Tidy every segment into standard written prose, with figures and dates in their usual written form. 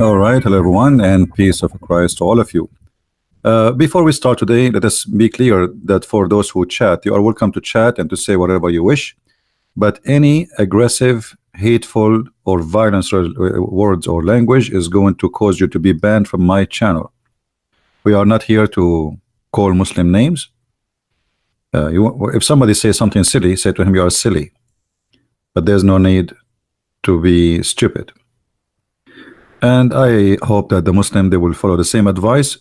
All right, hello everyone, and peace of Christ to all of you. Before we start today, let us be clear that for those who chat, you are welcome to chat and to say whatever you wish, but any aggressive, hateful, or violent words or language is going to cause you to be banned from my channel. We are not here to call Muslim names. If somebody says something silly, say to him, you are silly. But there's no need to be stupid. And I hope that the Muslim, they will follow the same advice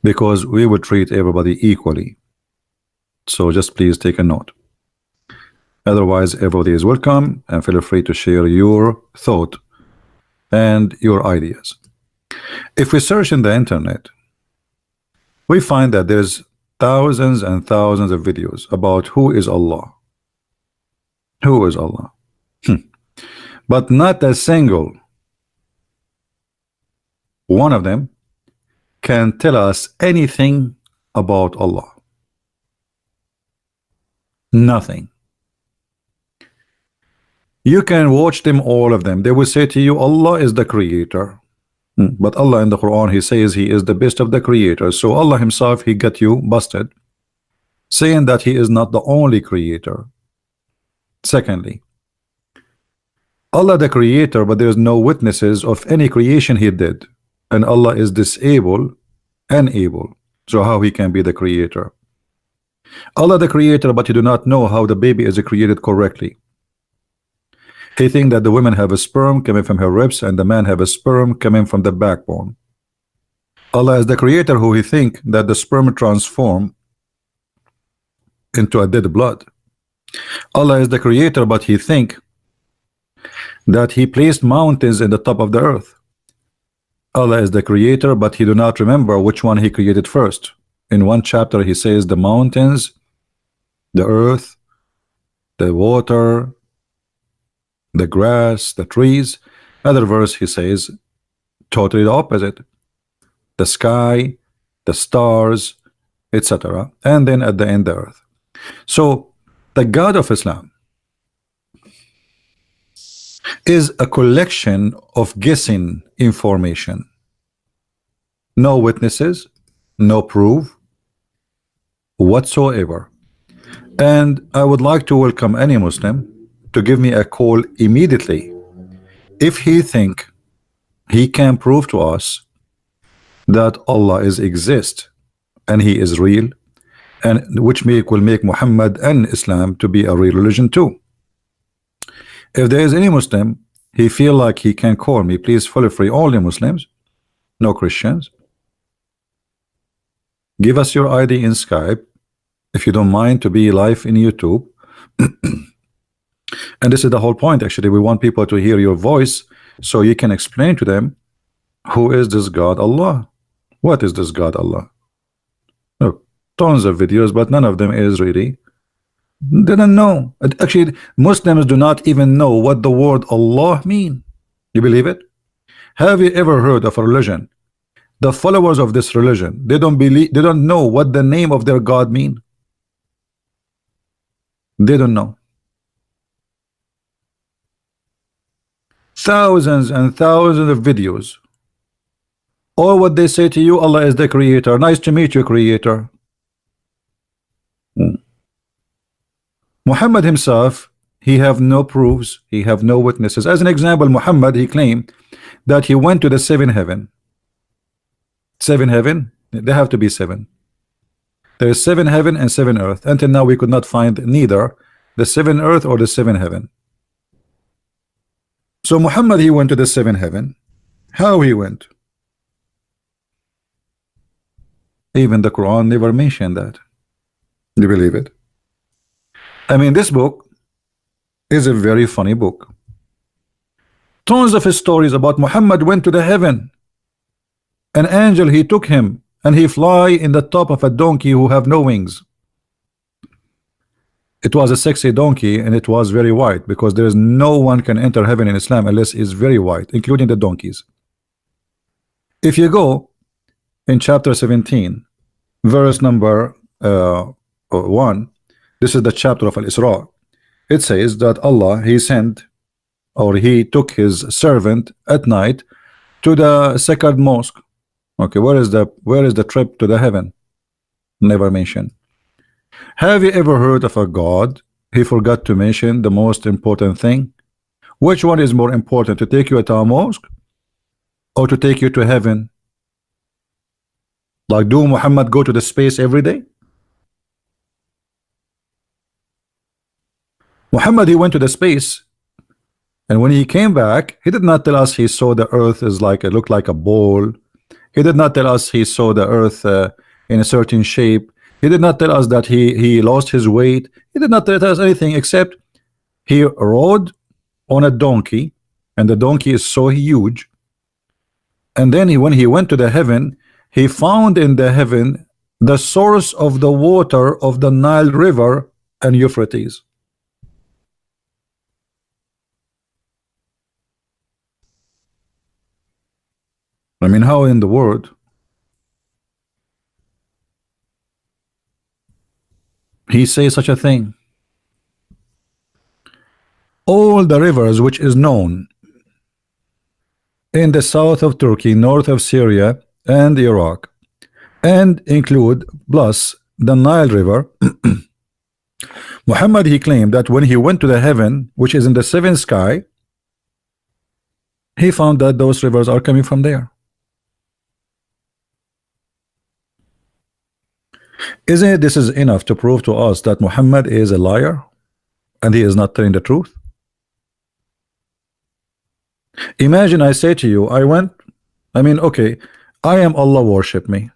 because we will treat everybody equally. So just please take a note. Otherwise, everybody is welcome, and feel free to share your thought and your ideas. If we search in the internet, we find that there's thousands and thousands of videos about who is Allah. Who is Allah? But not a single one of them can tell us anything about Allah. Nothing. You can watch them, all of them. They will say to you, Allah is the creator. But Allah in the Quran, he says he is the best of the creators. So Allah himself, he got you busted, saying that he is not the only creator. Secondly, Allah the creator, but there is no witnesses of any creation he did. And Allah is disabled and able. So how he can be the creator? Allah the creator, but you do not know how the baby is created correctly. He thinks that the women have a sperm coming from her ribs and the man have a sperm coming from the backbone. Allah is the creator who he think that the sperm transform into a dead blood. Allah is the creator, but he think that he placed mountains in the top of the earth. Allah is the creator, but he do not remember which one he created first. In one chapter he says the mountains, the earth, the water, the grass, the trees. Other verse he says totally the opposite, the sky, the stars, etc. And then at the end the earth. So the God of Islam is a collection of guessing information. No witnesses, no proof whatsoever. And I would like to welcome any Muslim to give me a call immediately if he think he can prove to us that Allah is exist and he is real, and which will make Muhammad and Islam to be a real religion too. If there is any Muslim, he feel like he can call me, please feel free, only Muslims, no Christians. Give us your ID in Skype, if you don't mind to be live in YouTube. And this is the whole point, actually. We want people to hear your voice so you can explain to them, who is this God Allah? What is this God Allah? Look, tons of videos, but none of them is really. They don't know. Actually, Muslims do not even know what the word Allah mean. You believe it? Have you ever heard of a religion? The followers of this religion, they don't know what the name of their God mean. They don't know. Thousands and thousands of videos. Or what they say to you, Allah is the creator. Nice to meet you, creator. Muhammad himself, he have no proofs, he have no witnesses. As an example, Muhammad, he claimed that he went to the seventh heaven. Seven heaven, they have to be seven. There is seven heaven and seven earth. Until now we could not find neither the seven earth or the seven heaven. So Muhammad, he went to the seven heaven. How he went? Even the Quran never mentioned that. Do you believe it? I mean, this book is a very funny book. Tons of stories about Muhammad went to the heaven. An angel, he took him and he fly in the top of a donkey who have no wings. It was a sexy donkey and it was very white, because there is no one can enter heaven in Islam unless it's very white, including the donkeys. If you go in chapter 17, verse number 1, this is the chapter of Al-Isra. It says that Allah, he sent or he took his servant at night to the sacred mosque. Okay, where is the trip to the heaven? Never mentioned. Have you ever heard of a God? He forgot to mention the most important thing. Which one is more important, to take you to a mosque or to take you to heaven? Like, do Muhammad go to the space every day? Muhammad, he went to the space, and when he came back, he did not tell us he saw the earth is like, it looked like a ball. He did not tell us he saw the earth in a certain shape. He did not tell us that he lost his weight. He did not tell us anything except he rode on a donkey, and the donkey is so huge. And then when he went to the heaven, he found in the heaven the source of the water of the Nile River and Euphrates. I mean, how in the world he says such a thing? All the rivers which is known in the south of Turkey, north of Syria and Iraq, and include plus the Nile River. Muhammad, he claimed that when he went to the heaven, which is in the seventh sky, he found that those rivers are coming from there. Isn't it this is enough to prove to us that Muhammad is a liar and he is not telling the truth? Imagine I say to you, okay, I am Allah, worship me.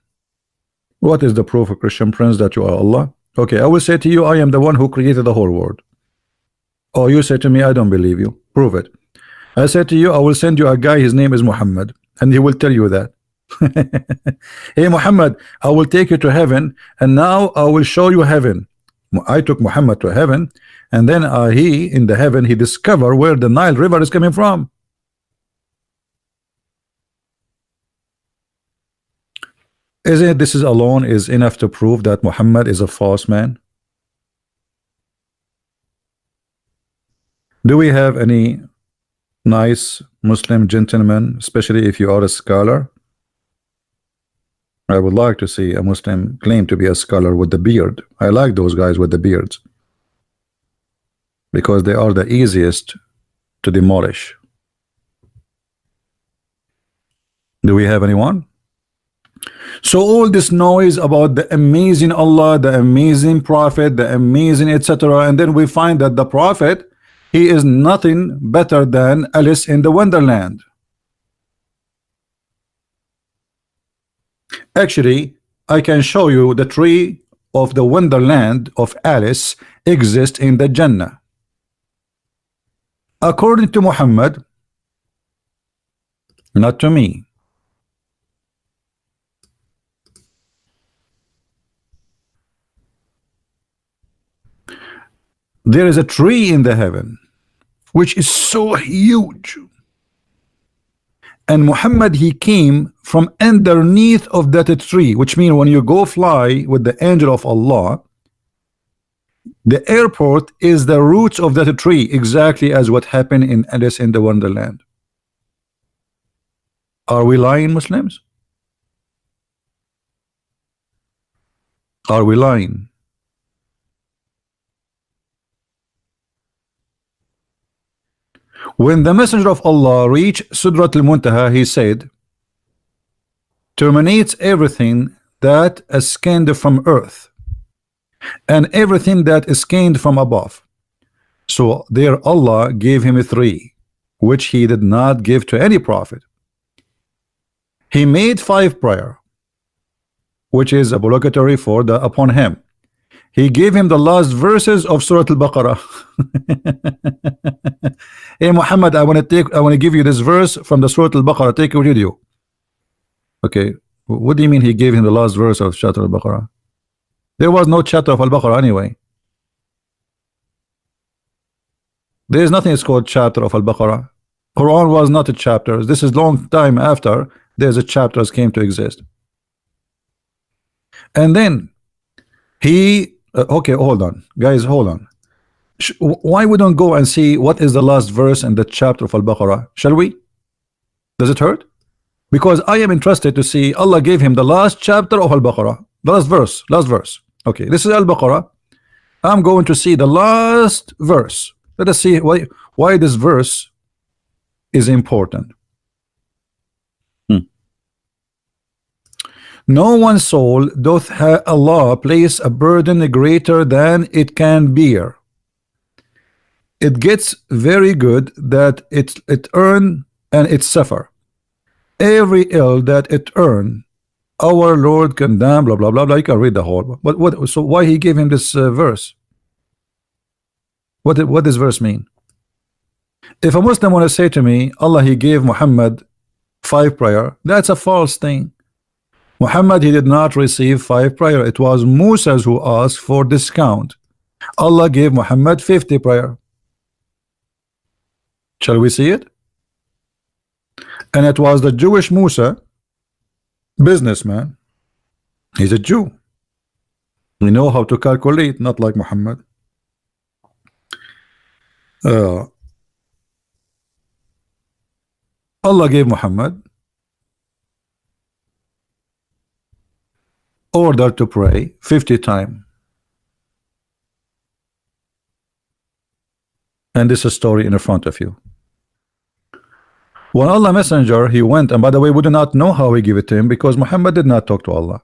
What is the proof of Christian Prince that you are Allah? Okay, I will say to you, I am the one who created the whole world. Oh, you say to me, I don't believe you. Prove it. I said to you, I will send you a guy, his name is Muhammad, and he will tell you that. Hey Muhammad, I will take you to heaven, and now I will show you heaven. I took Muhammad to heaven, and then he in the heaven, he discovered where the Nile River is coming from. Isn't it this is alone is enough to prove that Muhammad is a false man? Do we have any nice Muslim gentlemen, especially if you are a scholar? I would like to see a Muslim claim to be a scholar with the beard. I like those guys with the beards because they are the easiest to demolish. Do we have anyone? So all this noise about the amazing Allah, the amazing Prophet, the amazing etc., and then we find that the Prophet, he is nothing better than Alice in the Wonderland. Actually, I can show you the tree of the Wonderland of Alice exists in the Jannah. According to Muhammad, not to me. There is a tree in the heaven which is so huge, and Muhammad, he came from underneath of that tree, which means when you go fly with the angel of Allah, the airport is the roots of that tree, exactly as what happened in Alice in the Wonderland. Are we lying, Muslims? Are we lying? When the messenger of Allah reached Sidrat al-Muntaha, he said, terminates everything that is scanned from earth and everything that is scanned from above. So there Allah gave him 3, which he did not give to any prophet. He made 5 prayer, which is obligatory upon him. He gave him the last verses of Surah Al-Baqarah. Hey Muhammad, I want to give you this verse from the Surah Al-Baqarah. Take it with you. Okay, what do you mean he gave him the last verse of chapter Al-Baqarah? There was no chapter of Al-Baqarah anyway. There is nothing called chapter of Al-Baqarah. Quran was not a chapter. This is long time after there's a chapters came to exist. And then he okay, hold on, guys, hold on. Why we don't go and see what is the last verse in the chapter of Al-Baqarah? Shall we? Does it hurt? Because I am interested to see. Allah gave him the last chapter of Al-Baqarah, the last verse, okay, this is Al-Baqarah. I'm going to see the last verse. Let us see why this verse is important. No one soul doth Allah place a burden greater than it can bear. It gets very good that it earn and it suffer. Every ill that it earn, our Lord condemn, blah blah blah blah. You can read the whole. But what? So why he gave him this verse? What does verse mean? If a Muslim want to say to me, Allah he gave Muhammad 5 prayer, that's a false thing. Muhammad he did not receive 5 prayer. It was Musa who asked for discount. Allah gave Muhammad 50 prayer. Shall we see it? And it was the Jewish Musa, businessman. He's a Jew. We know how to calculate, not like Muhammad. Allah gave Muhammad order to pray 50 times. And this is a story in the front of you. When Allah messenger he went, and by the way we do not know how he gave it to him because Muhammad did not talk to Allah.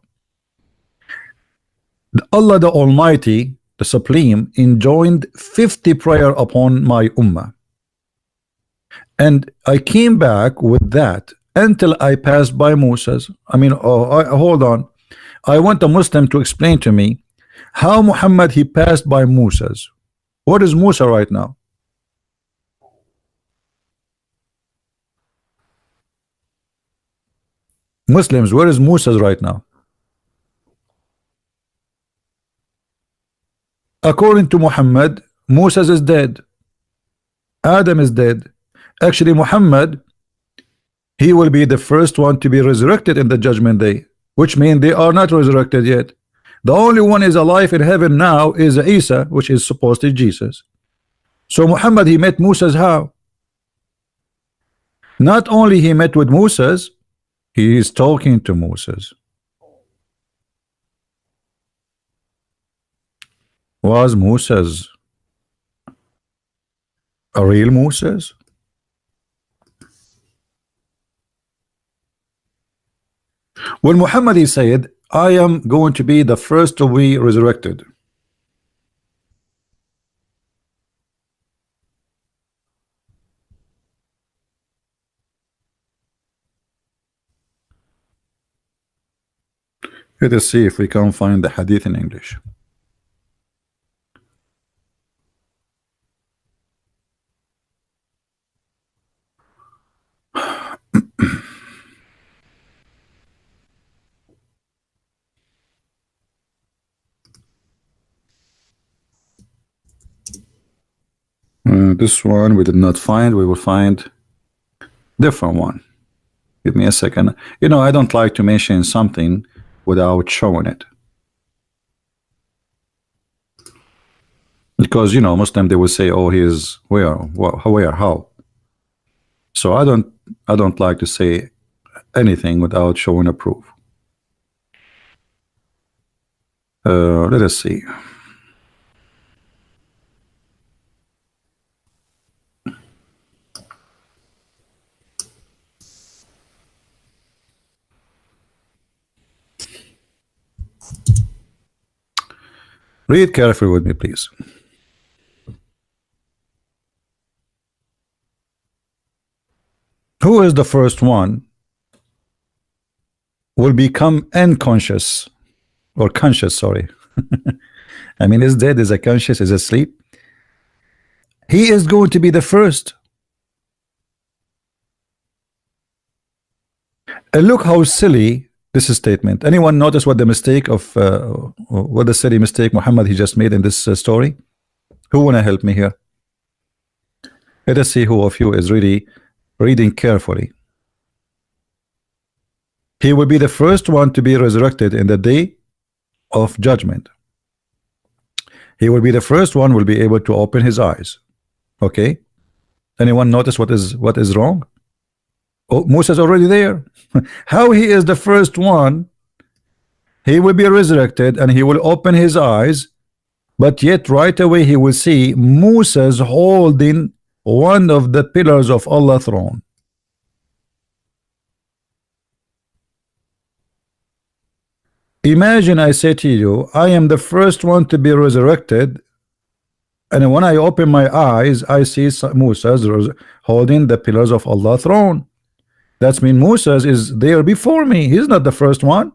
Allah the Almighty, the Supreme, enjoined 50 prayer upon my ummah, and I came back with that until I passed by Moses. I mean, hold on, I want a Muslim to explain to me how Muhammad he passed by Moses. What is Musa right now? Muslims, where is Musa right now? According to Muhammad, Moses is dead. Adam is dead. Actually, Muhammad, he will be the first one to be resurrected in the judgment day, which means they are not resurrected yet. The only one is alive in heaven now is Isa, which is supposedly Jesus. So Muhammad, he met Moses how? Not only he met with Moses, he is talking to Moses. Was Moses a real Moses? When Muhammad he said, I am going to be the first to be resurrected, let us see if we can find the hadith in English. This one we did not find. We will find different one. Give me a second. You know, I don't like to mention something without showing it, because you know Muslim they will say, oh, he is where, how. So I don't like to say anything without showing a proof. Let us see. Read carefully with me, please. Who is the first one will become unconscious or conscious, sorry. I mean, is dead, is a conscious, is asleep. He is going to be the first. And look how silly this is statement. Anyone notice what the mistake of what the silly mistake Muhammad he just made in this story? Who wanna help me here? Let us see who of you is really reading carefully. He will be the first one to be resurrected in the day of judgment. He will be the first one will be able to open his eyes. Okay, anyone notice what is wrong? Oh, Musa is already there. How he is the first one? He will be resurrected and he will open his eyes, but yet right away he will see Moses holding one of the pillars of Allah's throne. Imagine I say to you, I am the first one to be resurrected, and when I open my eyes, I see Moses holding the pillars of Allah's throne. That means Moses is there before me. He's not the first one.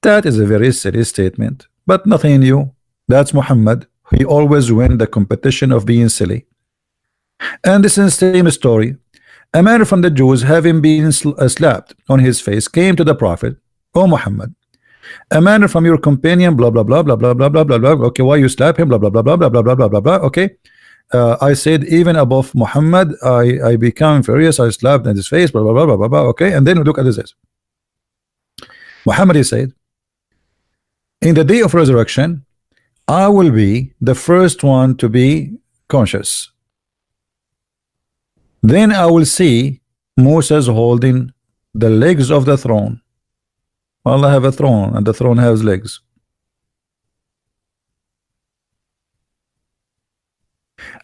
That is a very silly statement, but nothing new. That's Muhammad. He always win the competition of being silly. And this is the same story. A man from the Jews, having been slapped on his face, came to the Prophet. Oh Muhammad, a man from your companion, blah blah blah blah blah blah blah blah blah. Okay, why you slap him? Blah blah blah blah blah blah blah blah blah blah. Okay, I said even above Muhammad, I become furious. I slapped in his face. Blah blah blah blah blah blah. Okay, and then look at this. Muhammad, he said, in the day of resurrection, I will be the first one to be conscious. Then I will see Moses holding the legs of the throne. Allah have a throne, and the throne has legs.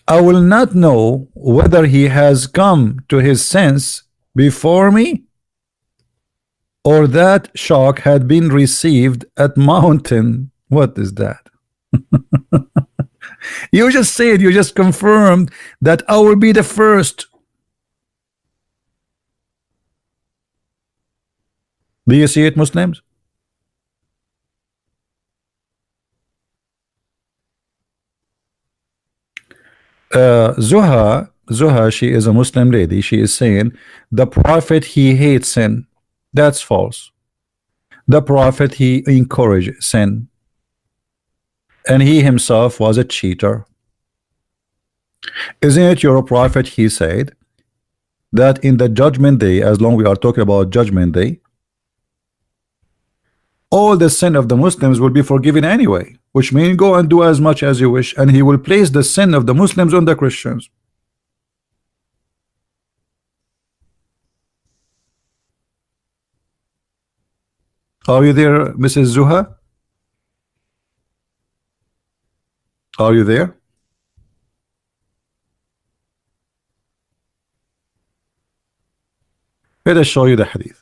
I will not know whether he has come to his sense before me, or that shock had been received at mountain. What is that? You just said, you just confirmed that I will be the first. Do you see it, Muslims? Zuha, she is a Muslim lady. She is saying the Prophet, he hates sin. That's false. The Prophet, he encouraged sin, and he himself was a cheater. Isn't it your Prophet? He said that in the judgment day, as long we are talking about judgment day, all the sin of the Muslims will be forgiven anyway, which means go and do as much as you wish, and he will place the sin of the Muslims on the Christians. Are you there, Mrs. Zuha? Are you there? Let us show you the hadith.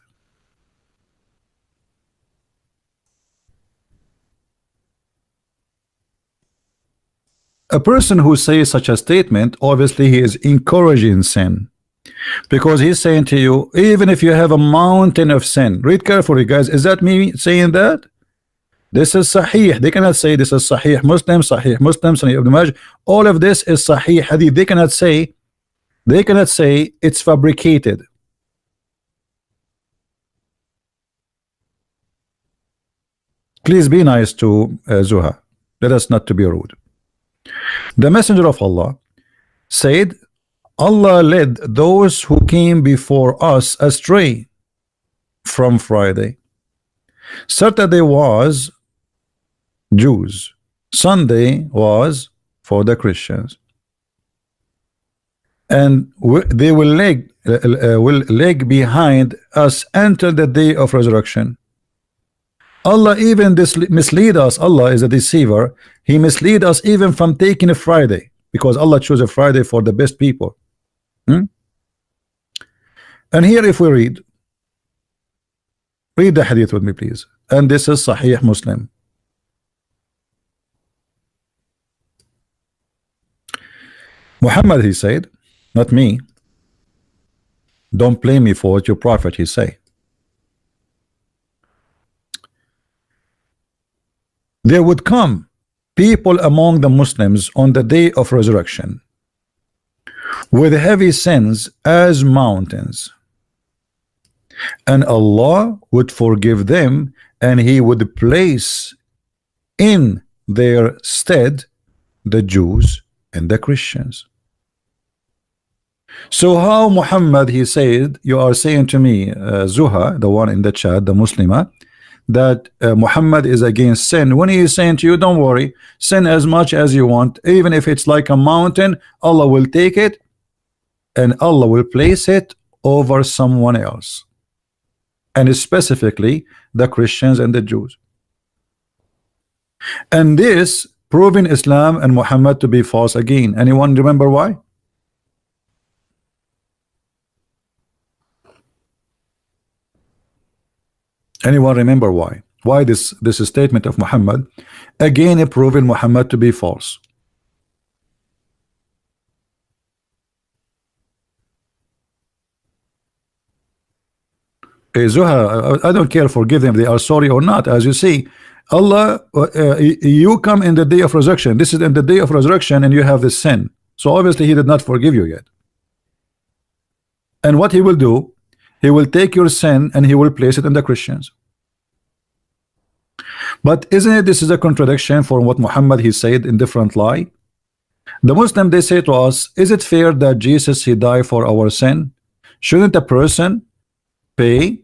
A person who says such a statement, obviously he is encouraging sin, because he's saying to you, even if you have a mountain of sin, read carefully, guys. Is that me saying that? This is Sahih. They cannot say this is Sahih Muslim, Sahih Ibn Majah. All of this is Sahih Hadith. They cannot say it's fabricated. Please be nice to Zuha. Let us not to be rude. The Messenger of Allah said, Allah led those who came before us astray from Friday. Saturday was Jews. Sunday was for the Christians. And they will lag behind us until the day of resurrection. Allah even mislead us. Allah is a deceiver. He mislead us even from taking a Friday, because Allah chose a Friday for the best people. And here, if we read the hadith with me, please. And this is Sahih Muslim. Muhammad, he said, not me. Don't blame me for what your prophet he say. There would come people among the Muslims on the day of resurrection with heavy sins as mountains, and Allah would forgive them, and he would place in their stead the Jews and the Christians. So how, Muhammad, he said, you are saying to me, Zuha, the one in the chat, the Muslimah, that Muhammad is against sin, when he is saying to you, don't worry, sin as much as you want, even if it's like a mountain, Allah will take it and Allah will place it over someone else, and specifically the Christians and the Jews. And this proving Islam and Muhammad to be false again. Anyone remember why? Anyone remember why? Why this statement of Muhammad again proving Muhammad to be false? Zuha, I don't care, forgive them, they are sorry or not. As you see, Allah, you come in the day of resurrection. This is in the day of resurrection, and you have this sin. So obviously he did not forgive you yet. And what he will do, he will take your sin and he will place it in the Christians. But isn't it, this is a contradiction for what Muhammad he said in different lie? The Muslim, they say to us, is it fair that Jesus he died for our sin? Shouldn't a person pay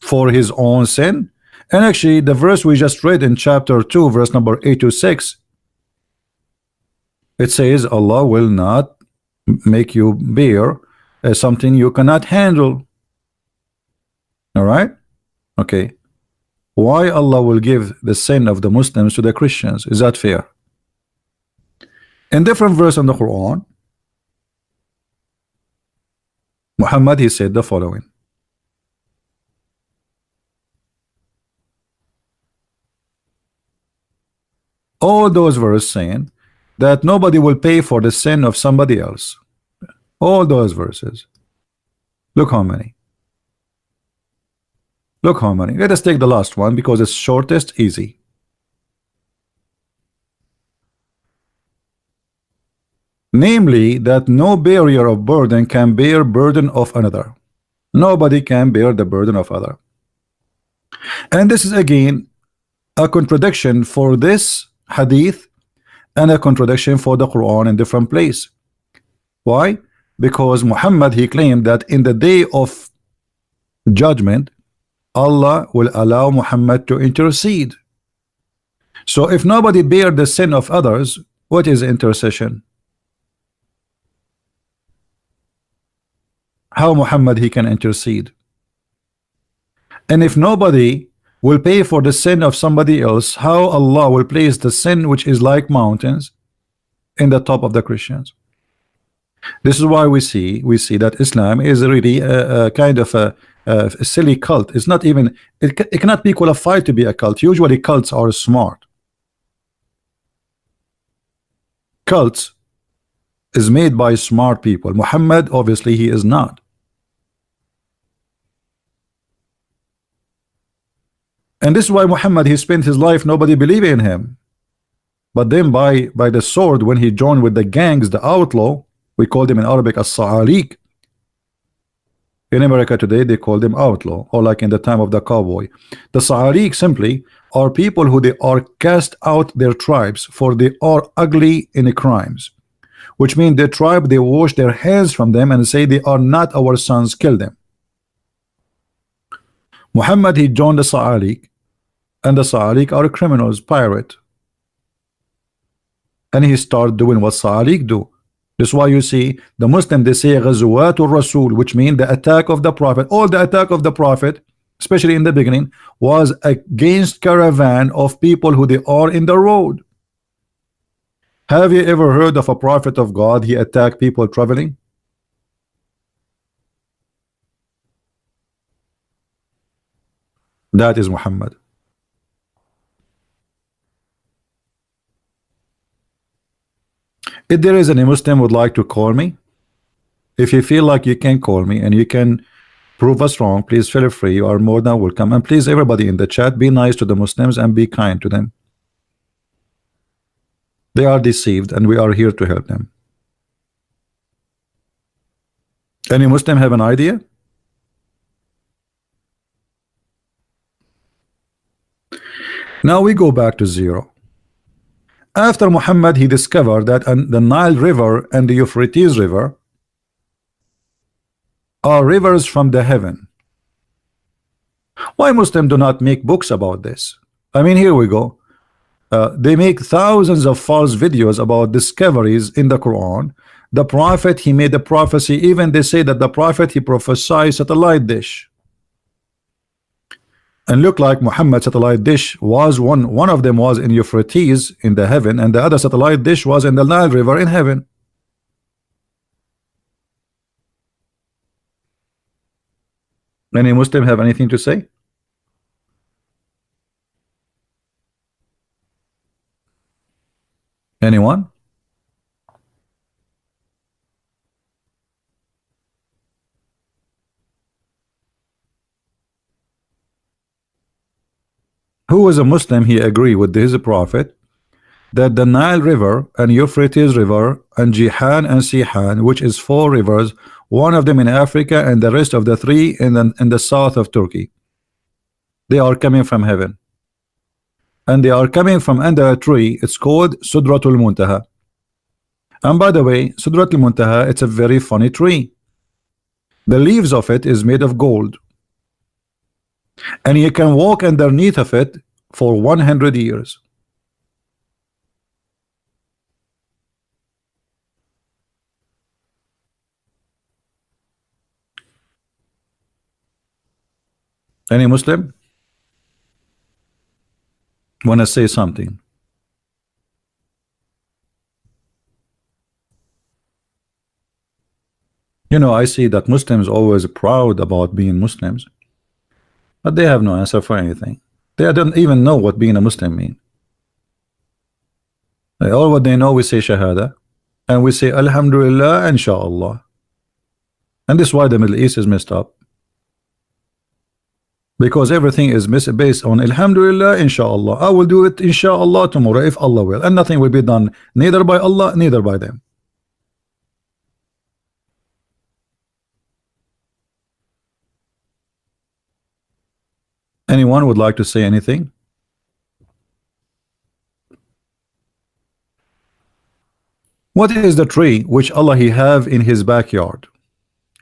for his own sin? And actually the verse we just read in chapter 2 verse number 8 to 6, it says Allah will not make you bear something you cannot handle. All right, okay, why Allah will give the sin of the Muslims to the Christians? Is that fair? In different verse in the Quran, Muhammad he said the following: all those verses saying that nobody will pay for the sin of somebody else. All those verses. Look how many. Look how many. Let us take the last one because it's shortest, easy. Namely, that no barrier of burden can bear burden of another. Nobody can bear the burden of other. And this is again a contradiction for this hadith and a contradiction for the Quran in different place. Why? Because Muhammad he claimed that in the day of judgment Allah will allow Muhammad to intercede. So if nobody bear the sin of others, what is intercession? How Muhammad he can intercede? And if nobody will pay for the sin of somebody else, how Allah will place the sin which is like mountains in the top of the Christians? This is why we see that Islam is really a kind of a silly cult. It's not even, it cannot be qualified to be a cult. Usually cults are smart. Cults is made by smart people. Muhammad obviously he is not. And this is why Muhammad he spent his life nobody believed in him, but then by the sword, when he joined with the gangs, the outlaw, we call them in Arabic as-Sa'alik. In America today they call them outlaw, or like in the time of the cowboy. The Sa'alik simply are people who they are cast out their tribes for they are ugly in the crimes, which means their tribe they wash their hands from them and say they are not our sons, kill them. Muhammad he joined the Sa'alik, and the Sa'alik are criminals, pirate, and he started doing what Sa'alik do. That's why you see the Muslim they say Ghazwatul Rasul, which means the attack of the Prophet. All the attack of the Prophet, especially in the beginning, was against caravan of people who they are in the road. Have you ever heard of a prophet of God he attacked people traveling? That is Muhammad. If there is any Muslim would like to call me, if you feel like you can call me and you can prove us wrong, please feel free. You are more than welcome. And please, everybody in the chat, be nice to the Muslims and be kind to them. They are deceived and we are here to help them. Any Muslim have an idea? Now we go back to zero. After Muhammad he discovered that the Nile River and the Euphrates River are rivers from the heaven. Why Muslims do not make books about this? I mean, here we go. They make thousands of false videos about discoveries in the Quran. The prophet, he made a prophecy. Even they say that the prophet, he prophesied satellite dish. And look like Muhammad satellite dish was one of them was in Euphrates in the heaven, and the other satellite dish was in the Nile River in heaven. Any Muslim have anything to say? Anyone? Who was a Muslim, he agreed with his prophet that the Nile River and Euphrates River and Jihan and Sihan, which is 4 rivers, one of them in Africa and the rest of the 3 in the south of Turkey, they are coming from heaven. And they are coming from under a tree. It's called Sudratul Muntaha. And by the way, Sudratul Muntaha, it's a very funny tree. The leaves of it is made of gold, and you can walk underneath of it for 100 years. Any Muslim want to say something? You know, I see that Muslims always proud about being Muslims, but they have no answer for anything. They don't even know what being a Muslim means. All what they know, we say Shahada, and we say Alhamdulillah, Inshallah. And this is why the Middle East is messed up, because everything is based on Alhamdulillah, Inshallah. I will do it Inshallah tomorrow if Allah will, and nothing will be done neither by Allah neither by them. Anyone would like to say anything? What is the tree which Allah he have in his backyard,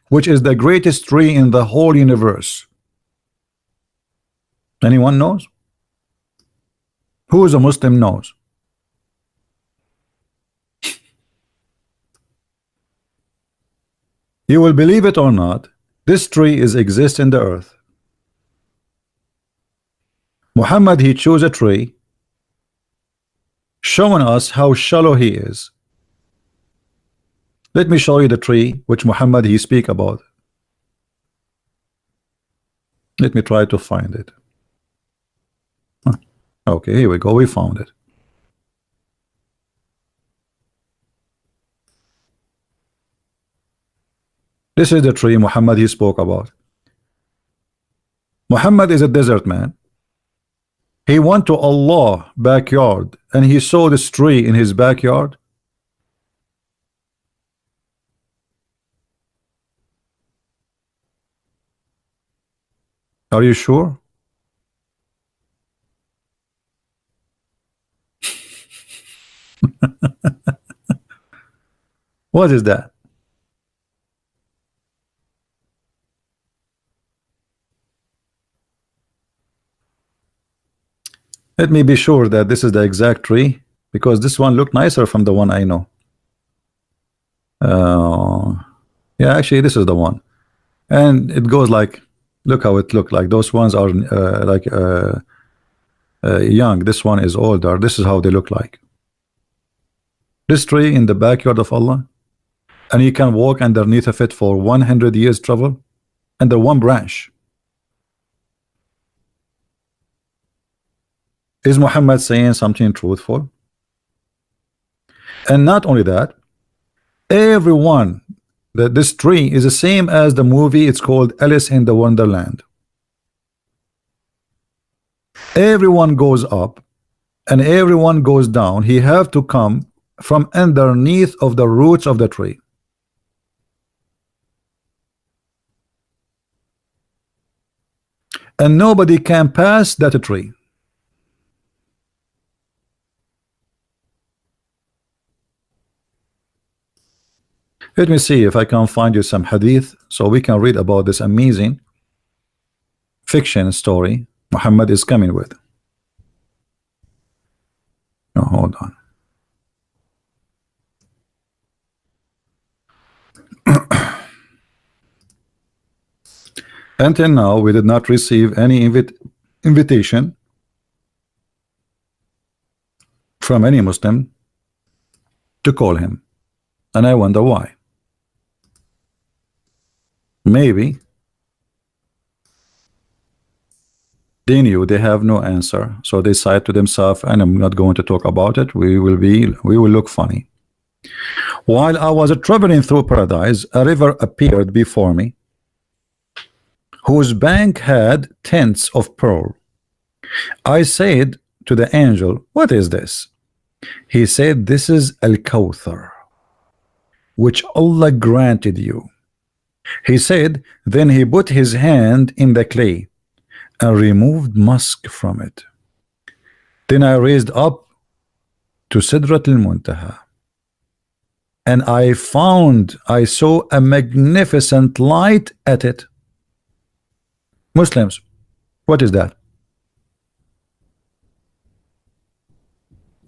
which is the greatest tree in the whole universe? Anyone knows? Who is a Muslim knows? You will believe it or not, this tree is exist in the earth. Muhammad, he chose a tree, showing us how shallow he is. Let me show you the tree which Muhammad he speak about. Let me try to find it. Okay, here we go, we found it. This is the tree Muhammad he spoke about. Muhammad is a desert man. He went to Allah's backyard and he saw this tree in his backyard. Are you sure? What is that? Let me be sure that this is the exact tree, because this one looked nicer from the one I know. Yeah, actually this is the one, and it goes like, look how it looked like. Those ones are young. This one is older. This is how they look like. This tree in the backyard of Allah, and you can walk underneath of it for 100 years travel under one branch. Is Muhammad saying something truthful? And not only that, everyone, that this tree is the same as the movie, it's called Alice in the Wonderland. Everyone goes up and everyone goes down. He have to come from underneath of the roots of the tree. And nobody can pass that tree. Let me see if I can find you some hadith so we can read about this amazing fiction story Muhammad is coming with. No, hold on. Until now, we did not receive any invitation from any Muslim to call him, and I wonder why. Maybe they knew they have no answer, so they said to themselves, and I'm not going to talk about it, we will look funny. While I was traveling through paradise, a river appeared before me, whose bank had tints of pearl. I said to the angel, what is this? He said, this is Al-Kawthar, which Allah granted you. He said, then he put his hand in the clay and removed musk from it. Then I raised up to Sidrat al-Muntaha, and I saw a magnificent light at it. Muslims, what is that?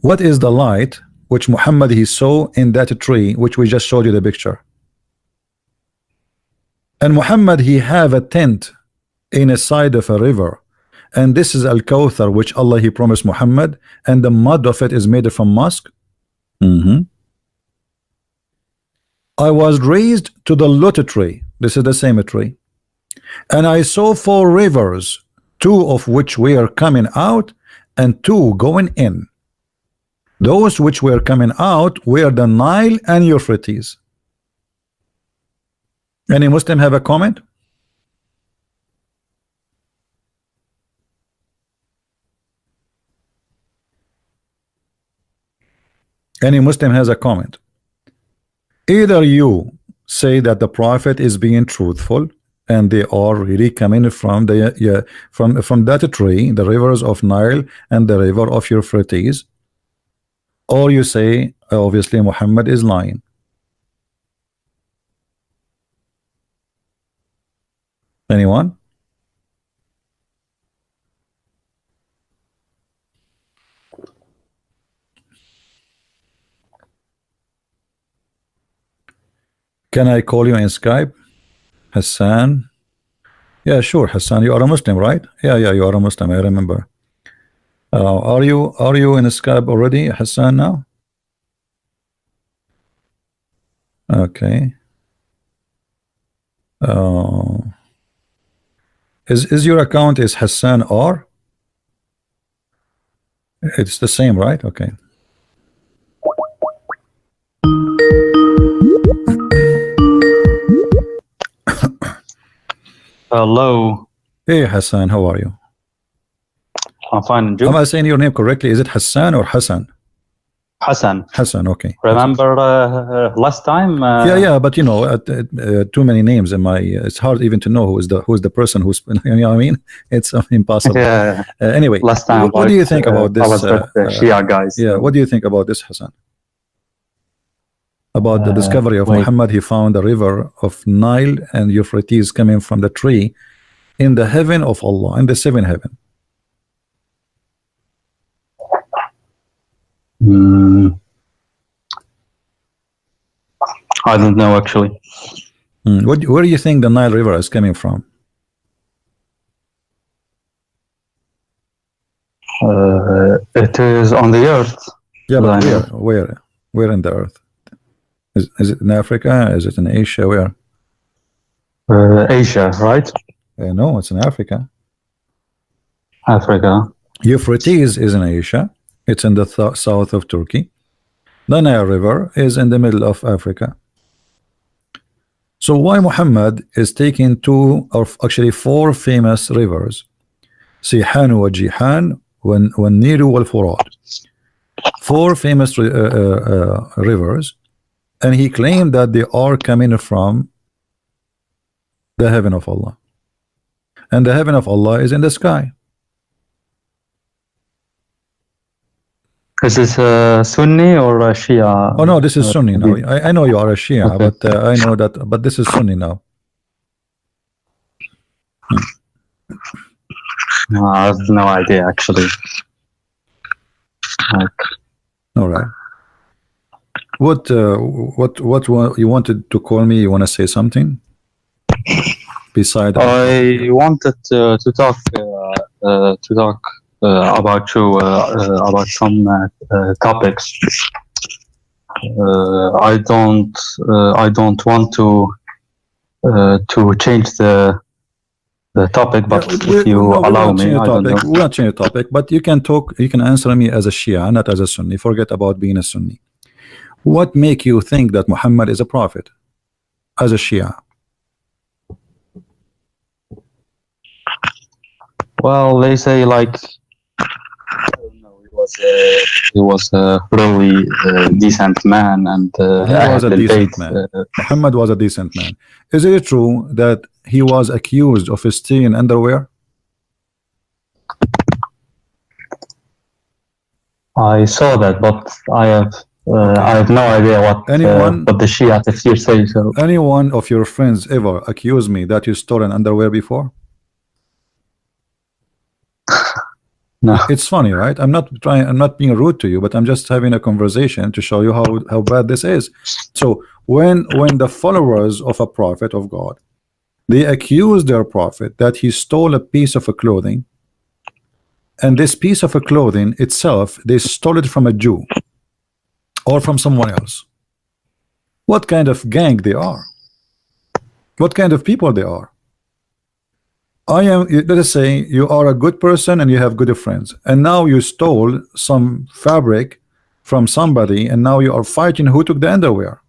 What is the light which Muhammad he saw in that tree which we just showed you the picture? And Muhammad he have a tent in a side of a river, and this is Al-Kawthar which Allah he promised Muhammad, and the mud of it is made from musk. I was raised to the lotus tree. This is the same tree, and I saw 4 rivers, 2 of which were coming out and 2 going in. Those which were coming out were the Nile and Euphrates. Any Muslim have a comment? Any Muslim has a comment? Either you say that the prophet is being truthful and they are really coming from the from that tree, the rivers of Nile and the river of Euphrates, or you say obviously Muhammad is lying. Anyone? Can I call you in Skype? Hassan? Yeah, sure, Hassan. You are a Muslim, right? Yeah, you are a Muslim. I remember. Are you in Skype already, Hassan? Now? Okay. Is your account is Hassan R? It's the same, right? Okay. Hello. Hey Hassan, how are you? I'm fine. And you? Am I saying your name correctly? Is it Hassan or Hassan? Hassan. Hassan, okay. Remember last time? Yeah, but you know, too many names in my. It's hard even to know who's the person who's. You know what I mean? It's impossible. Yeah. Anyway, last time. What do you think about this? I was with the Shia guys. Yeah. What do you think about this, Hassan? About the discovery of Muhammad, he found a river of Nile and Euphrates coming from the tree in the heaven of Allah, in the 7th heaven. I don't know actually. Where do you think the Nile River is coming from? It is on the earth. Yeah, but where in the earth? Is it in Africa? Is it in Asia? Where? Asia, right? No, it's in Africa. Africa. Euphrates is in Asia. It's in the south of Turkey. The Nile River is in the middle of Africa. So why Muhammad is taking 2 or actually 4 famous rivers, Sihan wa Jihan wa Nilu wal Furat, 4 famous rivers, and he claimed that they are coming from the heaven of Allah, and the heaven of Allah is in the sky. Is this Sunni or Shia? Oh no, this is Sunni now. I know you are a Shia, okay. But I know that. But this is Sunni now. No, I have no idea actually. Like, All right. What you wanted to call me? You want to say something? Beside I wanted to talk about you about some topics. I don't want to change the topic, but if you allow me, I don't know. We'll not change the topic, but you can talk. You can answer me as a Shia, not as a Sunni. Forget about being a Sunni. What make you think that Muhammad is a prophet as a Shia? Well, they say like he was a really decent man, and He was a decent man. Muhammad was a decent man. Is it true that he was accused of stealing underwear? I saw that, but I have no idea what the Shia tafsir says. So. Any one of your friends ever accused me that you stole an underwear before? No. It's funny, right? I'm not being rude to you, but I'm just having a conversation to show you how bad this is. So when the followers of a prophet of God, they accuse their prophet that he stole a piece of a clothing, and this piece of a clothing itself, they stole it from a Jew or from someone else. What kind of gang they are? What kind of people they are? Let us say you are a good person and you have good friends, and now you stole some fabric from somebody, and now you are fighting who took the underwear,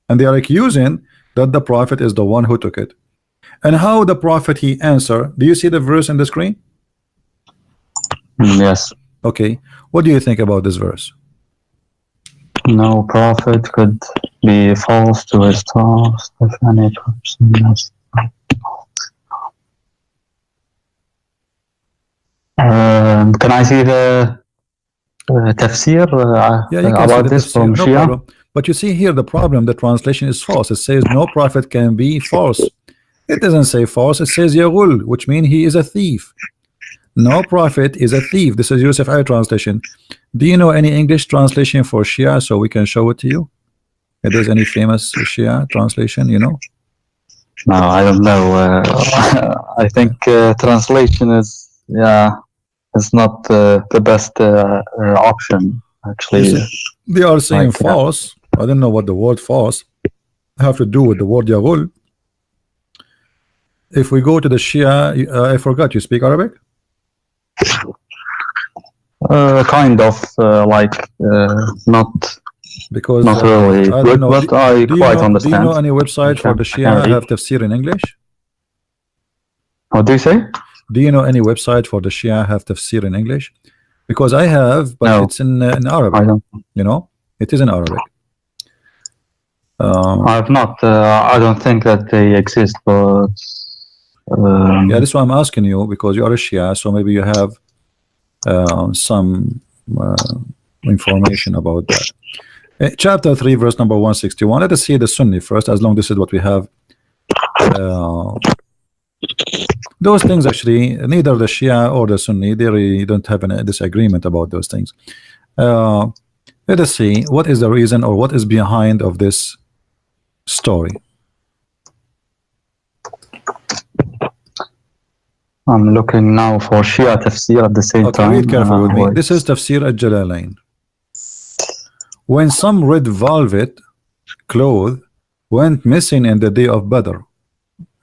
and they are accusing that the prophet is the one who took it. And how the prophet he answer? Do you see the verse on the screen? Yes. Okay, what do you think about this verse? No prophet could be false to his task if any person has. Can I see the tafsir about this from no Shia? problem. But you see here the problem, the translation is false. It says no prophet can be false. It doesn't say false, it says Yaghul, which means he is a thief. No prophet is a thief. This is Yusuf Ali translation. Do you know any English translation for Shia so we can show it to you? If there's any famous Shia translation, you know? No, I don't know. I think translation is not the best option actually. They are saying false. I don't know what the word false have to do with the word Yaghul. If we go to the Shia, I forgot, you speak Arabic? Kind of not because not really good, but I quite understand. Do you know any website for the Shia have tafsir in English? What do you say? Do you know any website for the Shia have tafsir in English? Because I have, but it's in Arabic. I don't. You know, it is in Arabic. I have not. I don't think that they exist, but yeah, that's why I'm asking you, because you are a Shia, so maybe you have some information about that. Chapter 3, verse number 161. Let us see the Sunni first, as long as this is what we have. Those things actually, neither the Shia or the Sunni, they really don't have a disagreement about those things. Let us see what is the reason or what is behind of this story. I'm looking now for Shia tafsir at the same time. Read carefully with me. This is Tafsir al-Jalalain. When some red velvet cloth went missing in the day of Badr,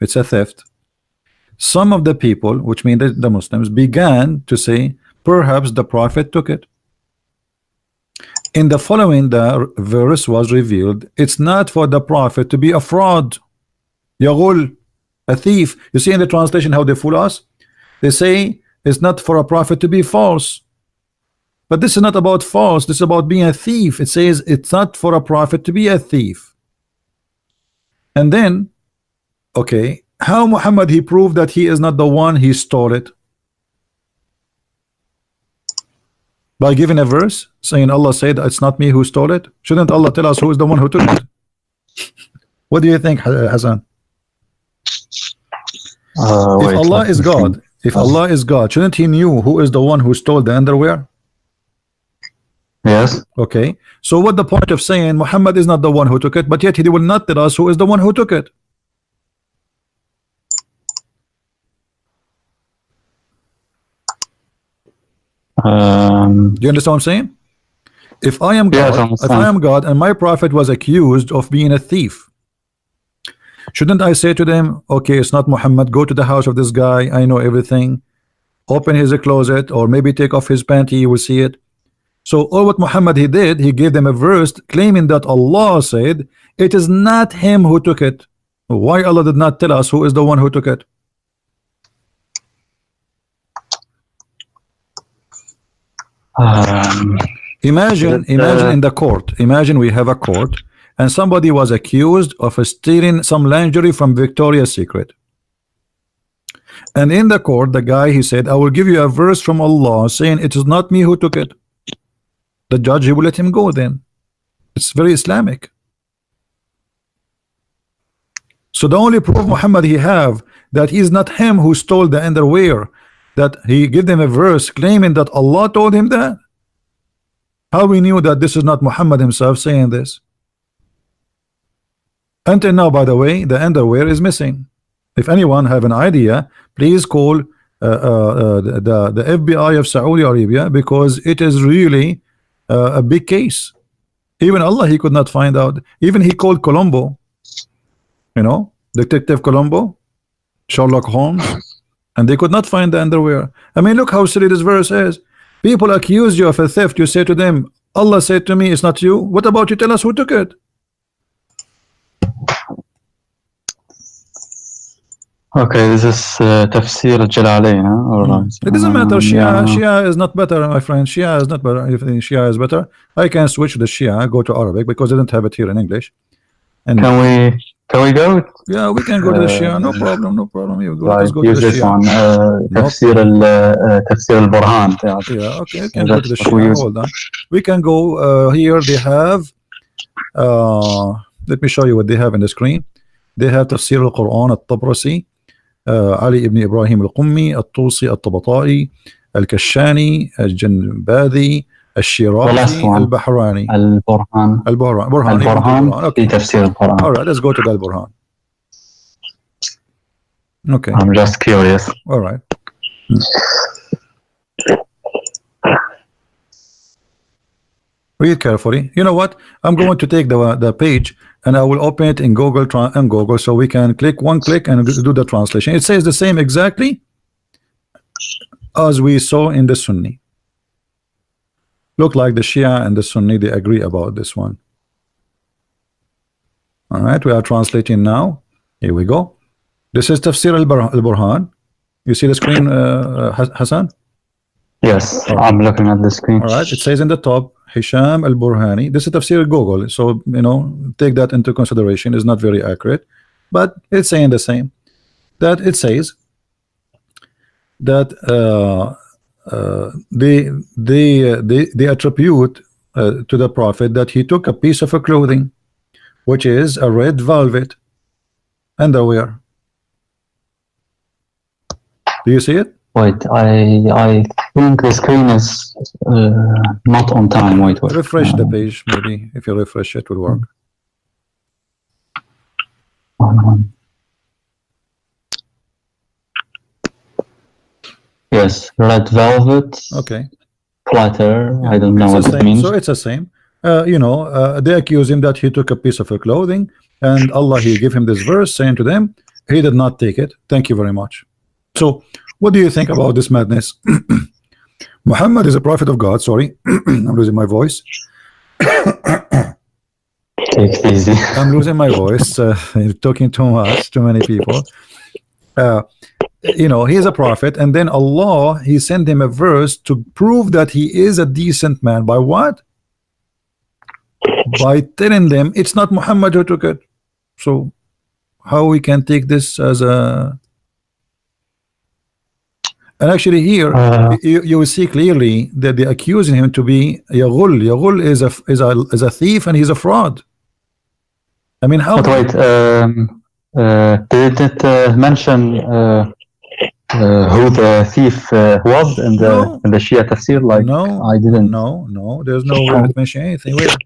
it's a theft. Some of the people, which mean the Muslims, began to say, perhaps the prophet took it. In the following, the verse was revealed. It's not for the prophet to be a fraud, Yaghul, a thief. You see in the translation how they fool us? They say it's not for a prophet to be false. But this is not about false. This is about being a thief. It says it's not for a prophet to be a thief. And then, okay, how Muhammad he proved that he is not the one he stole it? By giving a verse saying Allah said it's not me who stole it. Shouldn't Allah tell us who is the one who took it? What do you think, Hassan? If Allah is God, If Allah is God, shouldn't he knew who is the one who stole the underwear? Yes. Okay, so what the point of saying Muhammad is not the one who took it, but yet he will not tell us who is the one who took it? Do you understand what I'm saying? If I am God, yes, if I am God and my prophet was accused of being a thief, shouldn't I say to them, okay, it's not Muhammad, go to the house of this guy, I know everything, open his closet, or maybe take off his panty, you will see it. So all what Muhammad he did, he gave them a verse claiming that Allah said it is not him who took it. Why Allah did not tell us who is the one who took it? Imagine in the court, imagine we have a court and somebody was accused of stealing some lingerie from Victoria's Secret, and in the court the guy he said, I will give you a verse from Allah saying it is not me who took it. The judge he will let him go. Then it's very Islamic. So the only proof Muhammad he have that he is not him who stole the underwear, that he give them a verse claiming that Allah told him that. How we knew that this is not Muhammad himself saying this? Until now, by the way, the underwear is missing. If anyone have an idea, please call the FBI of Saudi Arabia, because it is really a big case. Even Allah he could not find out. Even he called Colombo, you know, Detective Colombo, Sherlock Holmes, and they could not find the underwear. I mean, look how silly this verse is. People accuse you of a theft, you say to them, Allah said to me it's not you. What about you tell us who took it? Okay, this is Tafsir al-Jalalain, huh? It doesn't matter. Shia is not better, my friend. Shia is not better. If you think Shia is better, I can switch to the Shia, go to Arabic, because I don't have it here in English. And can we go? Yeah, we can go to the Shia. No problem. No problem. You go. Right, Let's go use to the this Shia. one. Tafsir al-Burhan. Yeah, okay. We can go to the Shia. Hold on. We can go here. They have. Let me show you what they have in the screen. They have Tafsir al-Quran al-Tabrasi, Ali ibn Ibrahim al-Qummi, al-Tusi al-Tabata'i, al-Kashani, al-Janbadi, al-Shirazi, al-Bahrani. Al-Burhan. Al-Burhan. Okay. Tafsir al-Burhan. All right, let's go to the Al-Burhan. Okay. I'm just curious. All right. Read carefully. You know what? I'm going to take the page and I will open it in Google, so we can click one click and do the translation. It says the same exactly as we saw in the Sunni. Look like the Shia and the Sunni, they agree about this one. All right, we are translating now. Here we go. This is Tafsir al-Burhan. You see the screen, Hassan? Yes, right. I'm looking at the screen. All right, it says in the top, Hisham al-Burhani. This is Tafsir Google, so you know, take that into consideration. It's not very accurate, but it's saying the same. That it says that they attribute to the Prophet that he took a piece of a clothing, which is a red velvet underwear. Do you see it? Wait, I think the screen is not on time. Wait. Refresh the page, maybe. If you refresh it, will work. Yes, red velvet. Okay. Platter. I don't know what it means. So it's the same. You know, they accuse him that he took a piece of a clothing, and Allah he gave him this verse saying to them, he did not take it. Thank you very much. So what do you think about this madness? Muhammad is a prophet of God. Sorry, I'm losing my voice. Take it easy. I'm losing my voice. Talking too much, too many people. You know, he is a prophet, and then Allah he sent him a verse to prove that he is a decent man. By what? By telling them it's not Muhammad who took it. So how we can take this as a... And actually here you will see clearly that they're accusing him to be Yaghul. Yaghul is a thief, and he's a fraud. I mean, how? But wait, did it mention who the thief was in No. the Shia tafsir? Like, No, I didn't. no. There's nowhere it mention anything. Where?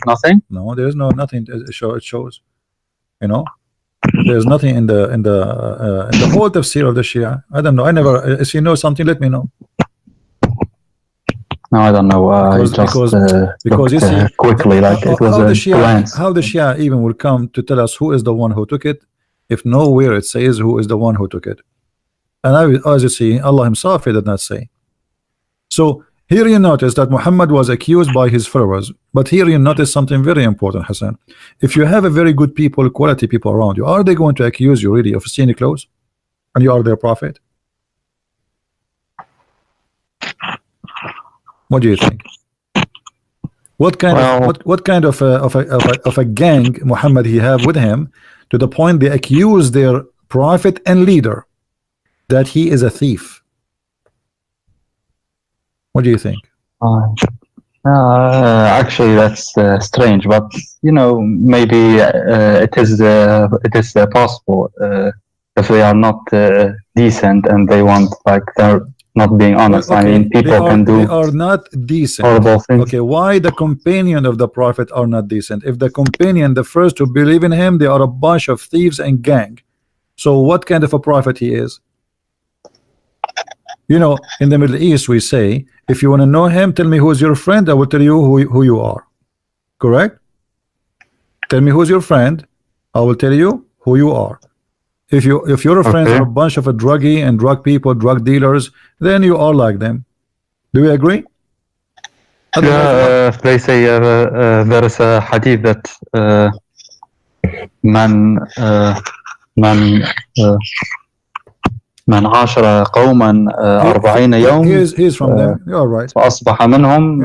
Nothing. No, there's nothing. It shows. You know, there's nothing in the whole tafsir of the Shia. I don't know. I never. If you know something, let me know. No, I don't know. I just because you see quickly, like it was a glance. How the Shia even will come to tell us who is the one who took it, if nowhere it says who is the one who took it. And as you see, Allah Himself He did not say. So here you notice that Muhammad was accused by his followers, but here you notice something very important, Hassan. If you have a very good people, quality people around you, are they going to accuse you really of stealing clothes, and you are their prophet? What do you think? What kind of a gang Muhammad he have with him, to the point they accuse their prophet and leader that he is a thief? What do you think? Actually, that's strange, but you know, maybe it is possible if they are not decent and they want, like, they're not being honest. Okay, I mean, people can do. They are not decent. Horrible things. Okay, why the companion of the prophet are not decent? If the companion, the first to believe in him, they are a bunch of thieves and gang. So what kind of a prophet he is? You know, in the Middle East we say, if you want to know him, tell me who is your friend, I will tell you who you are. Correct? Tell me who's your friend, I will tell you who you are. If your friends are a bunch of a druggie and drug people, drug dealers, then you are like them. Do we agree? Yeah, they say there is a hadith that من عاشر قوما 40 يوم. He's from them. You're right. فأصبح منهم.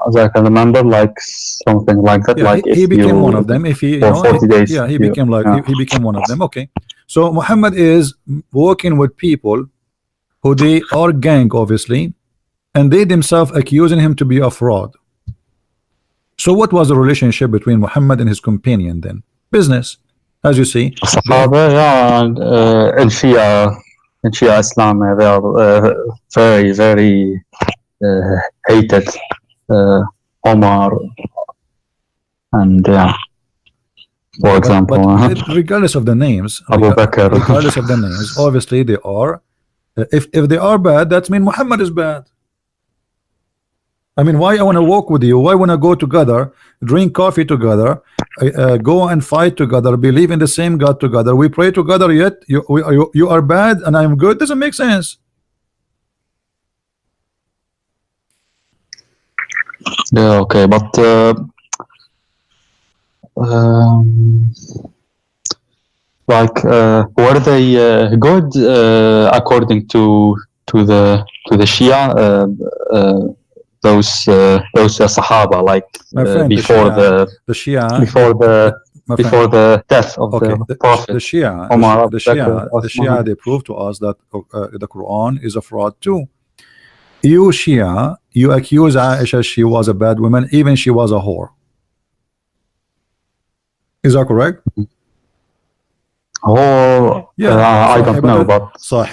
As I can remember, like something like that. Yeah, like he became one of them. If he, for 40 days. Yeah, he became he became one of them. Okay, so Muhammad is working with people who they are gang, obviously, and they themselves accusing him to be a fraud. So what was the relationship between Muhammad and his companion then? Business, as you see. In Shia Islam, they are very, very hated. Omar and for example, but regardless of the names, regardless of the names, obviously they are. If they are bad, that means Muhammad is bad. I mean, why I want to walk with you? Why want to go together, drink coffee together, go and fight together, believe in the same God together? We pray together, yet you are bad and I am good. Doesn't make sense. Yeah, okay, but like were they good according to the Shia? Those Sahaba, like before the Shia, before the death of the Prophet. The Shia, they prove to us that the Quran is a fraud too. You Shia, you accuse Aisha she was a bad woman, even she was a whore. Is that correct? Oh, yeah, I don't know, but Shia,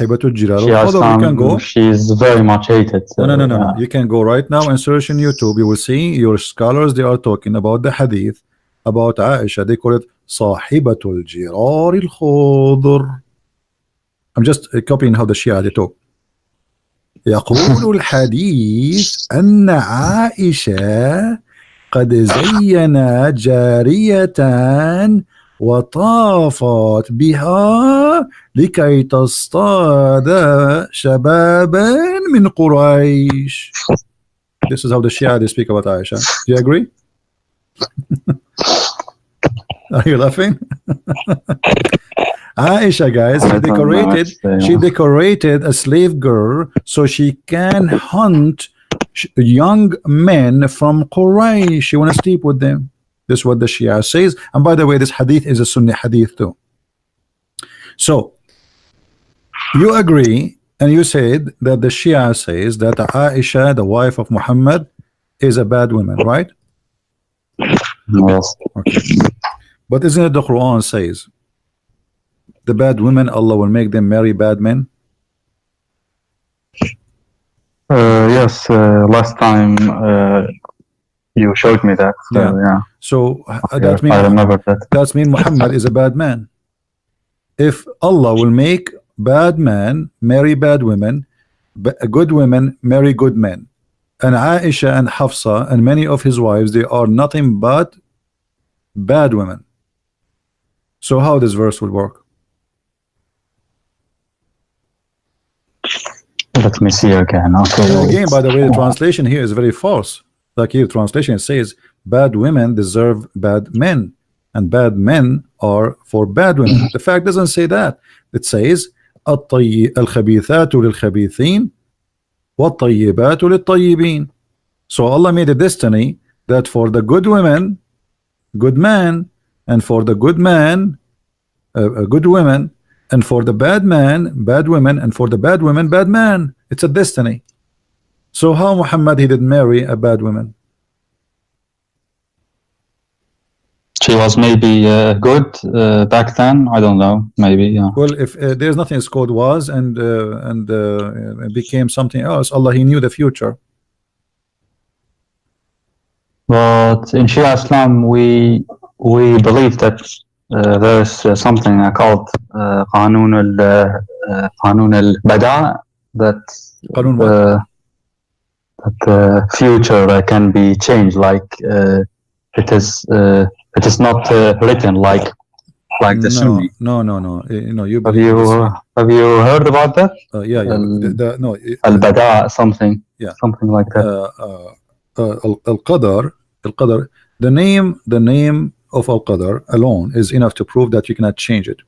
can go. She's very much hated. No. You can go right now and search in YouTube. You will see your scholars, they are talking about the hadith about Aisha. They call it Sahibatul Jirar al-Khudr. I'm just copying how the Shia they talk. يقول الحديث أن عائشة قد زينت جارية وطافت بها لكي تصطاد شبابا من قريش. This is how the Shia they speak about Aisha. Do you agree? Are you laughing? Aisha, guys, she decorated a slave girl so she can hunt young men from Quraysh. She want to sleep with them. This is what the Shia says. And by the way, this hadith is a Sunni hadith too. So you agree and you said that the Shia says that Aisha, the wife of Muhammad, is a bad woman, right? Yes. Okay. But isn't it the Quran says the bad women, Allah will make them marry bad men? Yes, last time you showed me that. So, yeah. So Yes, I remember that. That means Muhammad is a bad man. If Allah will make bad men marry bad women, good women marry good men, and Aisha and Hafsa and many of his wives, they are nothing but bad women. So how this verse will work? Let me see again. Okay. And again, by the way, the translation here is very false. Like here, translation says bad women deserve bad men, and bad men are for bad women. The fact doesn't say that. It says الخبيثات للخبيثين والطيبات للطيبين. So Allah made a destiny that for the good women, good man, and for the good man, good women, and for the bad man, bad women, and for the bad women, bad man. It's a destiny. So how Muhammad he did marry a bad woman? She was maybe good back then. I don't know. Maybe. Yeah. Well, if there's nothing it's called was and it became something else, Allah he knew the future. But in Shia Islam, we believe that there's something called قانون البداء, that the future can be changed. Like it is not written like the Sunni. No. You have you heard about that? Yeah. No. Al-Bada, something. Yeah. Something like that. Al-Qadar. The name of Al-Qadar alone is enough to prove that you cannot change it.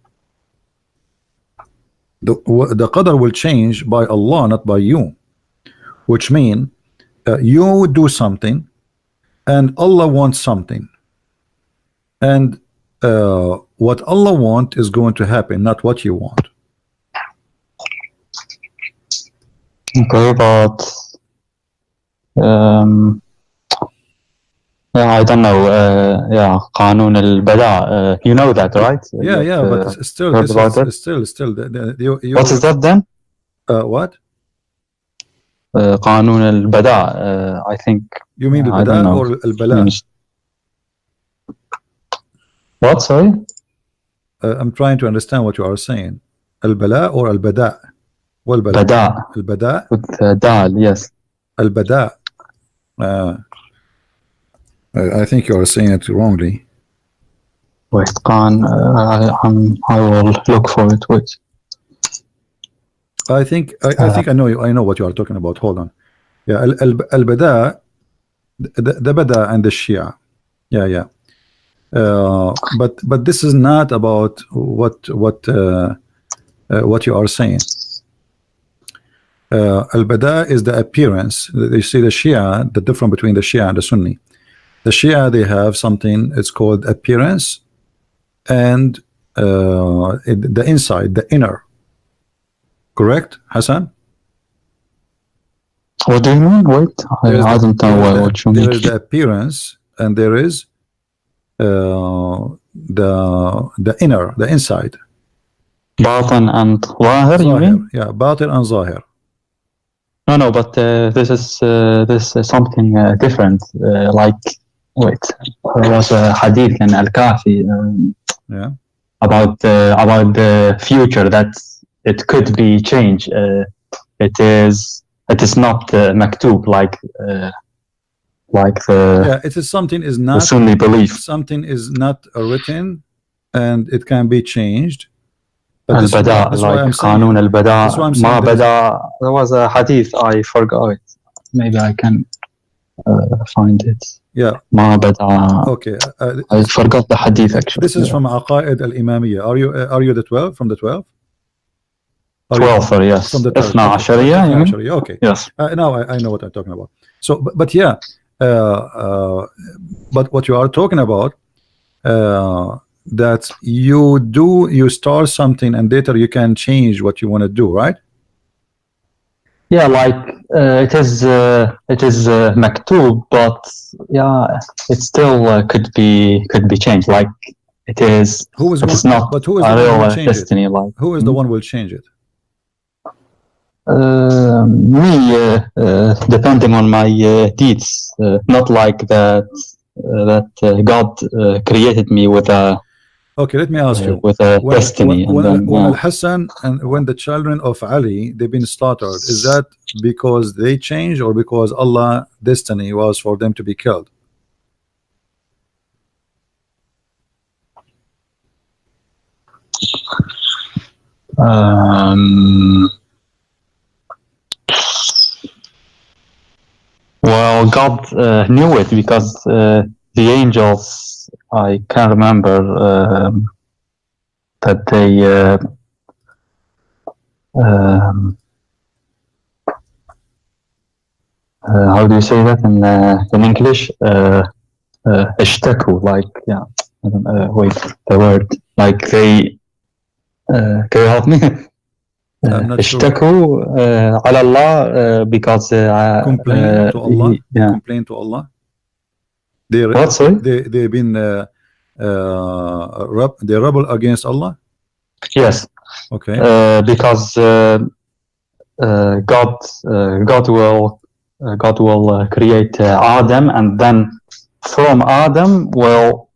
The Qadar will change by Allah, not by you, which means you do something and Allah wants something, and what Allah wants is going to happen, not what you want. Okay, but yeah, I don't know. Yeah, قانون البداء. You know that, right? Yeah, but still, what is that then? What? قانون البداء. I think. You mean البداء or البلاء? What? Sorry. I'm trying to understand what you are saying. البلاء or البداء? بداء. البداء. With dal, yes. البداء. I think you are saying it wrongly. Wait, I will look for it. Wait. I think I know what you are talking about. Hold on. Yeah, al-bada, the bada and the Shia. Yeah. But this is not about what you are saying. Al-bada is the appearance. You see the Shia, the difference between the Shia and the Sunni. The Shia, they have something, it's called appearance, and the inside, the inner. Correct, Hassan? What do you mean? Wait, I don't know what you mean. There is the appearance, and there is the inner, the inside. Batin and zahir, you mean? Yeah, batin and zahir. No, but this is something different. Like, wait, there was a hadith in Al-Kafi about the future, that it could be changed. It is not maktub like the it is something is not the Sunni belief. Something is not written, and it can be changed. Al-Bada, like Qanun al-Bada, Ma Bada. There was a hadith, I forgot it. Maybe I can find it. Yeah. Ma Bada. Okay. I forgot the hadith actually. This is from Aqaid al-Imamiyya. Are you the 12? From the 12? 12, yes. From the 12. Ashariya, okay. Yes. Now I know what I'm talking about. So, but yeah, but what you are talking about, that you start something and later you can change what you want to do, right? Yeah, like it is maktub, but yeah, it still could be changed. Like it is. Who is It is going, not but who is a the one who real will change destiny. it? Like Who is the one who will change it? me, depending on my deeds, not like that. God created me with a Okay, let me ask you. destiny, and then when Al-Hassan and when the children of Ali they've been slaughtered, is that because they changed or because Allah destiny was for them to be killed? Well, God knew it because the angels, I can't remember that they how do you say that in English? اشتكوا, like, yeah, I don't wait, the word, like they can you help me? I'm not sure. اشتكوا على الله because Complain to Allah. They yeah. complain to Allah. They What, sorry? they've been they rebel against Allah. Yes. Okay. Because God will create Adam, and then from Adam will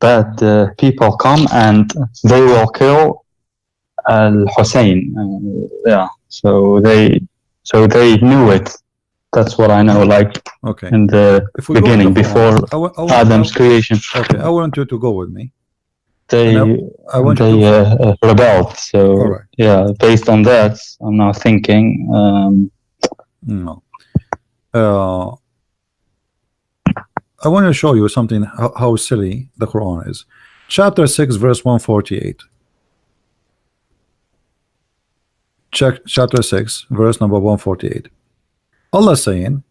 bad people come and they will kill Al-Hussein. Yeah, so they knew it. That's what I know. Like, okay, in the beginning, before Adam's creation. Okay, I want you to go with me. They rebelled. So right. yeah, based on that, I'm now thinking. No. I want to show you something how silly the Quran is. Chapter 6 verse 148. Check chapter 6 verse number 148. Allah saying,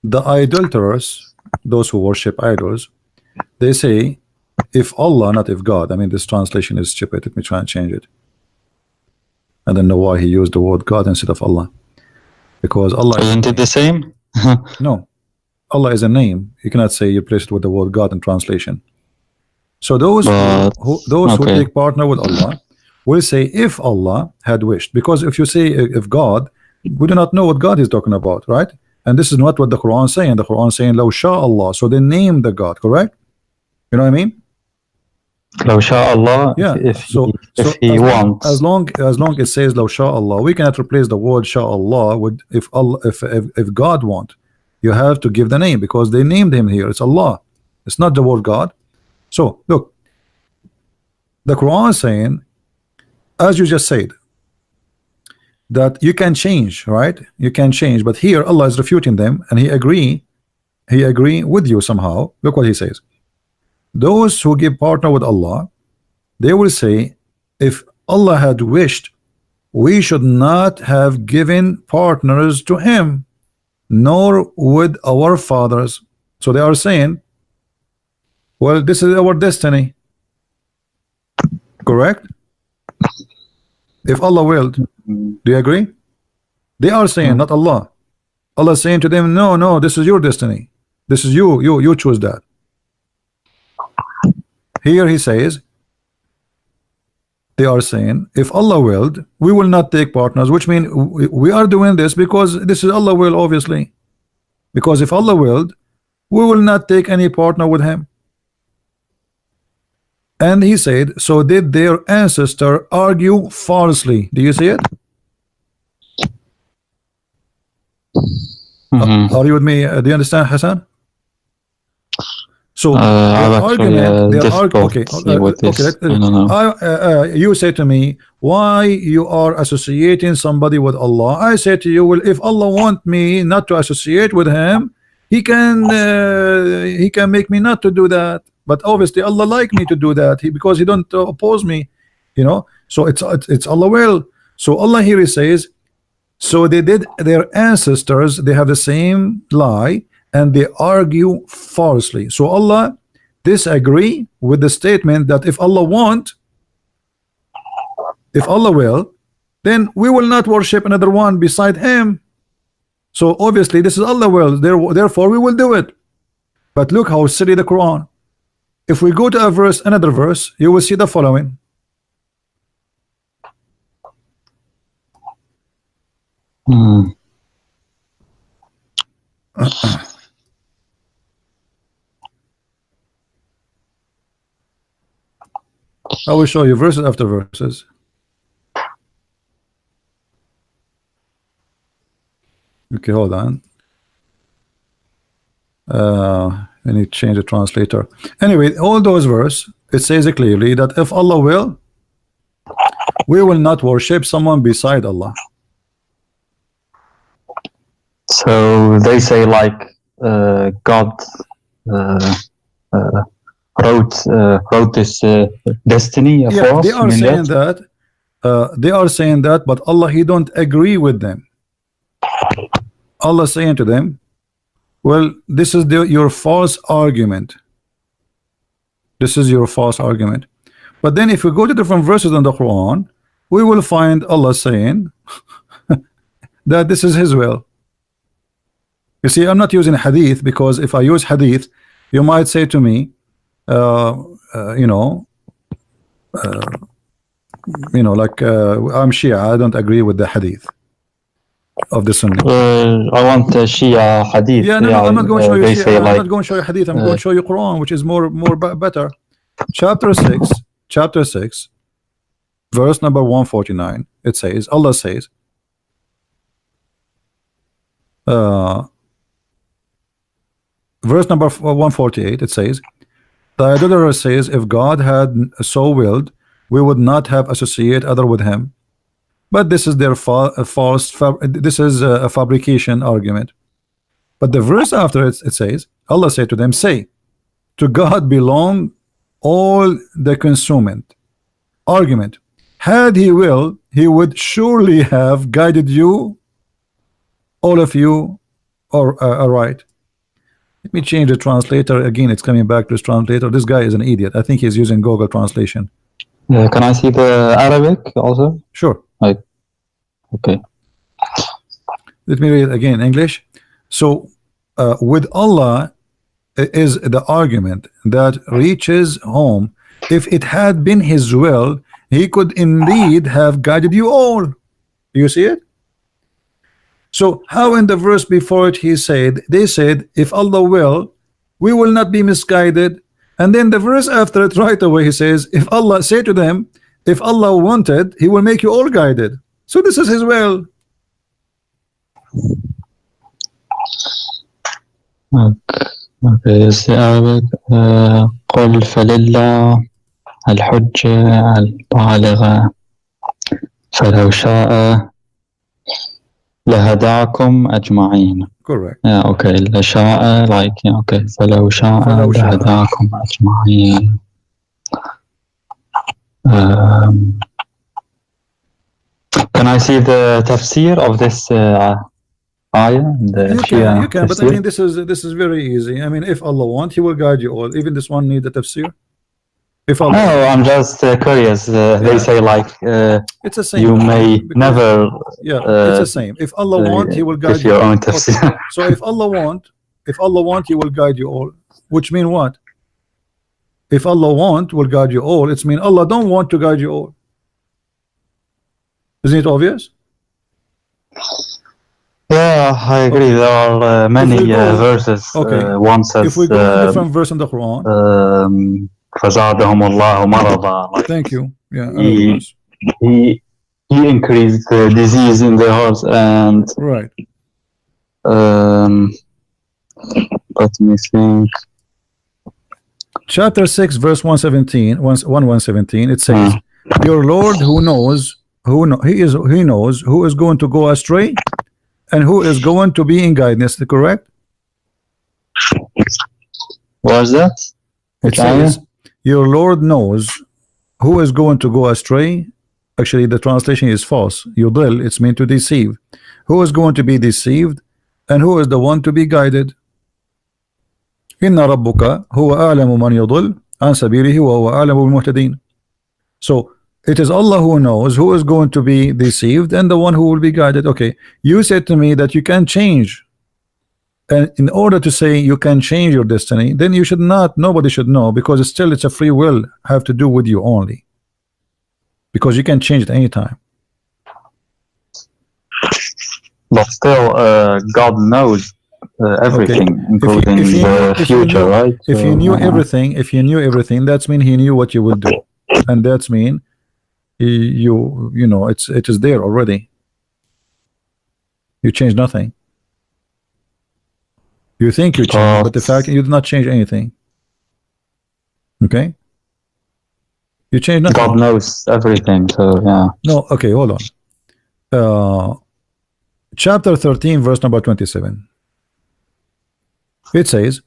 the idolaters, those who worship idols, they say, if Allah, not if God. I mean, this translation is stupid. Let me try and change it. I don't know why he used the word God instead of Allah, because Allah isn't it the same? No, Allah is a name. You cannot say you place it with the word God in translation. So those who take partner with Allah will say, if Allah had wished. Because if you say if God, we do not know what God is talking about, right? And this is not what the Quran is saying. The Quran is saying, Law Sha Allah. So they name the God, correct? You know what I mean? Law Sha Allah. Yeah. If he wants. As long it says Law Sha Allah, we cannot replace the word Sha Allah with if God want. You have to give the name, because they named him here. It's Allah. It's not the word God. So look, the Quran is saying, as you just said, that you can change, right? You can change, but here Allah is refuting them, and he agree with you somehow. Look what he says. Those who give partner with Allah, they will say, if Allah had wished, we should not have given partners to him, nor would our fathers. So they are saying, well, this is our destiny, correct? If Allah willed. Do you agree? They are saying, not Allah. Allah is saying to them, no, this is your destiny. This is you choose that. Here he says, they are saying, if Allah willed, we will not take partners, which means we are doing this because this is Allah will, obviously. Because if Allah willed, we will not take any partner with him. And he said, so did their ancestor argue falsely. Do you see it? Are you with me? Do you understand, Hassan? So their argument, you say to me, why you are associating somebody with Allah? I say to you, well, if Allah want me not to associate with him, he can make me not to do that. But obviously Allah like me to do that, because he don't oppose me, you know. So it's Allah will. So Allah here he says, so they did their ancestors, they have the same lie, and they argue falsely. So Allah disagree with the statement that if Allah want, if Allah will, then we will not worship another one beside him. So obviously this is Allah will, therefore we will do it. But look how silly the Quran. If we go to a verse, another verse, you will see the following. I will show you verses after verses. Okay, hold on. I need to change the translator. Anyway, all those verses, it says clearly that if Allah will, we will not worship someone beside Allah. So they say like God wrote this destiny for us. They are saying that. They are saying that, but Allah, He don't agree with them. Allah saying to them, well, this is your false argument. This is your false argument. But then if we go to different verses in the Quran, we will find Allah saying that this is His will. You see, I'm not using hadith, because if I use hadith, you might say to me, you know, like I'm Shia, I don't agree with the hadith of the Sunni. I want Shia hadith. Yeah, no, I'm not going to show you they Shia. say I'm like, not going to show you hadith. I'm going to show you Quran, which is more better. Chapter 6, verse number 149. It says, Allah says, verse number 148, it says, the idolater says, if God had so willed, we would not have associated other with Him. But this is their this is a fabrication argument. But the verse after it says, Allah said to them, say, to God belong all the consumment. Argument. Had He will, He would surely have guided you, all of you, or right. Let me change the translator again. It's coming back to this translator. This guy is an idiot. I think he's using Google Translation. can I see the Arabic also? Sure. Okay. Let me read it again in English. So with Allah is the argument that reaches home. If it had been His will, He could indeed have guided you all. You see it? So how in the verse before it they said, if Allah will, we will not be misguided. And then the verse after it right away He says, if Allah, say to them, if Allah wanted, He will make you all guided. So this is His will. Okay, it's the Arabic. قل فلله الحجة البالغة فلو شاء لهداكم أجمعين. Correct. Yeah, okay. لشاء, like, yeah, okay. فلو شاء لهداكم أجمعين. Can I see the tafsir of this ayah? You can, but I mean this is very easy. I mean, if Allah wants, He will guide you all. Even this one need a tafsir. If Allah no, I'm just curious. They say like it's the same. You may never. Yeah, it's the same. If Allah wants, He will guide you. Your own tafsir. Okay. So if Allah wants, He will guide you all. Which mean what? If Allah wants, will guide you all. It's mean Allah don't want to guide you all. Isn't it obvious? Yeah, I agree. There are many verses. Okay. One says, if we go to a different verse in the Quran, فزادهم الله مرضا. Thank you. Yeah. He increased the disease in their hearts, and right. Let me think. Chapter 6, verse 117. It says, "Your Lord, who knows, He knows who is going to go astray, and who is going to be in guidance." Correct? What is that? It says, "Your Lord knows who is going to go astray." Actually, the translation is false. Yudil, it's meant to deceive. Who is going to be deceived, and who is the one to be guided? Inna rabbuka huwa a'lamu man yudil an sabilihi wa huwa a'lamu bil muhtadin. So it is Allah who knows who is going to be deceived and the one who will be guided. Okay, you said to me that you can change And in order to say you can change your destiny, then you should not, nobody should know, because it's a free will, have to do with you only, because you can change it anytime. But still, God knows everything, including the future, right? If you knew everything, that's mean he knew what you will do, and that's mean you know it is there already. You change nothing. You think you change, but the fact you did not change anything. Okay? You change nothing. God knows everything, so yeah. No, okay, hold on. Chapter 13, verse number 27. It says,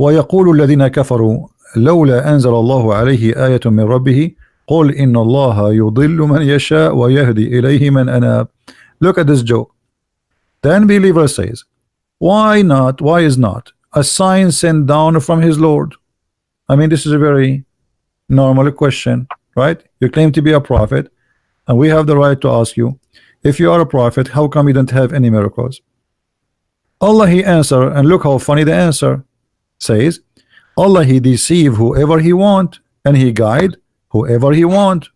وَيَقُولُ الَّذِينَ كَفَرُوا لَوْلَا أَنزَلَ اللَّهُ عَلَيْهِ آيَةٌ مِّن رَبِّهِ قُلْ إِنَّ اللَّهَ يُضِلُّ مَنْ يَشَاءُ وَيَهْدِي إِلَيْهِ مَنْ أَنَابَ. Look at this joke. The unbeliever says, why not, why is not a sign sent down from his Lord? I mean, this is a very normal question, right? You claim to be a prophet, and we have the right to ask you, if you are a prophet, how come you don't have any miracles? Allah he answer, and look how funny the answer says, Allah he deceive whoever he want, and he guide whoever he want.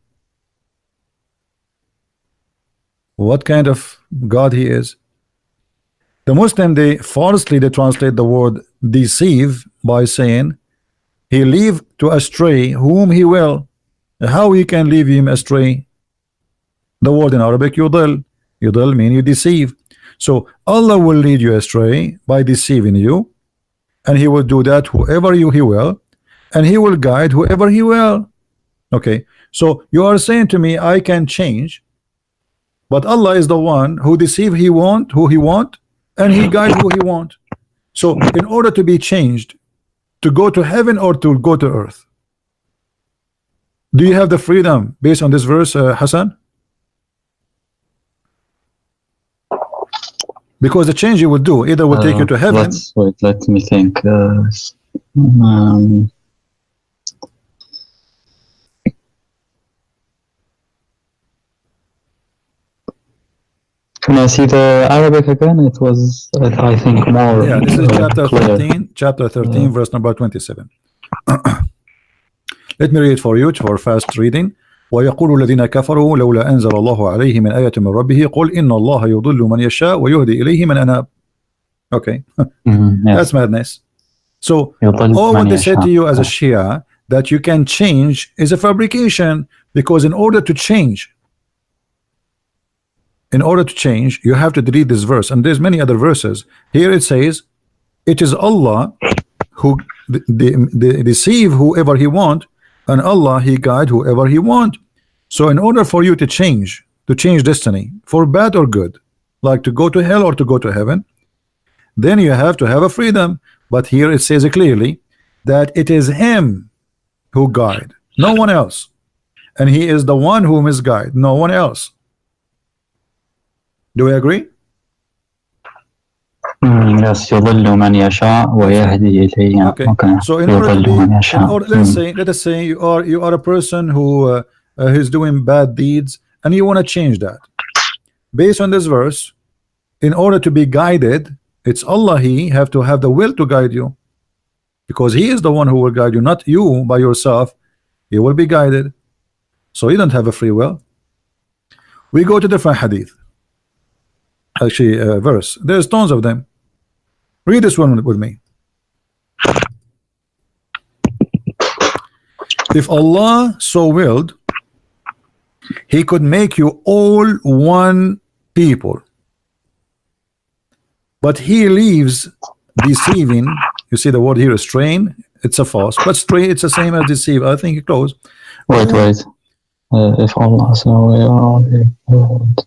What kind of God he is? The Muslim, they falsely translate the word deceive by saying he leave to astray whom he will. How he can leave him astray? The word in Arabic yudil. Yudil mean you deceive. So Allah will lead you astray by deceiving you, and he will do that whoever he will, and he will guide whoever he will. Okay, so you are saying to me I can change, but Allah is the one who deceive who he want, and he guide who he want. So in order to be changed, to go to heaven or to go to earth, do you have the freedom based on this verse, Hassan? Because the change you will do either will take you to heaven. Wait, let me think. Can I see the Arabic again? It was, I think, more. Yeah, this is chapter 13, chapter 13, verse number 27. Let me read it for you for fast reading. ويقول الذين كفروا لولا أنزل الله عليه من آية من ربه قل إن الله يضل من يشاء ويهدي إليه من أناب. Okay, yes. That's madness. So all what they said to you as a Shia that you can change is a fabrication, because in order to change, you have to delete this verse, and there's many other verses. Here it says it is Allah who deceive whoever he want, and Allah he guide whoever he want. So in order for you to change destiny for bad or good, like to go to hell or to go to heaven, then you have to have a freedom. But here it says clearly that it is him who guide, no one else, and he is the one who misguide, no one else. Do we agree? Yes, يضل من يشاء ويهدي إليه. Okay. So in order to be, let us say you are a person who is doing bad deeds, and you want to change that. Based on this verse, in order to be guided, it's Allah he have to have the will to guide you, because he is the one who will guide you, not you by yourself. You will be guided. So you don't have a free will. We go to different hadith. Actually, verse. There's tons of them. Read this one with me. If Allah so willed, he could make you all one people, but he leaves deceiving. You see the word here is strain. It's a false, but strain it's the same as deceive. I think it close. Wait. If Allah so willed.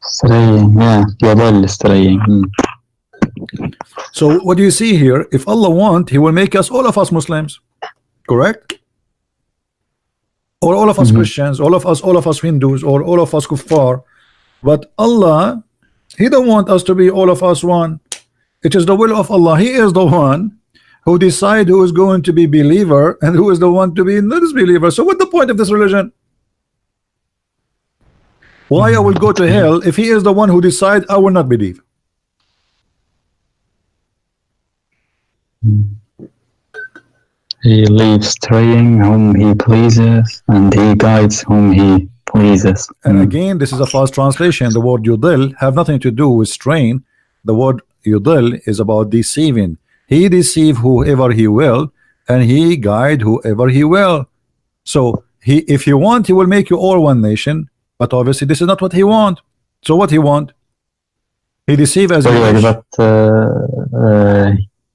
Straying, yeah, يضل straying. So what do you see here? If Allah want, he will make us, all of us Muslims, correct? Or all of us Christians, all of us Hindus, or all of us kuffar. But Allah, he don't want us to be all of us one. It is the will of Allah. He is the one who decide who is going to be believer and who is the one to be not disbeliever. So what's the point of this religion? Why I will go to hell if he is the one who decides I will not believe? He leaves straying whom he pleases, and he guides whom he pleases. And again, this is a false translation. The word yudil have nothing to do with strain. The word yudil is about deceiving. He deceive whoever he will, and he guide whoever he will. So if he want, he will make you all one nation. But obviously, this is not what he want. So what he want? He deceive as he wish. But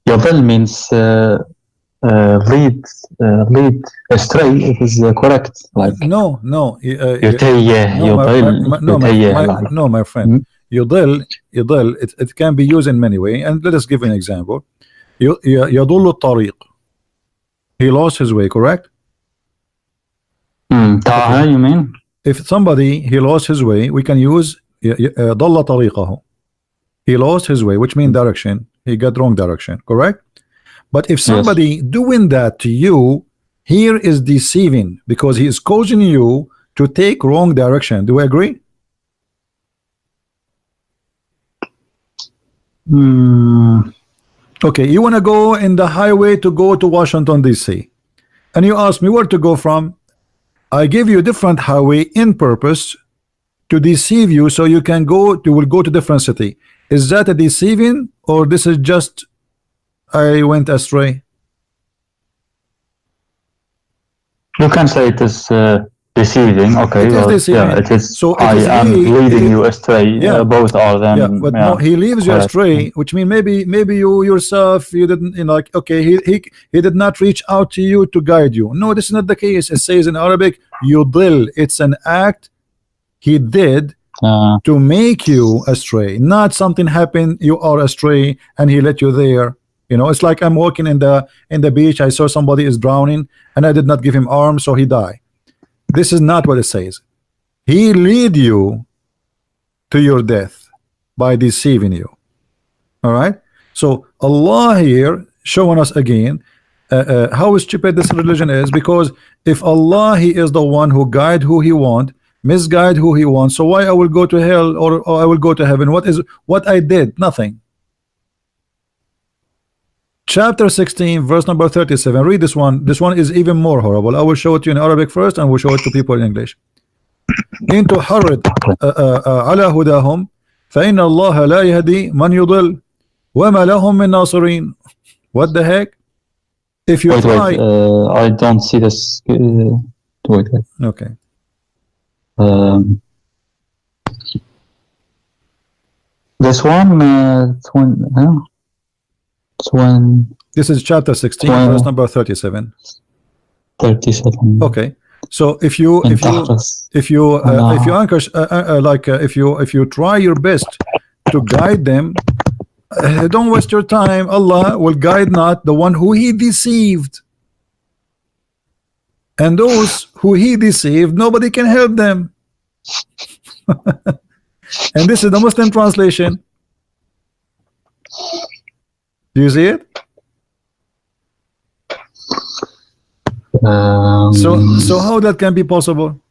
yudil means lead astray. It is correct. Like no, my friend. Yudil, it can be used in many ways. And let us give an example. يضل الطريق. He lost his way, correct? Okay. You mean? If somebody he lost his way, we can use ضل طريقه. He lost his way, which means direction. He got wrong direction, correct? But if somebody doing that to you, here is deceiving because he is causing you to take wrong direction. Do we agree? Okay, you want to go in the highway to go to Washington DC, and you ask me where to go from. I give you a different highway in purpose to deceive you, so you can go. You will go to different city. Is that a deceiving, or this is just I went astray? You can say it is deceiving. Okay, it is deceiving. Yeah, it is. So I am leading you astray. Yeah, both are them. Yeah, but no, he leaves you astray, which means maybe you yourself you didn't, like, okay, he did not reach out to you to guide you. No, this is not the case. It says in Arabic, yudil. It's an act he did to make you astray, not something happened. You are astray, and he let you there. You know, it's like I'm walking in the beach. I saw somebody is drowning, and I did not give him arms, so he died. This is not what it says. He lead you to your death by deceiving you. All right. So Allah here showing us again how stupid this religion is, because if Allah, he is the one who guide who he want, misguide who he wants. So why I will go to hell or I will go to heaven? What I did? Nothing. Chapter 16, verse number 37. Read this one. This one is even more horrible. I will show it to you in Arabic first, and we'll show it to people in English. إن تحرض على هداهم فإن الله لا يهدي من يضل وما لهم من ناصرين. What the heck? If you try, I don't see this. Wait. Okay. This one. This is chapter 16, verse number 37. 37. Okay. So if you anchor if you try your best to guide them, don't waste your time. Allah will guide not the one who he deceived, and those who he deceived, nobody can help them. And this is the Muslim translation. Do you see it? So how that can be possible?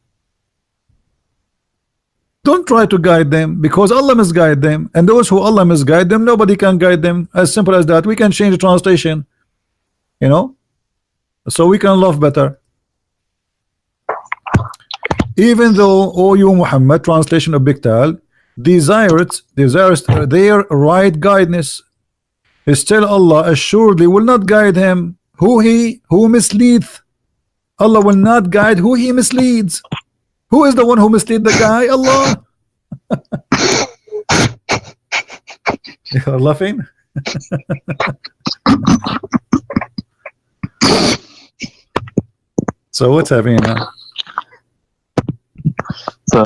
Don't try to guide them, because Allah misguide them, and those who Allah misguide them, nobody can guide them. As simple as that. We can change the translation, you know, so we can love better. Even though, O you Muhammad, translation of Biktal, desires their right guidance, still Allah assuredly will not guide him who misleadeth. Allah will not guide who he misleads. Who is the one who mislead the guy? Allah. You're laughing? So what's happening now? So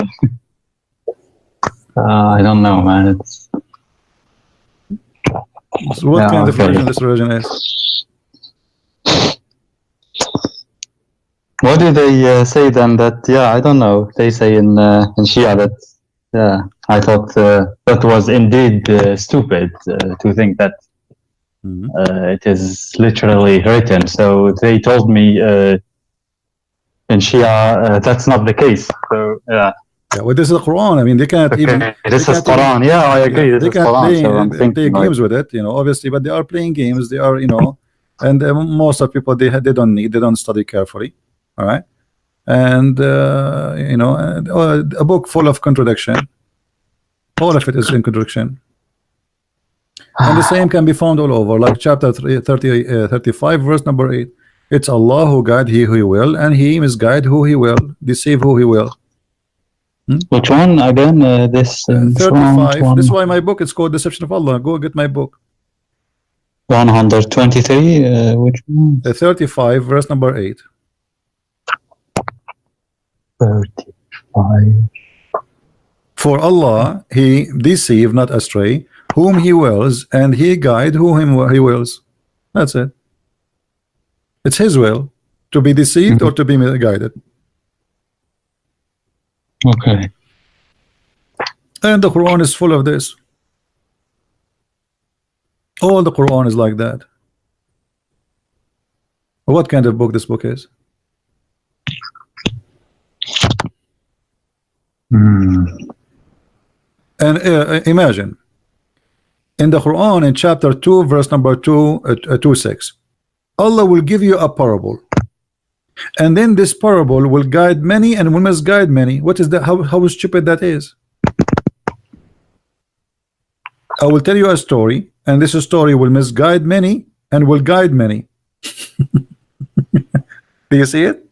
I don't know, man. So what kind of religion this religion is? What do they say then? That I don't know. They say in Shia that I thought that was indeed stupid to think that it is literally written. So they told me in Shia that's not the case. So Yeah, well, this is the Quran. I mean, they can't even. Okay, this is Quran. Yeah, I agree. They This is can't Quran. So I'm play thinking like, games with it, you know. Obviously, but they are playing games. They are, you know, and most of people they don't study carefully. All right, and you know, a book full of contradiction. All of it is in contradiction. And the same can be found all over, like chapter 35, verse number 8. It's Allah who guide he who he will, and he misguide who he will, deceive who he will. which one again? This 35. This is why my book is called Deception of Allah. Go get my book. 123. Which one? 35, verse number 8. 35. For Allah, he deceive, not astray, whom he wills, and he guide whom he wills. That's it. It's his will to be deceived or to be guided. Okay. And the Quran is full of this. All the Quran is like that. What kind of book this book is? And imagine in the Quran in chapter 2 verse number 26, Allah will give you a parable, and then this parable will guide many and will misguide many. What is that? How stupid that is. I will tell you a story, and this story will misguide many and will guide many. Do you see it?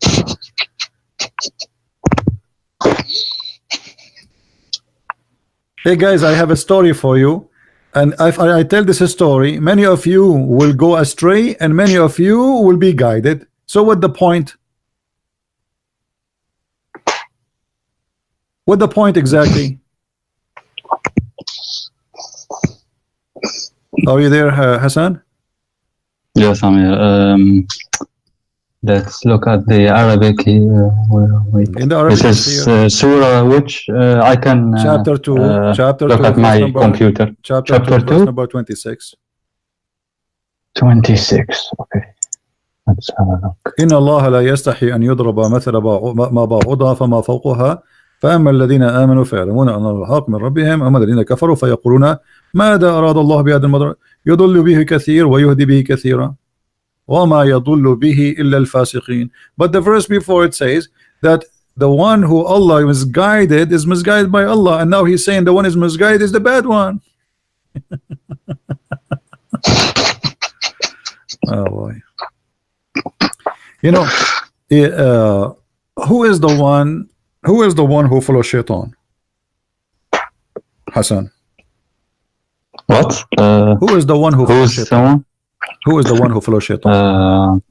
Hey guys, I have a story for you, and if I tell this story, many of you will go astray and many of you will be guided. So what the point? What the point exactly? Are you there, Hassan? Yes, I'm here. Let's look at the Arabic here. In the Arabic, this is Surah which I can chapter 2, look at my computer. Chapter 2, verse number 26. 26. Okay. Let's have a look. إن الله لا يستحي أن يضرب مثل ما بعوضة فما فوقها فأما الذين آمنوا فيعلمون أن الحق من ربهم أما الذين كفروا فيقولون ماذا أراد الله بهذا المضر يضل به كثير ويهدي به كثيرا وما يضل به إلا الفاسقين. But the verse before it says that the one who Allah misguided is misguided by Allah, and now he's saying the one is misguided is the bad one. Oh boy. You know, who is the one who follows shaitan? Hassan. What? Who is the one who follows shaitan? Who is the one who follows shaitan?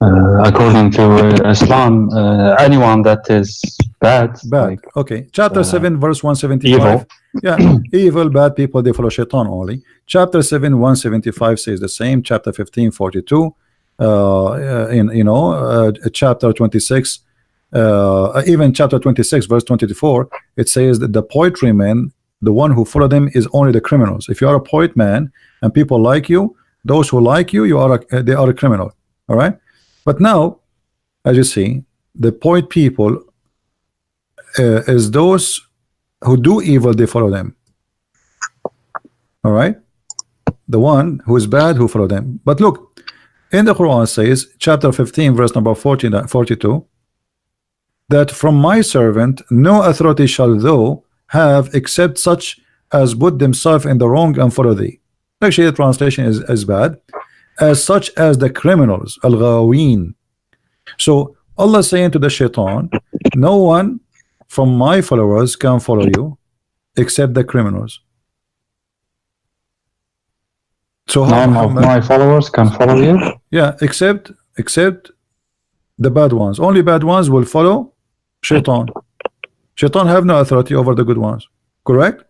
According to Islam, anyone that is bad. Like, okay. Chapter 7, verse 175. Evil. Yeah, evil, bad people, they follow shaitan only. Chapter 7, 175 says the same. Chapter 15, 42. Chapter 26. Even chapter 26, verse 24, it says that the poetry men, the one who follow them is only the criminals. If you are a poet man and people like you, those who like you, they are a criminal. All right. But now, as you see, the poet people is those who do evil, they follow them. All right. The one who is bad, who follow them. But look, in the Quran says, chapter 15, verse number 42, that from my servant no authority shall thou have except such as put themselves in the wrong and follow thee. Actually, the translation is bad. As such as the criminals, al-ghaween. So Allah saying to the shaitan, no one from my followers can follow you except the criminals. So none of my followers can follow you? Yeah, except the bad ones. Only bad ones will follow shaitan. Shaitan have no authority over the good ones. Correct?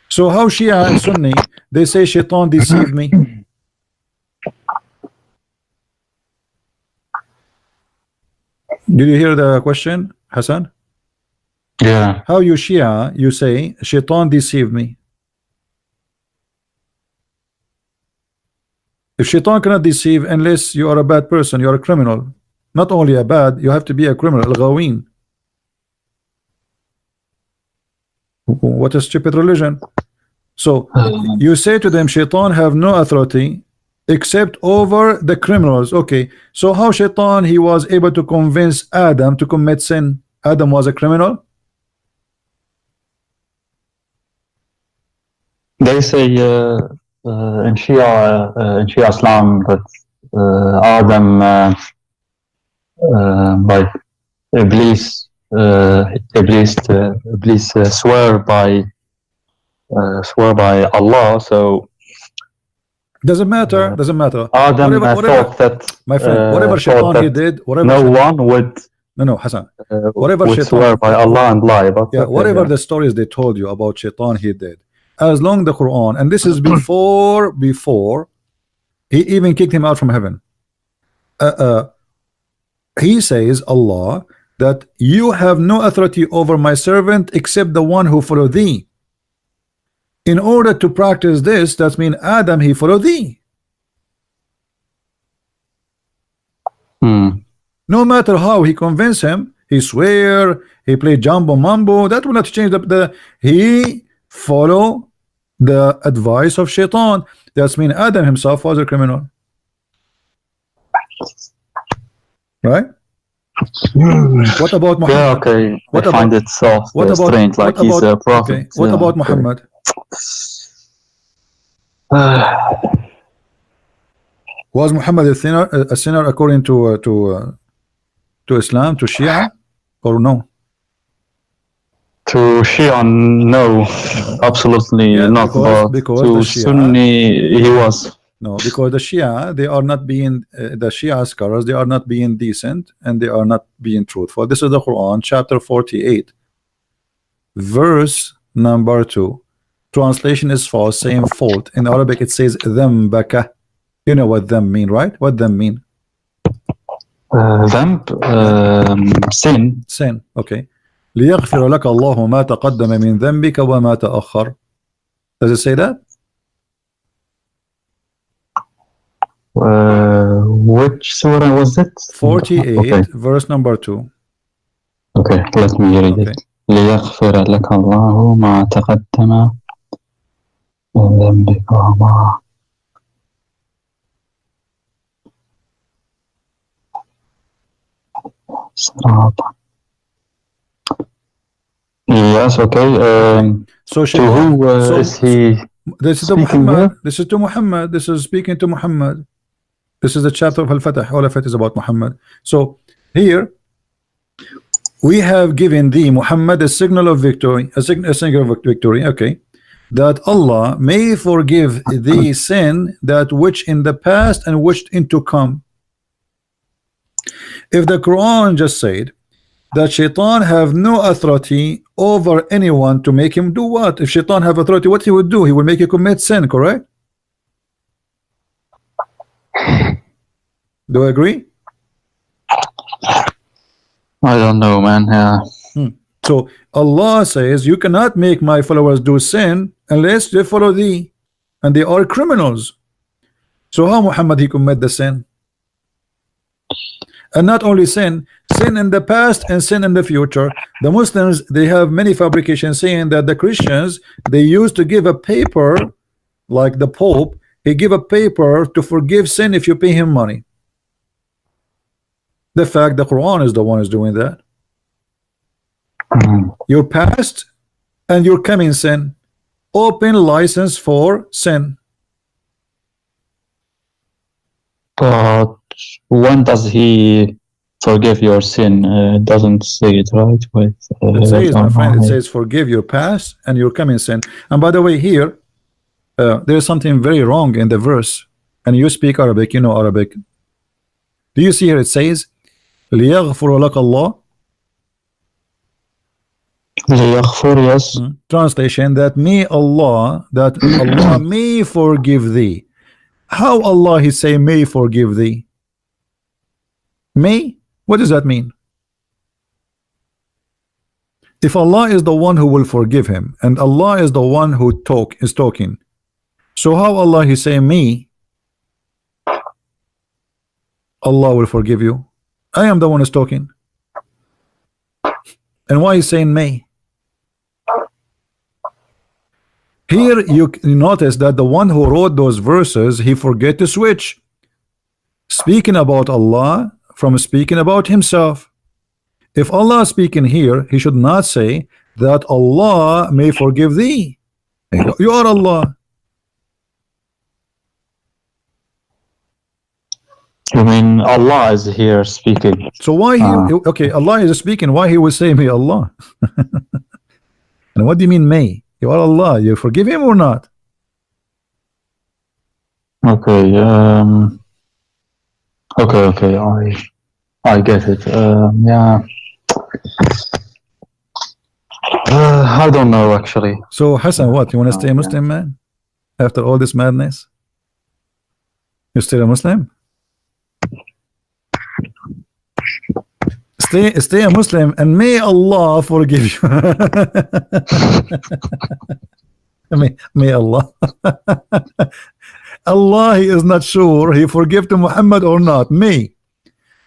So how Shia and Sunni, they say shaitan deceived me. Did you hear the question, Hassan? Yeah. How you Shia, you say shaitan deceived me. If shaitan cannot deceive unless you are a bad person, you are a criminal. Not only a bad, you have to be a criminal. Al-Ghawin. What a stupid religion. So you say to them, Shaitan have no authority except over the criminals. Okay, so how Shaitan he was able to convince Adam to commit sin? Adam was a criminal. They say in Shia Islam that Adam by Iblis swear by Allah. So doesn't matter. Doesn't matter. Adam thought that, my friend, whatever Shaitan he did, whatever no one would. No, Hassan. Whatever would Shaitan, swear by Allah and lie. But yeah, whatever the stories they told you about Shaitan he did, as long the Quran, and this is before he even kicked him out from heaven. He says, Allah, that you have no authority over my servant except the one who follow thee. In order to practice this, that means Adam he follow thee. No matter how he convince him, he swear, he play jumbo mambo, that will not change he follow the advice of Shaitan. That means Adam himself was a criminal. Right? What about Muhammad? Yeah, okay. I find it so strange, like he's a prophet. Okay. What about Muhammad? Was Muhammad a sinner according to Islam, to Shia, or no? To Shia, no, absolutely not. Because to the Shia, Sunni, he was. No, because the Shia, they are not being the Shia scholars, they are not being decent and they are not being truthful. This is the Quran, chapter 48, verse number 2. Translation is false, same fault. In Arabic, it says dhambaka. You know what them mean, right? What them mean? Sin. Okay. ليغفر لك الله ما تقدم من ذنبك وما تأخر. Does it say that? Which surah was it? 48, okay. Verse number 2. Okay, let me read it. ليغفر لك الله ما تقدم من ذنبك وما Yes, okay. So to who is he? This is to Muhammad. This is to Muhammad. This is speaking to Muhammad. This is the chapter of Al-Fatah. All of it is about Muhammad. So here we have given thee, Muhammad, a signal of victory, a signal of victory. Okay, that Allah may forgive thee sin that which in the past and which in to come. If the Quran just said that Shaitan have no authority over anyone to make him do what? If Shaitan have authority, what he would do? He will make you commit sin, correct? Do you agree? I don't know, man. Yeah. So Allah says you cannot make my followers do sin unless they follow thee, and they are criminals. So how Muhammad he commit the sin? And not only sin in the past and sin in the future. The Muslims, they have many fabrications saying that the Christians, they used to give a paper, like the Pope, he give a paper to forgive sin if you pay him money. The fact the Quran is the one who's doing that. Your past and your coming sin, open license for sin. But when does he forgive your sin? It doesn't say it, right? It says, my friend, it says forgive your past and your coming sin. And by the way, here there is something very wrong in the verse, and you speak Arabic, you know Arabic. Do you see here it says ليغفر لك الله? Yes. Translation, that may Allah, that Allah may forgive thee. How Allah he say may forgive thee? May? What does that mean? If Allah is the one who will forgive him, and Allah is the one who is talking, so how Allah he say me? Allah will forgive you. I am the one who's talking. And why is saying may? Here you notice that the one who wrote those verses, he forget to switch speaking about Allah from speaking about himself. If Allah is speaking here, he should not say that Allah may forgive thee. You are Allah. You mean Allah is here speaking? So why okay, Allah is speaking, why he will say may Allah? And what do you mean may? You are Allah, you forgive him or not? Okay, okay, I get it. Yeah. I don't know actually. So Hassan, what, you want to stay a Muslim, man? After all this madness? You still a Muslim? Stay a Muslim and may Allah forgive you. may Allah. Allah, he is not sure he forgive to Muhammad or not. May.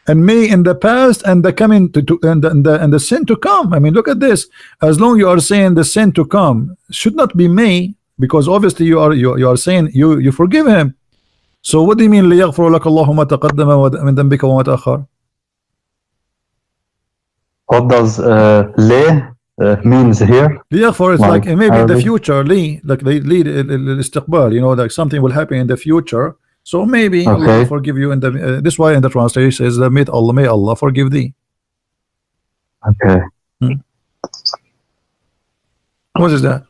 And may in the past and the coming and the sin to come. I mean, look at this. As long you are saying the sin to come should not be may, because obviously you are saying you forgive him. So what do you mean ليغفر لك الله ما تقدم من ذنبك وما تأخر? What does le means here? ليغفر is like maybe in the Arabic? future, like they lead الاستقبال, you know, like something will happen in the future. So maybe Allah will forgive you in the this way in the translation is that may Allah forgive thee. Okay. What is that?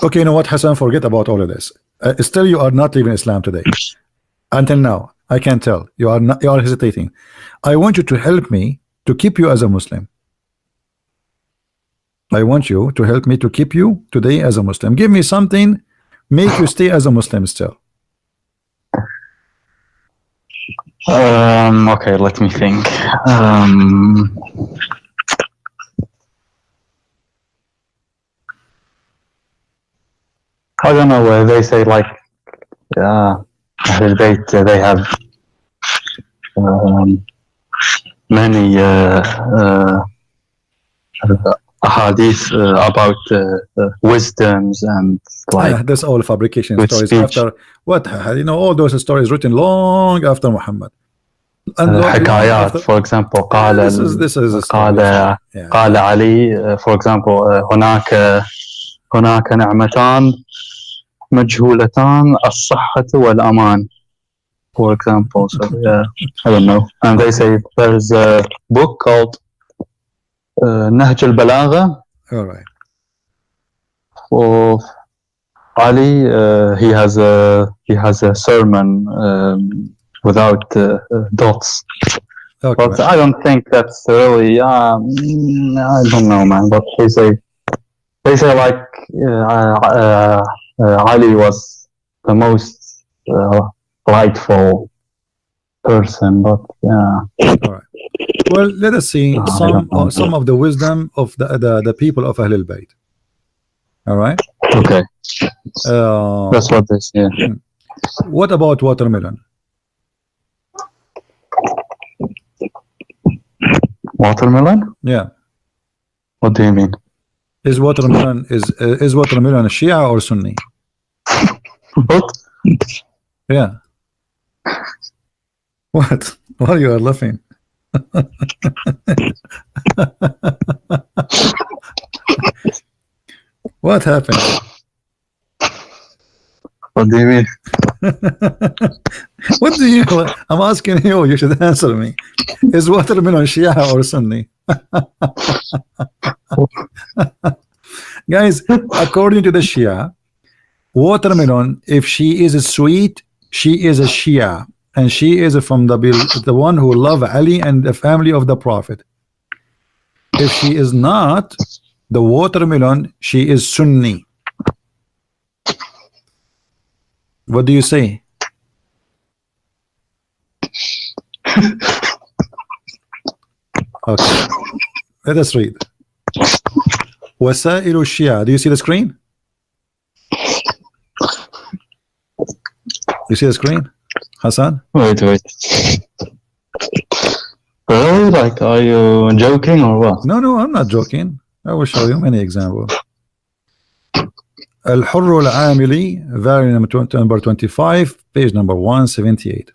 Okay, you know what, Hassan, forget about all of this. Still you are not leaving Islam today. Until now, I can tell you are not, you are hesitating. I want you to help me to keep you as a Muslim. I want you to help me to keep you today as a Muslim. Give me something, make you stay as a Muslim still. Okay, let me think. I don't know where they say like Ahlul Bayt, they have many hadith about wisdoms and like that's all fabrication with stories speech. after what, you know, all those stories written long after Muhammad. And حكايات, for example, قال this is a story. قال علي, for example, هناك نعمتان مجهولتان الصحة والأمان, for example. So yeah, I don't know. And they say there's a book called نهج البلاغة. All right. For Ali, he has a sermon without dots. Okay, But I don't think that's really. I don't know, man. But they say like Ali was the most rightful person. But yeah. All right. Well, let us see some of the wisdom of the people of Ahlul Bayt. All right. Okay. That's what they say. What about watermelon? Watermelon? Yeah. What do you mean? Is watermelon a Shia or Sunni? What? Yeah. What? Why you are laughing? What happened? What do you mean? What do you? I'm asking you. You should answer me. Is watermelon Shia or Sunni? Guys, according to the Shia, watermelon, if she is sweet, she is a Shia, and she is from the one who love Ali and the family of the Prophet. If she is not the watermelon, she is Sunni. What do you say? Okay, let us read. وسائل الشيعة. Do you see the screen? You see the screen? Hassan? Wait. Really? Like, are you joking or what? No, I'm not joking. I will show you many examples. الحر العاملي, volume number 25, page number 178.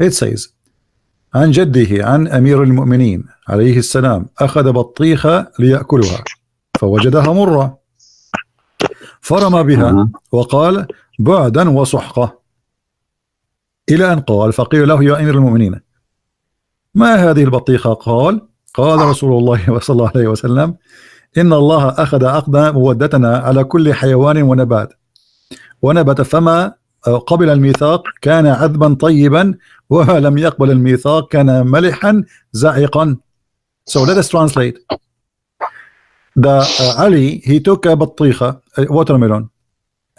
It says عن جده عن أمير المؤمنين عليه السلام أخذ بطيخة ليأكلها فوجدها مرة فرمى بها وقال بعدا وسحقة إلى أن قال فقيل له يا أمير المؤمنين ما هذه البطيخة؟ قال رسول الله صلى الله عليه وسلم إن الله أخذ مودتنا على كل حيوان ونبت فما قبل الميثاق كان عذبا طيبا وما لم يقبل الميثاق كان ملحا زعقا. So let us translate. Ali, he took a بطيخة, a watermelon,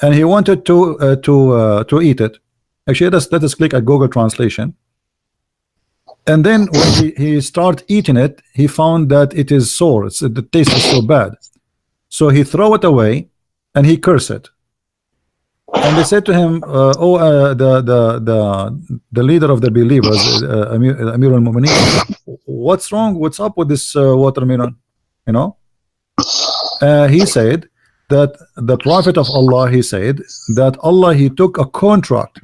and he wanted to eat it. Actually, let us click at Google Translation. And then when he started eating it, he found that it is sour. The taste is so bad. So he threw it away and he cursed it. And they said to him, the leader of the believers, Amir al-Mu'mineen, what's wrong? What's up with this watermelon? You know? He said that the Prophet of Allah, he said that Allah, he took a contract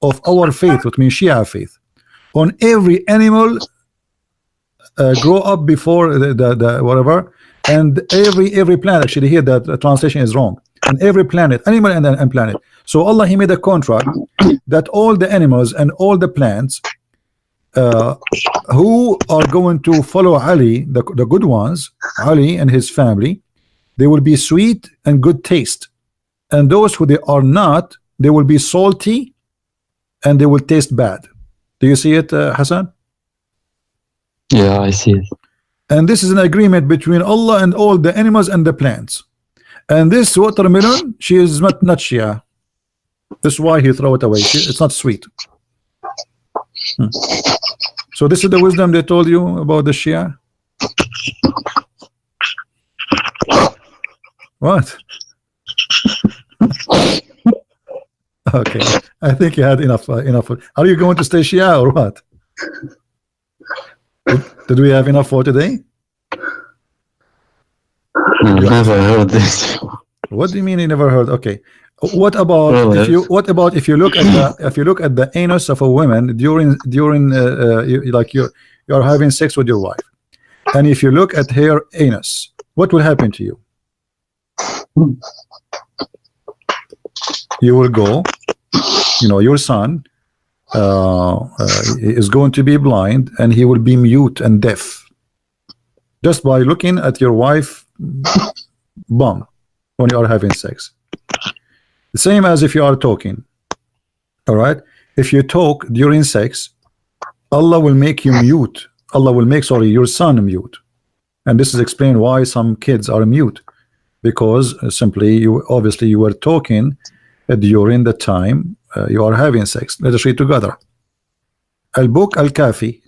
of our faith, which means Shia faith, on every animal grow up before the whatever, and every planet. Actually here the translation is wrong. And every planet, animal and planet. So Allah, he made a contract that all the animals and all the plants who are going to follow Ali, the good ones, Ali and his family, they will be sweet and good taste, and those who they are not, they will be salty and they will taste bad. Do you see it, Hassan? Yeah, I see it. And this is an agreement between Allah and all the animals and the plants. And this watermelon, she is not Shia. That's why he throw it away. It's not sweet. So this is the wisdom they told you about the Shia. What? Okay, I think you had enough. Are you going to stay Shia or what? Did we have enough for today? Never heard this. What do you mean you never heard? Okay. What about if you look at the anus of a woman during you're having sex with your wife, and if you look at her anus, what will happen to you? You will go, your son is going to be blind, and he will be mute and deaf just by looking at your wife bum when you are having sex. The same as if you are talking. All right, if you talk during sex, Allah will make you mute. Allah will make your son mute. And this is explained why some kids are mute, because simply you were talking during the time you are having sex. Let us read together. Al-Book Al-Kafi,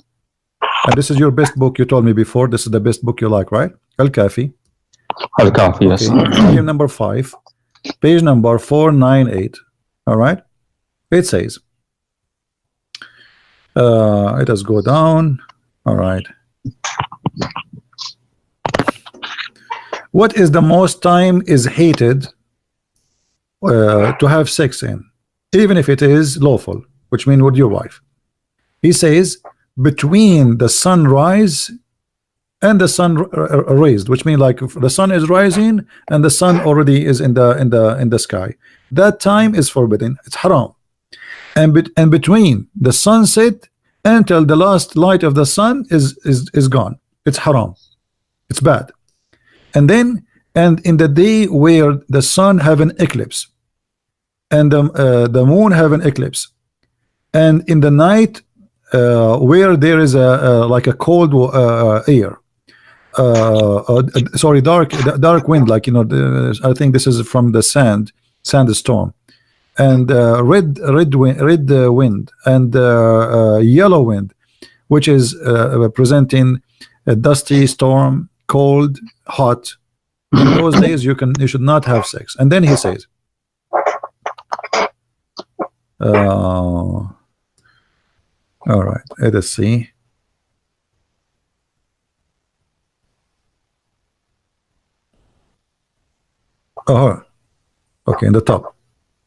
and this is your best book. You told me before this is the best book you like, right? Al-Kafi. Al-Kafi, yes. Volume number 5, page number 498. All right, it says, let us go down. All right, what is the most time is hated to have sex in, even if it is lawful, which means with your wife? He says between the sunrise and the sun raised, which means like if the sun is rising and the sun already is in the sky, that time is forbidden. It's haram. And between the sunset until the last light of the sun is gone, it's haram. It's bad. And in the day where the sun have an eclipse and the moon have an eclipse, and in the night where there is like a cold air, sorry, dark wind, like I think this is from the sandstorm, and red wind and yellow wind, which is presenting a dusty storm, cold, hot. In those days you should not have sex. And then he says, All right, let us see. Oh, okay, in the top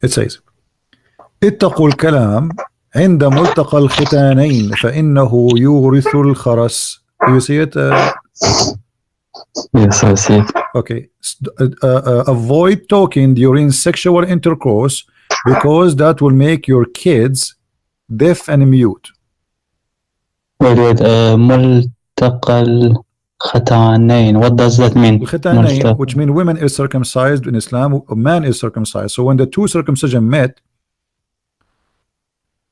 it says اتقوا الكلام عند ملتقى الختانين فإنه يورث الخرس. Do you see it? Yes, I see. Okay. Avoid talking during sexual intercourse because that will make your kids deaf and mute. Wait. ملتقى الختانين. What does that mean? الختانين, which mean women is circumcised in Islam, man is circumcised. So when the two circumcision met,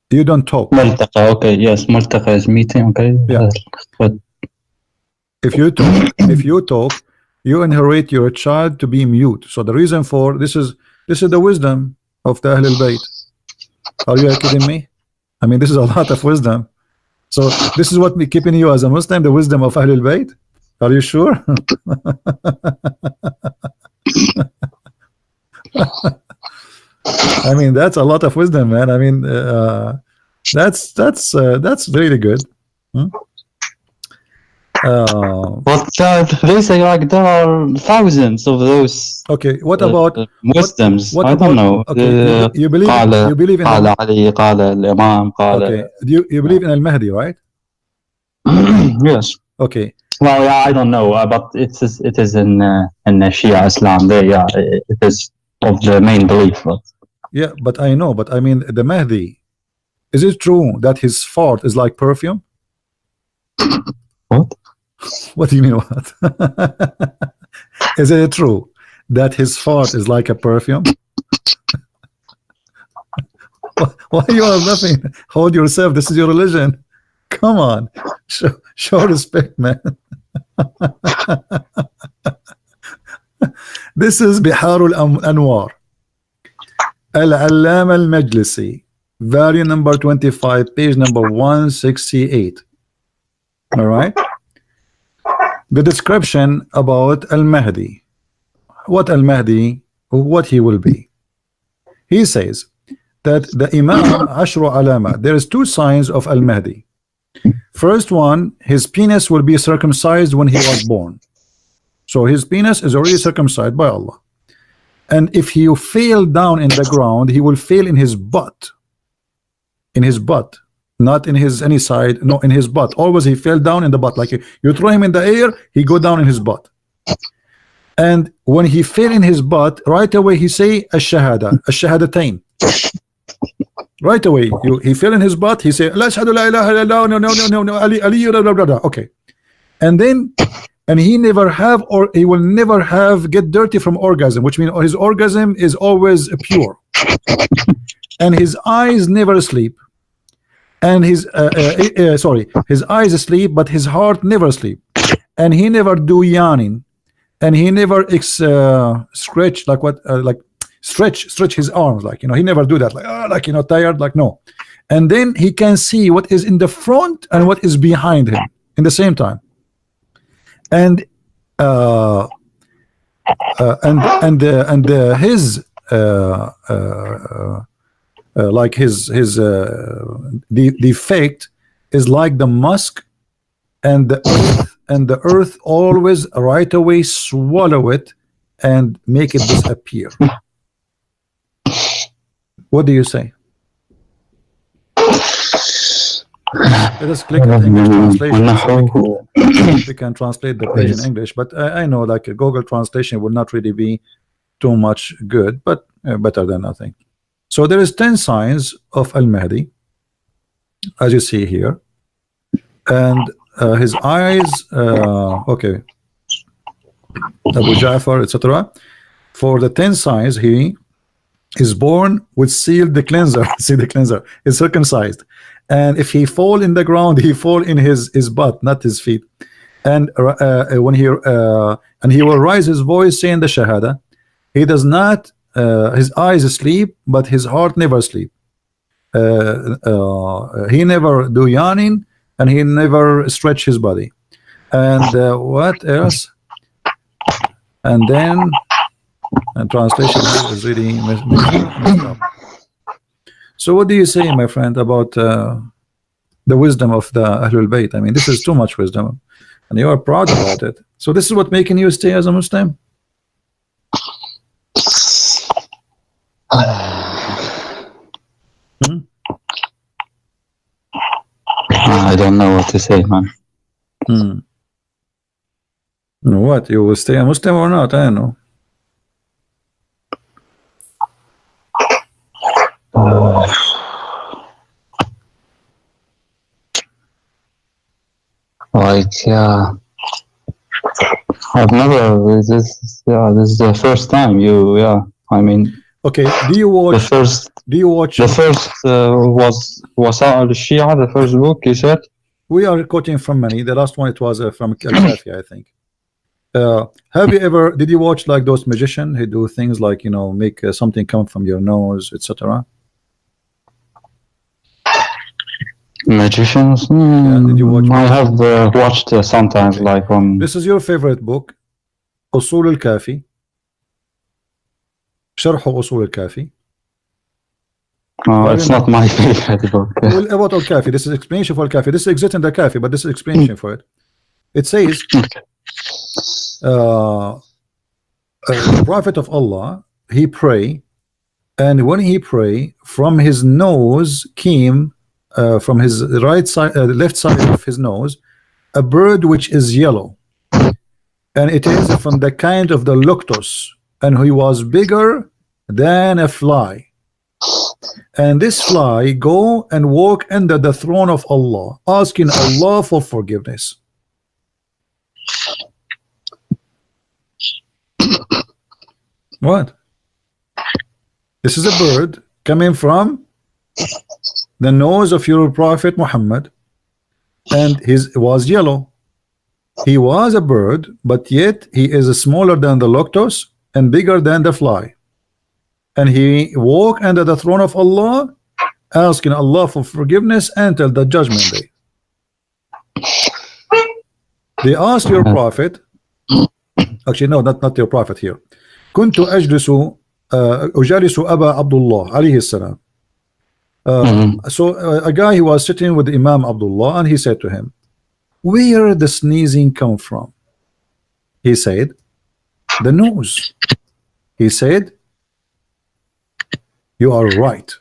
you don't talk. ملتقى. Okay. Yes, ملتقى is meeting. Okay. Yeah. But if you talk, you inherit your child to be mute. So the reason for this is the wisdom of the Ahlul Bayt. Are you kidding me? I mean, this is a lot of wisdom. So this is what me keeping you as a Muslim, the wisdom of Ahlul Bayt. Are you sure? I mean, that's a lot of wisdom, man. I mean, that's really good. but they say like there are thousands of those. Okay, what about Muslims? what I don't know. Okay, you believe in قال علي قال الإمام قال. Okay, you believe in Al-Mahdi, right? Yes. Okay. Well, yeah, I don't know, but it is in Shia Islam. It is of the main belief. But. Yeah, but I know. But I mean, the Mahdi, is it true that his fart is like perfume? What? What do you mean what? Is it true that his fart is like a perfume? Why you are laughing? Hold yourself. This is your religion. Come on. Show respect, man. This is Bihar al-Anwar. Al-Allama al-Majlisi, volume number 25, page number 168. All right. The description about Al-Mahdi. What Al-Mahdi, what he will be. He says that the Imam Ashru Alama, there is two signs of Al-Mahdi. First one, his penis will be circumcised when he was born. So his penis is already circumcised by Allah. And if he fell down in the ground, he will fail in his butt. In his butt. Not in his any side, no, in his butt. Always he fell down in the butt. Like you throw him in the air, he go down in his butt. And when he fell in his butt, right away he say Ash-Shahada, Ash-Shahadatain. Right away, he fell in his butt, he say La ashhadu la ilaha illallah, no, Ali, okay. And then he never have, or he will never have get dirty from orgasm, which means his orgasm is always pure. And his eyes never sleep. And his his eyes sleep, but his heart never sleep. And he never do yawning, and he never stretch like what stretch his arms, like he never do that, like tired, like no. And then he can see what is in the front and what is behind him in the same time. And his like his the effect is like the musk, and the earth always right away swallow it and make it disappear. What do you say? Let us click on English translation so we can translate the page in English, but I know like a Google translation will not really be too much good, but better than nothing. So there is 10 signs of Al-Mahdi, as you see here, and his eyes, okay, Abu Ja'far, etc. For the 10 signs, he is born with sealed the cleanser. See, the cleanser is circumcised, and if he fall in the ground, he fall in his butt, not his feet. And when he will raise his voice saying the Shahada, he does not. His eyes sleep, but his heart never sleep. He never do yawning, and he never stretch his body. And what else? And then, and translation is really messed up. So what do you say, my friend, about the wisdom of the Ahlul Bayt? I mean, this is too much wisdom, and you are proud about it. So this is what making you stay as a Muslim? I don't know what to say, man. What, you will stay a Muslim or not? I don't know. Like, yeah, I've never. This is the first time you. Yeah, I mean, Okay, do you watch? the first was Al Shia, the first book you said. We are quoting from many. The last one it was from Al-Kafi, I think. Have you ever? Did you watch like those magicians who do things like, you know, make something come from your nose, etc.? Magicians? Did you watch? I have watched sometimes, Okay. like on. This is your favorite book, Usul al-Kafi. Sharh Usul al-Kafi. It's not my favorite book. Well, about al-Kafi, this is explanation for al-Kafi. This exists in the Kafi, but this is explanation for it. It says, the Prophet of Allah, he pray, and when he pray, from his nose came, from his right side, left side of his nose, a bird which is yellow, and it is from the kind of the luctus, and he was bigger than a fly. And this fly go and walk under the throne of Allah, asking Allah for forgiveness. What? This is a bird coming from the nose of your Prophet Muhammad, and his was yellow. He was a bird, but yet he is smaller than the lotus and bigger than the fly. And he walk under the throne of Allah, asking Allah for forgiveness until the judgment day. They asked your prophet, actually no, not your prophet here. كنت أجلس أبا عبد الله عليه السلام. So a guy who was sitting with Imam Abdullah, and he said to him, where the sneezing come from? He said, the nose. He said, you are right.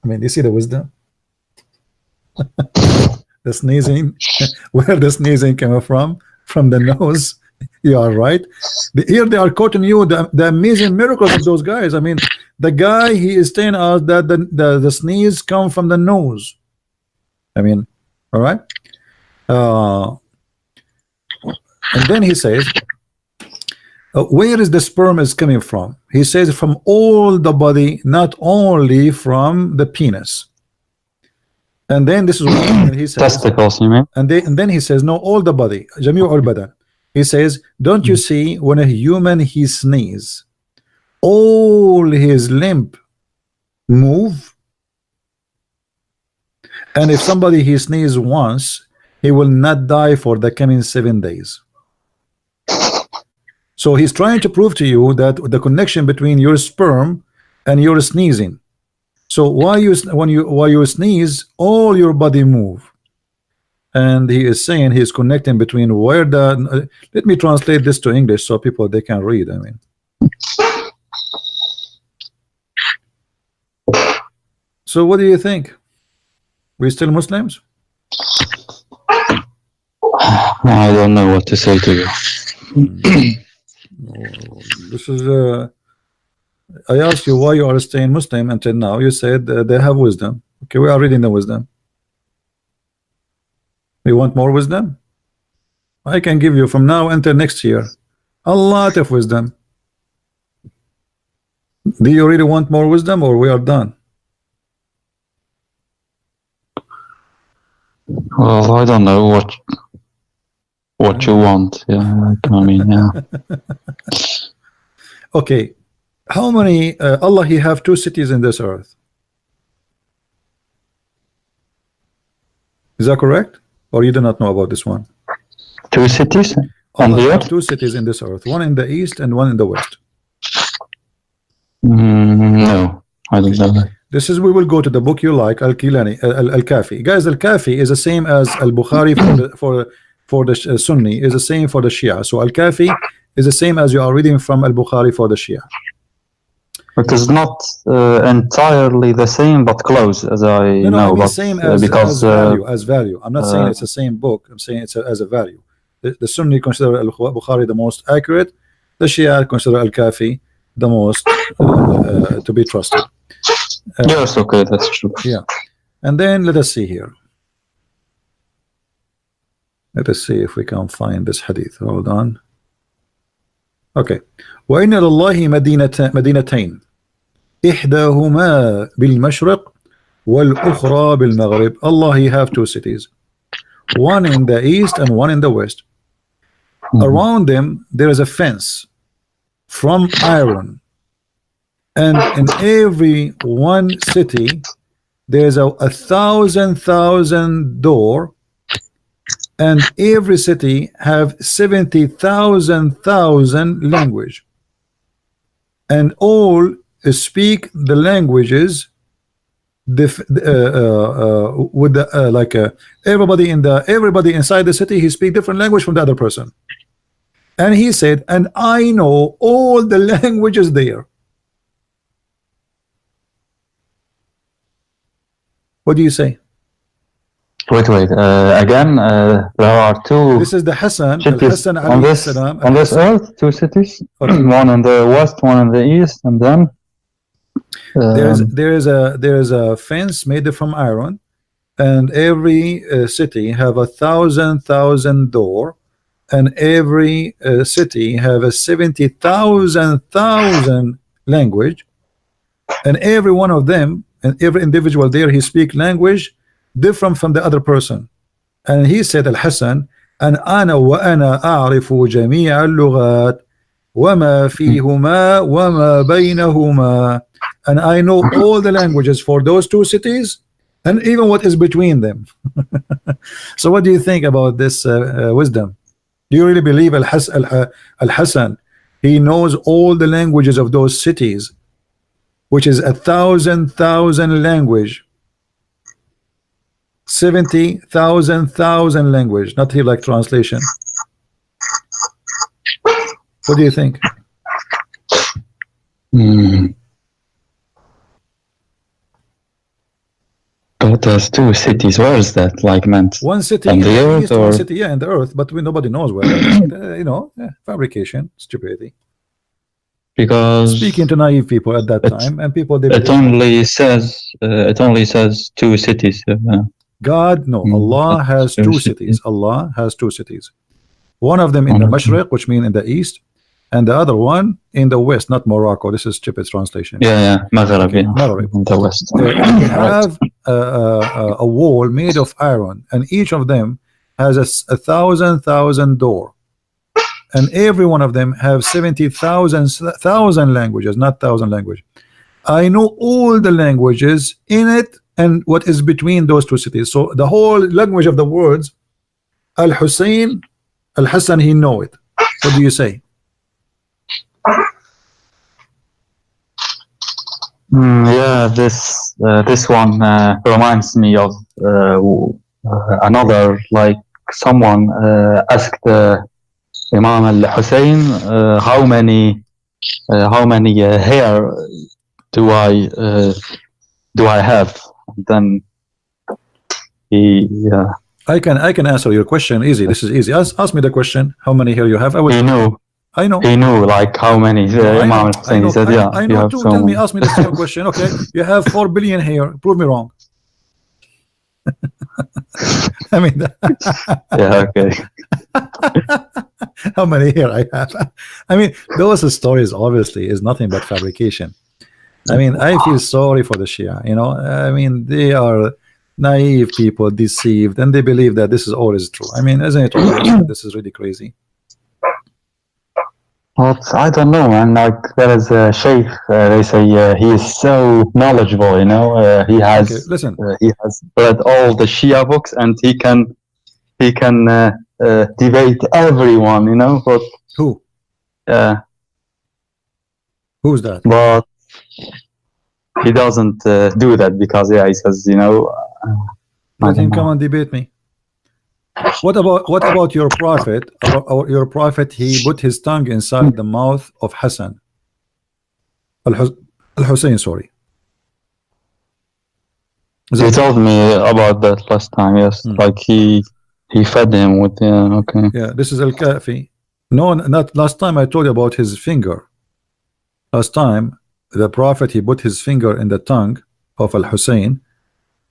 I mean, you see the wisdom? The sneezing, where the sneezing came from the nose. You are right. Here they are quoting you the amazing miracles of those guys. I mean, the guy, he is telling us that the sneeze come from the nose. I mean, all right. And then he says, where is the sperm is coming from? He says from all the body, not only from the penis. And then this is what he says. Testicles, you mean? And then he says, no, all the body. Jami'u al-badan. He says, don't you see when a human he sneeze, all his limb move? And if somebody he sneeze once, he will not die for the coming 7 days. So he's trying to prove to you that the connection between your sperm and your sneezing. So while you sneeze, all your body move. And he is saying he's connecting between where the let me translate this to English so people they can read. I mean, so what do you think? We still Muslims? I don't know what to say to you. This is I asked you why you are staying Muslim until now. You said they have wisdom. Okay, we are reading the wisdom. You want more wisdom? I can give you from now until next year a lot of wisdom. Do you really want more wisdom, or we are done? Well, I don't know what you want. Yeah, I mean, yeah. Okay, how many Allah he have 2 cities in this earth? Is that correct? Or you do not know about this one? 2 cities on Allah the have earth? 2 cities in this earth, one in the east and one in the west. No, I don't know that. This is, we will go to the book you like, Al-Kilani, Al-Kafi. Guys, Al-Kafi is the same as Al-Bukhari for the Sunni, is the same for the Shia. So Al-Kafi is the same as you are reading from Al-Bukhari for the Shia. It is not entirely the same, but close, as I No, know. I mean but same as, because as value. I'm not saying it's the same book. I'm saying it's as a value. The Sunni consider Al-Bukhari the most accurate. The Shia consider Al-Kafi the most to be trusted. yes, okay, that's true. Yeah. And then let us see here. Let us see if we can find this hadith. Hold on. Okay. وإن لله مدينتين إحداهما بالمشرق والأخرى بالمغرب. Allah, He have two cities, one in the east and one in the west. Around them there is a fence from iron, and in every one city there's a thousand door, and every city have 70,000 language, and all speak the languages with the everybody inside the city, he speak different language from the other person. And he said, and I know all the languages there. What do you say? Wait, again, there are two. This is the Hassan, Hassan on this earth, two cities, okay. One in the west, one in the east, and then there is a fence made from iron, and every city have a thousand door, and every city have a 70,000 language, and every one of them, and every individual there, he speak language different from the other person. And he said, Al-Hassan, and ana wa ana a'rifu jami' al-lughat wama fihuma wama baynahuma, and I know all the languages for those two cities and even what is between them. So what do you think about this wisdom? Do you really believe Al-Hassan, he knows all the languages of those cities, which is 1,000 language, 70,000 language, not here like translation? What do you think? But there's two cities. Where is that? Like meant? One city on in the the earth, east, or one city, yeah, in the earth, but nobody knows where. You know, fabrication, stupidity. Because Speaking to naive people at that time, and people they it only says two cities. God, no, Allah has two cities. Allah has two cities. One of them in the Mashriq, which means in the east, and the other one in the west, not Morocco. This is stupid translation. Yeah, Maghreb, okay. Maghreb, in the west. They have a wall made of iron, and each of them has a thousand door, and every one of them have 70,000 languages, not thousand language. I know all the languages in it and what is between those two cities. So the whole language of the words, Al-Hussein, Al-Hassan, he know it. What do you say? Yeah, this one reminds me of another, like someone asked Imam Al-Hussein, how many hair do I have? And then he I can answer your question easy. This is easy. Ask me the question. How many hair you have? I will. I know. He knew like how many. Imam Al-Hussein, he said, yeah. I know too. Tell me, ask me the same question. Okay, you have 4 billion hair. Prove me wrong. I mean, yeah, okay. How many hair I have? I mean, those stories obviously is nothing but fabrication. I mean, I feel sorry for the Shia. You know, I mean, they are naive people, deceived, and they believe that this is always true. I mean, isn't it always? This is really crazy. But I don't know, man. Like there is a sheikh. They say he is so knowledgeable. You know, he has. Okay, listen. He has read all the Shia books, and he can debate everyone. You know, but who? Who's that? But he doesn't do that because he says, you know. Let him come and debate me. What about your prophet? About your prophet, he put his tongue inside the mouth of Hassan. Al-Hussein, sorry. You told me about that last time, yes. Like he fed him with, okay. Yeah, this is Al-Kafi. No, not last time I told you about his finger. Last time, the prophet, he put his finger in the tongue of Al-Hussein,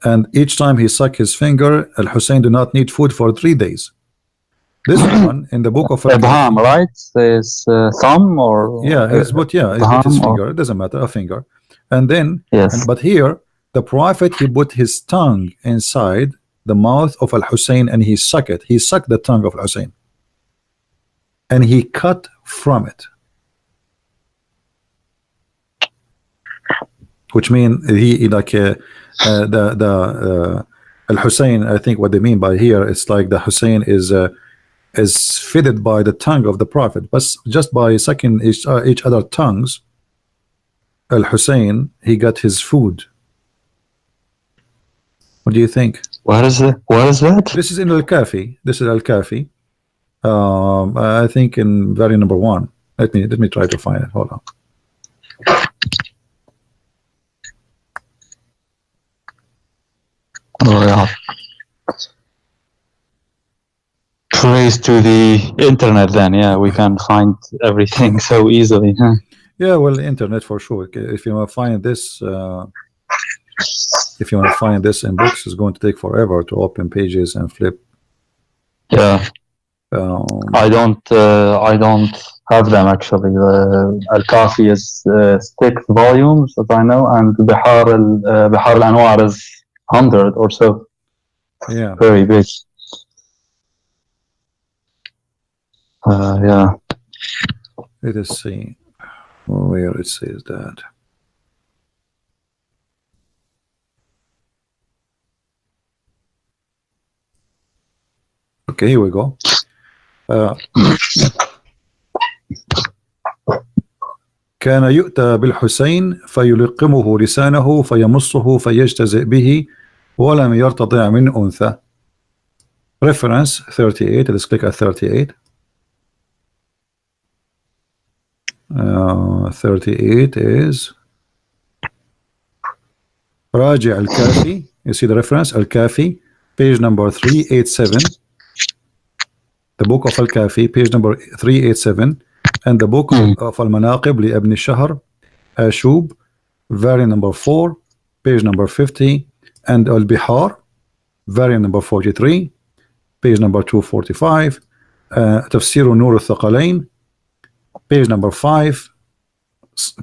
and each time he sucked his finger, Al-Hussein do not need food for 3 days. This one in the book of Abraham, right? His thumb or yeah, his put his finger. It doesn't matter, a finger. And then, yes. But here the prophet, he put his tongue inside the mouth of Al-Hussein and he sucked it. He sucked the tongue of Al-Hussein and he cut from it, which means he like Al-Hussein. I think what they mean by here, it's like the Hussein is fitted by the tongue of the prophet, but just by sucking each other tongues, Al-Hussein, he got his food. What do you think? What is it? What is that? This is in Al-Kafi. This is Al-Kafi. I think in very number 1. Let me try to find it. Hold on. Oh yeah. Praise to the internet then. Yeah, we can find everything so easily. Huh? Yeah, well, internet for sure. If you want to find this, if you want to find this in books, it's going to take forever to open pages and flip. Yeah. I don't have them actually. Al-Kafi is 6 volumes, as I know, and Bihar al-Anwar is 100 or so. Yeah. Very big. Yeah. Let us see where it says that. Okay, here we go. كان يؤتى بالحسين فيلقمه لسانه فيمصه فيجتزئ به ولم يرتضع من أنثى. Reference 38. Let's click at 38. 38 is راجع Al-Kafi. You see the reference, Al-Kafi, page number 387. The book of Al-Kafi, page number 387, and the book of Al-Manaqib li Ibn Shahr Ashub, variant number 4, page number 50, and Al-Bihar, variant number 43, page number 245, Tafsir Nur al-Thaqalain, page number 5,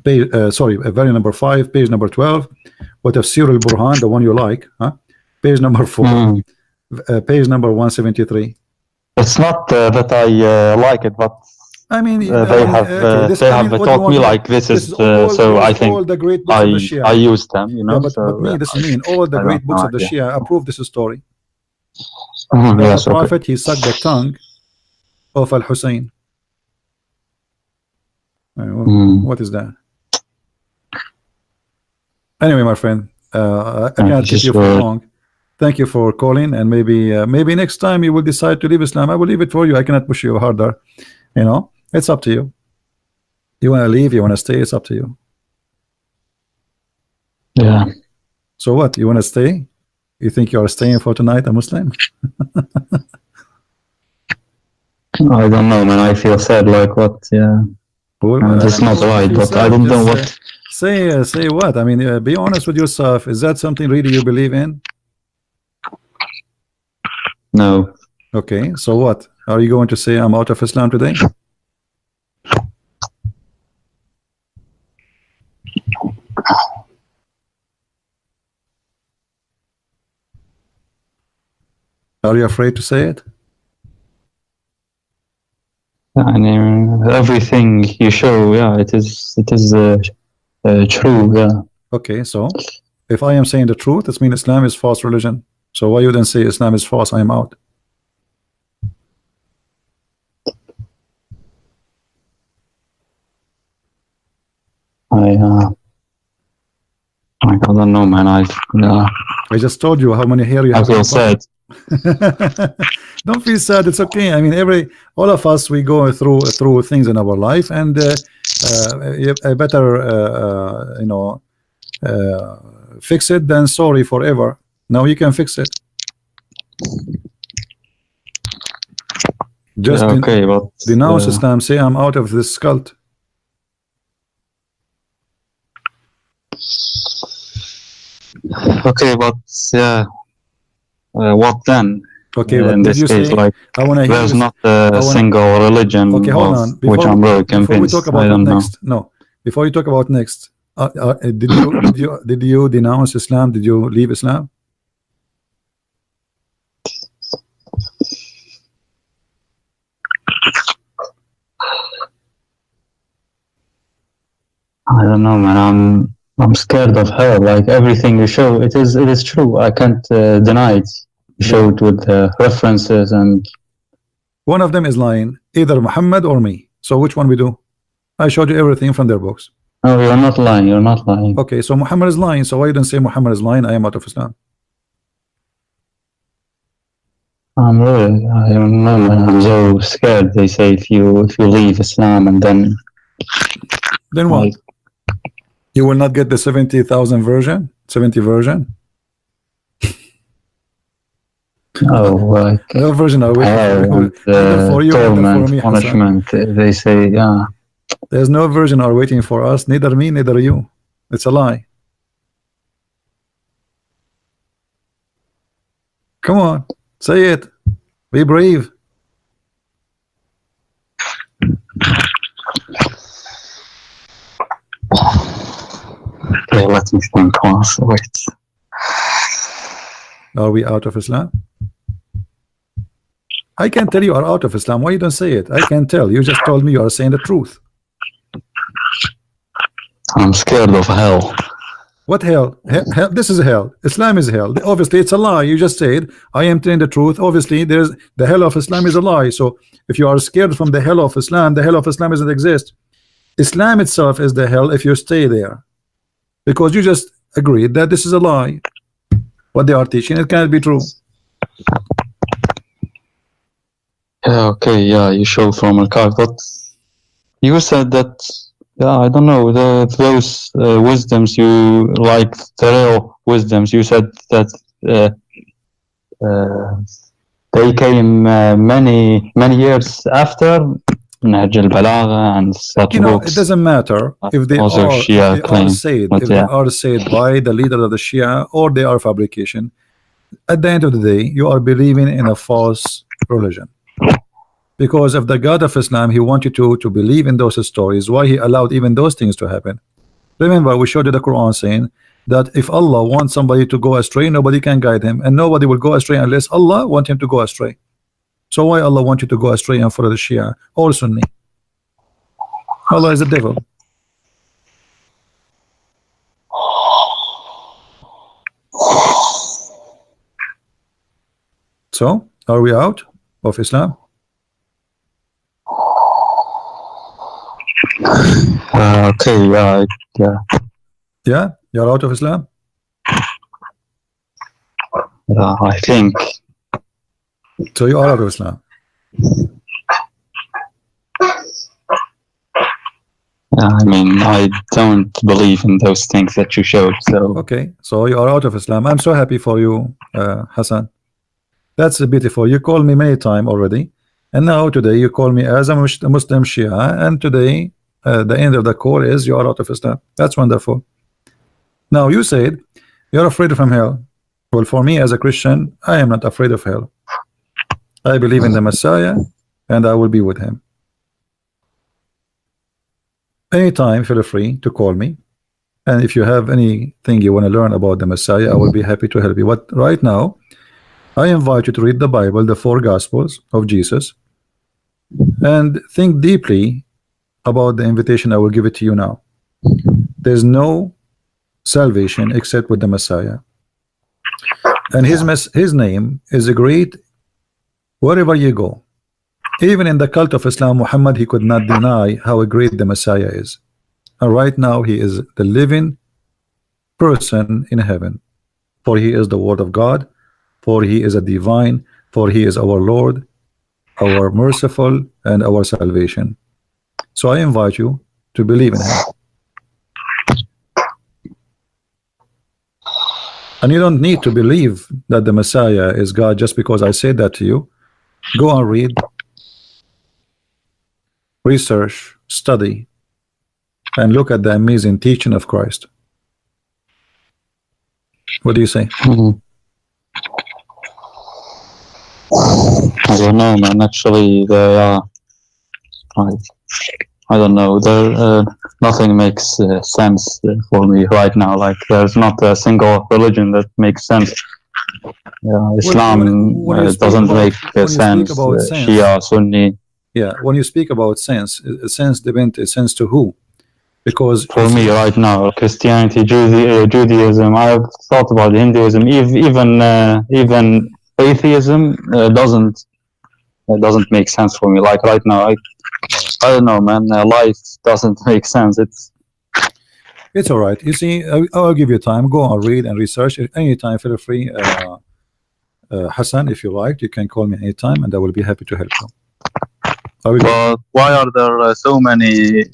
variant number 5, page number 12, what Tafsir al-Burhan, the one you like, page number 4, page number 173. It's not that I like it, but I mean, they have taught me like this is so I think all the great books of the Shia. I use them, you know. Yeah, but me, this is me. All the great books of the Shia approve this story. Yes, the prophet, he sucked the tongue of Al-Hussein. What is that? Anyway, my friend, I cannot keep you for long. Thank you for calling, and maybe next time you will decide to leave Islam. I will leave it for you. I cannot push you harder. You know, it's up to you. You want to leave, you want to stay, it's up to you. Yeah. So what? You want to stay? You think you are staying for tonight, a Muslim? I don't know, man. I feel sad. Like what? Yeah. Well, that's not right, but I don't know what. Say what? I mean, be honest with yourself. Is that something really you believe in? No. Okay, so what? Are you going to say I'm out of Islam today? Are you afraid to say it? I mean, everything you show, yeah, it is true, yeah. Okay, so if I am saying the truth, it means Islam is false religion. So why you then say Islam is false? I am out. don't know, man. I just told you how many hair you I have. feel sad. Don't feel sad. It's okay. I mean, all of us, we go through things in our life, and I better fix it than sorry forever. Now you can fix it. Just okay, but denounce Islam. Say I'm out of this cult. okay, but yeah, what then? Okay, but in did this you case, say? like, I want to hear there's this. not a single religion Okay, hold on. which I'm really Before we convinced. talk about I don't know. next, no. Before you talk about next, did you denounce Islam? Did you leave Islam? I don't know, man. I'm scared of hell. Like everything you show, it is true. I can't deny it. You show it with references, and one of them is lying, either Muhammad or me. So which one we do? I showed you everything from their books. no, you're not lying. You're not lying. Okay, so Muhammad is lying. So why you don't say Muhammad is lying? I am out of Islam. I don't know, man. I'm so scared. They say if you leave Islam and then what? like, You will not get the 70,000 version, 70 version. oh, like No version are waiting for you. torment, for me, punishment. They say, yeah. There's no version are waiting for us. Neither me, neither you. It's a lie. Come on, say it. Be brave. Okay, let me think once. Wait. Are we out of Islam? I can tell you are out of Islam. Why you don't say it? I can tell. You just told me you are saying the truth. I'm scared of hell. What hell? Hell? This is hell. Islam is hell. Obviously, it's a lie. You just said I am telling the truth. Obviously, there's the hell of Islam is a lie. So if you are scared from the hell of Islam, the hell of Islam doesn't exist. Islam itself is the hell if you stay there, because you just agreed that this is a lie. What they are teaching, it cannot be true. Yeah, okay, yeah, you show from a card, but you said that, yeah, I don't know, those wisdoms you like, the real wisdoms, you said that they came many years after Nahj al-Balagha and such books. It doesn't matter if they Also are, Shia if they claim, are said, but if yeah. they are said by the leader of the Shia, or they are fabrication. At the end of the day, you are believing in a false religion. Because of the God of Islam, he wanted you to believe in those stories. Why he allowed even those things to happen? Remember, we showed you the Quran saying that if Allah wants somebody to go astray, nobody can guide him, and nobody will go astray unless Allah wants him to go astray. So why Allah want you to go astray and follow the Shia or Sunni? Allah is the devil. So are we out of Islam? Okay, yeah. Yeah, you're out of Islam. I think. So you are out of Islam. I mean, I don't believe in those things that you showed. So okay, so you are out of Islam. I'm so happy for you, Hassan. That's beautiful. You called me many times already, and now today you call me as a Muslim Shia, and today the end of the call is you are out of Islam. That's wonderful. Now you said you're afraid from hell. Well, for me as a Christian, I am not afraid of hell. I believe in the Messiah, and I will be with him. Anytime, feel free to call me, and if you have anything you want to learn about the Messiah, I will be happy to help you. But right now, I invite you to read the Bible, the 4 Gospels of Jesus, and think deeply about the invitation I will give it to you now. There's no salvation except with the Messiah, and his name is great wherever you go. Even in the cult of Islam, Muhammad, he could not deny how great the Messiah is. And right now he is the living person in heaven, for he is the word of God, for he is a divine, for he is our Lord, our merciful, and our salvation. So I invite you to believe in him. And you don't need to believe that the Messiah is God just because I said that to you. Go and read, research, study, and look at the amazing teaching of Christ. What do you say? I don't know, man. Actually, I don't know. Nothing makes sense for me right now. Like, there's not a single religion that makes sense. Islam doesn't make sense. Shia, Sunni. Yeah, when you speak about sense depends sense to who? Because for me right now, Christianity, Judaism, I've thought about Hinduism, even atheism doesn't make sense for me. Like right now, I don't know, man. Life doesn't make sense. It's all right. You see, I'll give you time. Go and read and research. Anytime, feel free. Hassan, if you like, you can call me anytime, and I will be happy to help you. But why are there so many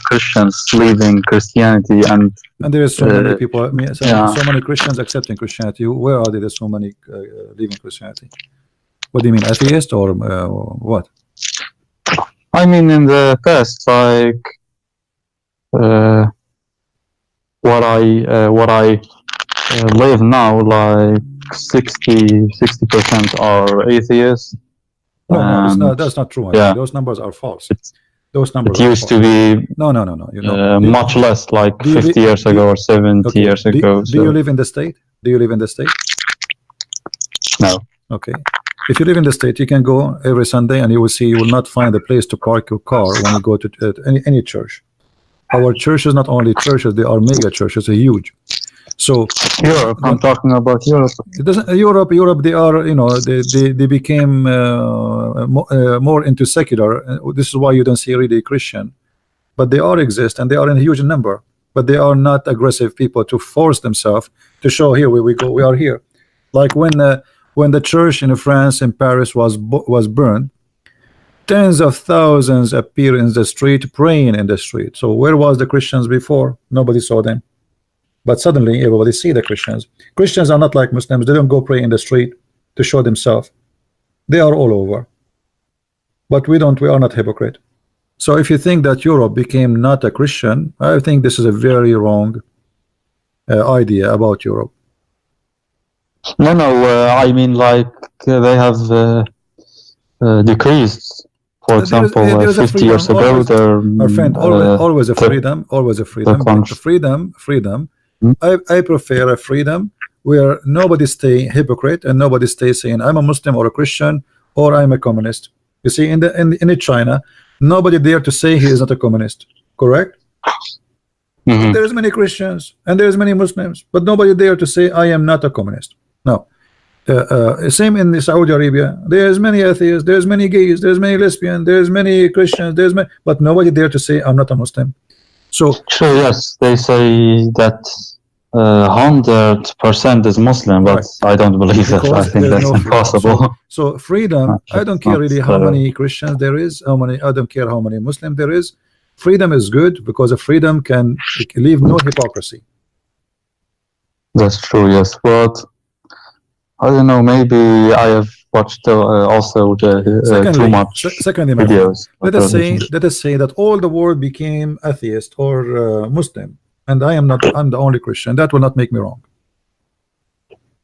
Christians leaving Christianity and there is so many people, so many Christians accepting Christianity? Where are there so many leaving Christianity? What do you mean, atheist or what? I mean, in the past, like what I live now, like 60% are atheists. No, that's not true. Yeah. Those numbers are false. Those numbers it used to be no. You know, much less, like 50 years ago or 70 years ago. Do you live in the state? Do you live in the state? No. Okay. If you live in the state, you can go every Sunday, and you will see you will not find a place to park your car when you go to any church. Our churches, not only churches, they are mega churches, they're huge. So Europe, I'm talking about Europe. It doesn't. Europe, they are, you know, they became more into secular. This is why you don't see really Christian, but they are exist, and they are in a huge number. But they are not aggressive people to force themselves to show here where we go. We are here, like when the church in France in Paris was burned, tens of thousands appear in the street praying in the street. So where was the Christians before? Nobody saw them. But suddenly everybody see the Christians. Christians are not like Muslims. They don't go pray in the street to show themselves. They are all over. But we are not hypocrite. So if you think that Europe became not a Christian, I think this is a very wrong idea about Europe. No, I mean, like they have decreased. For example, 50 years ago, our friend, always a freedom, always a freedom. Freedom. I prefer a freedom where nobody stay hypocrite and nobody stay saying I'm a Muslim or a Christian or I'm a communist. You see, in China, nobody dare to say he is not a communist. Correct? Mm-hmm. There's many Christians and there's many Muslims, but nobody dare to say I am not a communist. No. Same in Saudi Arabia. There's many atheists, there's many gays, there's many lesbians, there's many Christians, but nobody dare to say I'm not a Muslim. So sure, yes, they say that 100% is Muslim, but right. I don't believe that. I think that's impossible. So freedom, I don't care really how many Christians there is, I don't care how many Muslims there is. Freedom is good because a freedom can leave no hypocrisy. That's true, yes, but I don't know, maybe I have watched also too much videos. Let us say that all the world became atheist or Muslim, and I'm the only Christian. That will not make me wrong.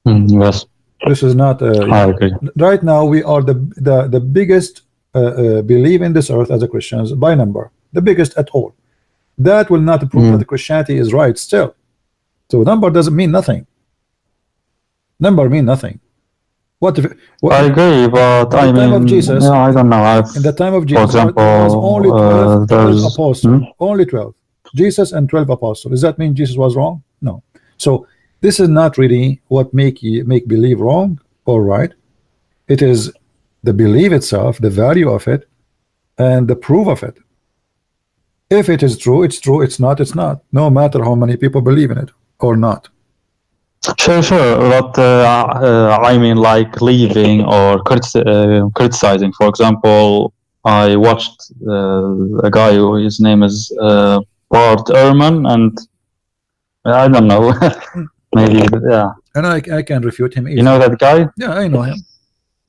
Yes. This is not I agree. Right now we are the biggest believe in this earth as a Christians by number, the biggest at all. That will not prove that the Christianity is right still. So number doesn't mean nothing. Number mean nothing. What I agree, but I mean, of Jesus, I don't know. In the time of Jesus, for example, there was only 12 apostles. Only 12. Jesus and 12 apostles. Does that mean Jesus was wrong? No. So this is not really what make believe wrong or right. It is the belief itself, the value of it, and the proof of it. If it is true, it's true. It's not, it's not. No matter how many people believe in it. or not? Sure, but I mean, like leaving or criticizing. For example, I watched a guy who his name is Bart Ehrman, and I don't know, maybe, yeah. And I can refute him easily. You know that guy? Yeah, I know him.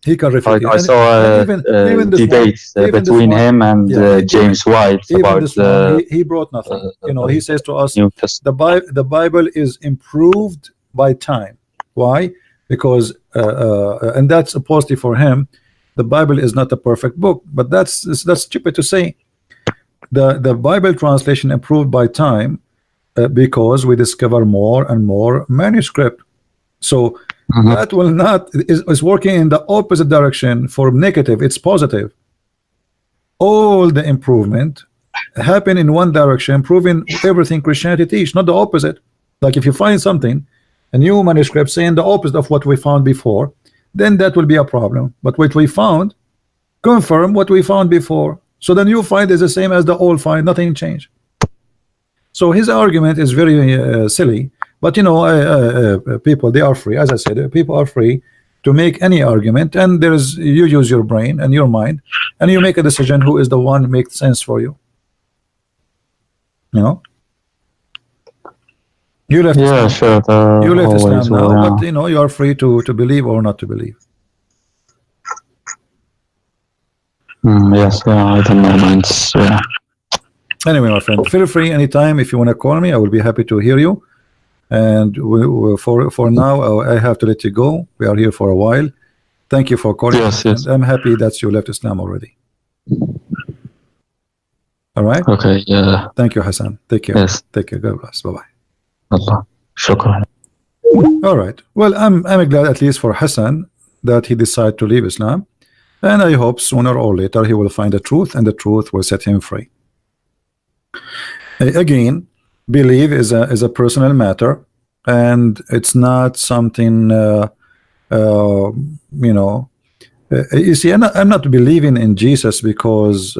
He can refute Like you. I saw even this debate between him and James White even about this one, he brought nothing. You know, he says to us, New Testament. the Bible is improved by time. Why? Because and that's supposedly for him. The Bible is not a perfect book, but that's stupid to say. The Bible translation improved by time because we discover more and more manuscript. So that will not is working in the opposite direction for negative. It's positive. All the improvement happen in one direction, proving everything Christianity teach, not the opposite. Like if you find something, a new manuscript saying the opposite of what we found before, then that will be a problem. But what we found confirm what we found before. So the new find is the same as the old find, nothing changed. So his argument is very silly. But you know, people, they are free. As I said, people are free to make any argument, and there's you use your brain and your mind, and you make a decision who is the one who makes sense for you. You know, you left Islam. Sure. You left Islam now, yeah. but you know you are free to believe or not to believe. Yes, I don't know, man. Yeah. Anyway, my friend, feel free anytime if you want to call me. I will be happy to hear you. And for now, I have to let you go. We are here for a while. Thank you for calling. Yes. I'm happy that you left Islam already. All right. Okay. Yeah. Thank you, Hassan. Take care. Yes. Take care. God bless. Bye bye. Allah. Shukran. All right. Well, I'm glad at least for Hassan that he decided to leave Islam, and I hope sooner or later he will find the truth, and the truth will set him free. Again, belief is a personal matter, and it's not something you know. You see, I'm not believing in Jesus because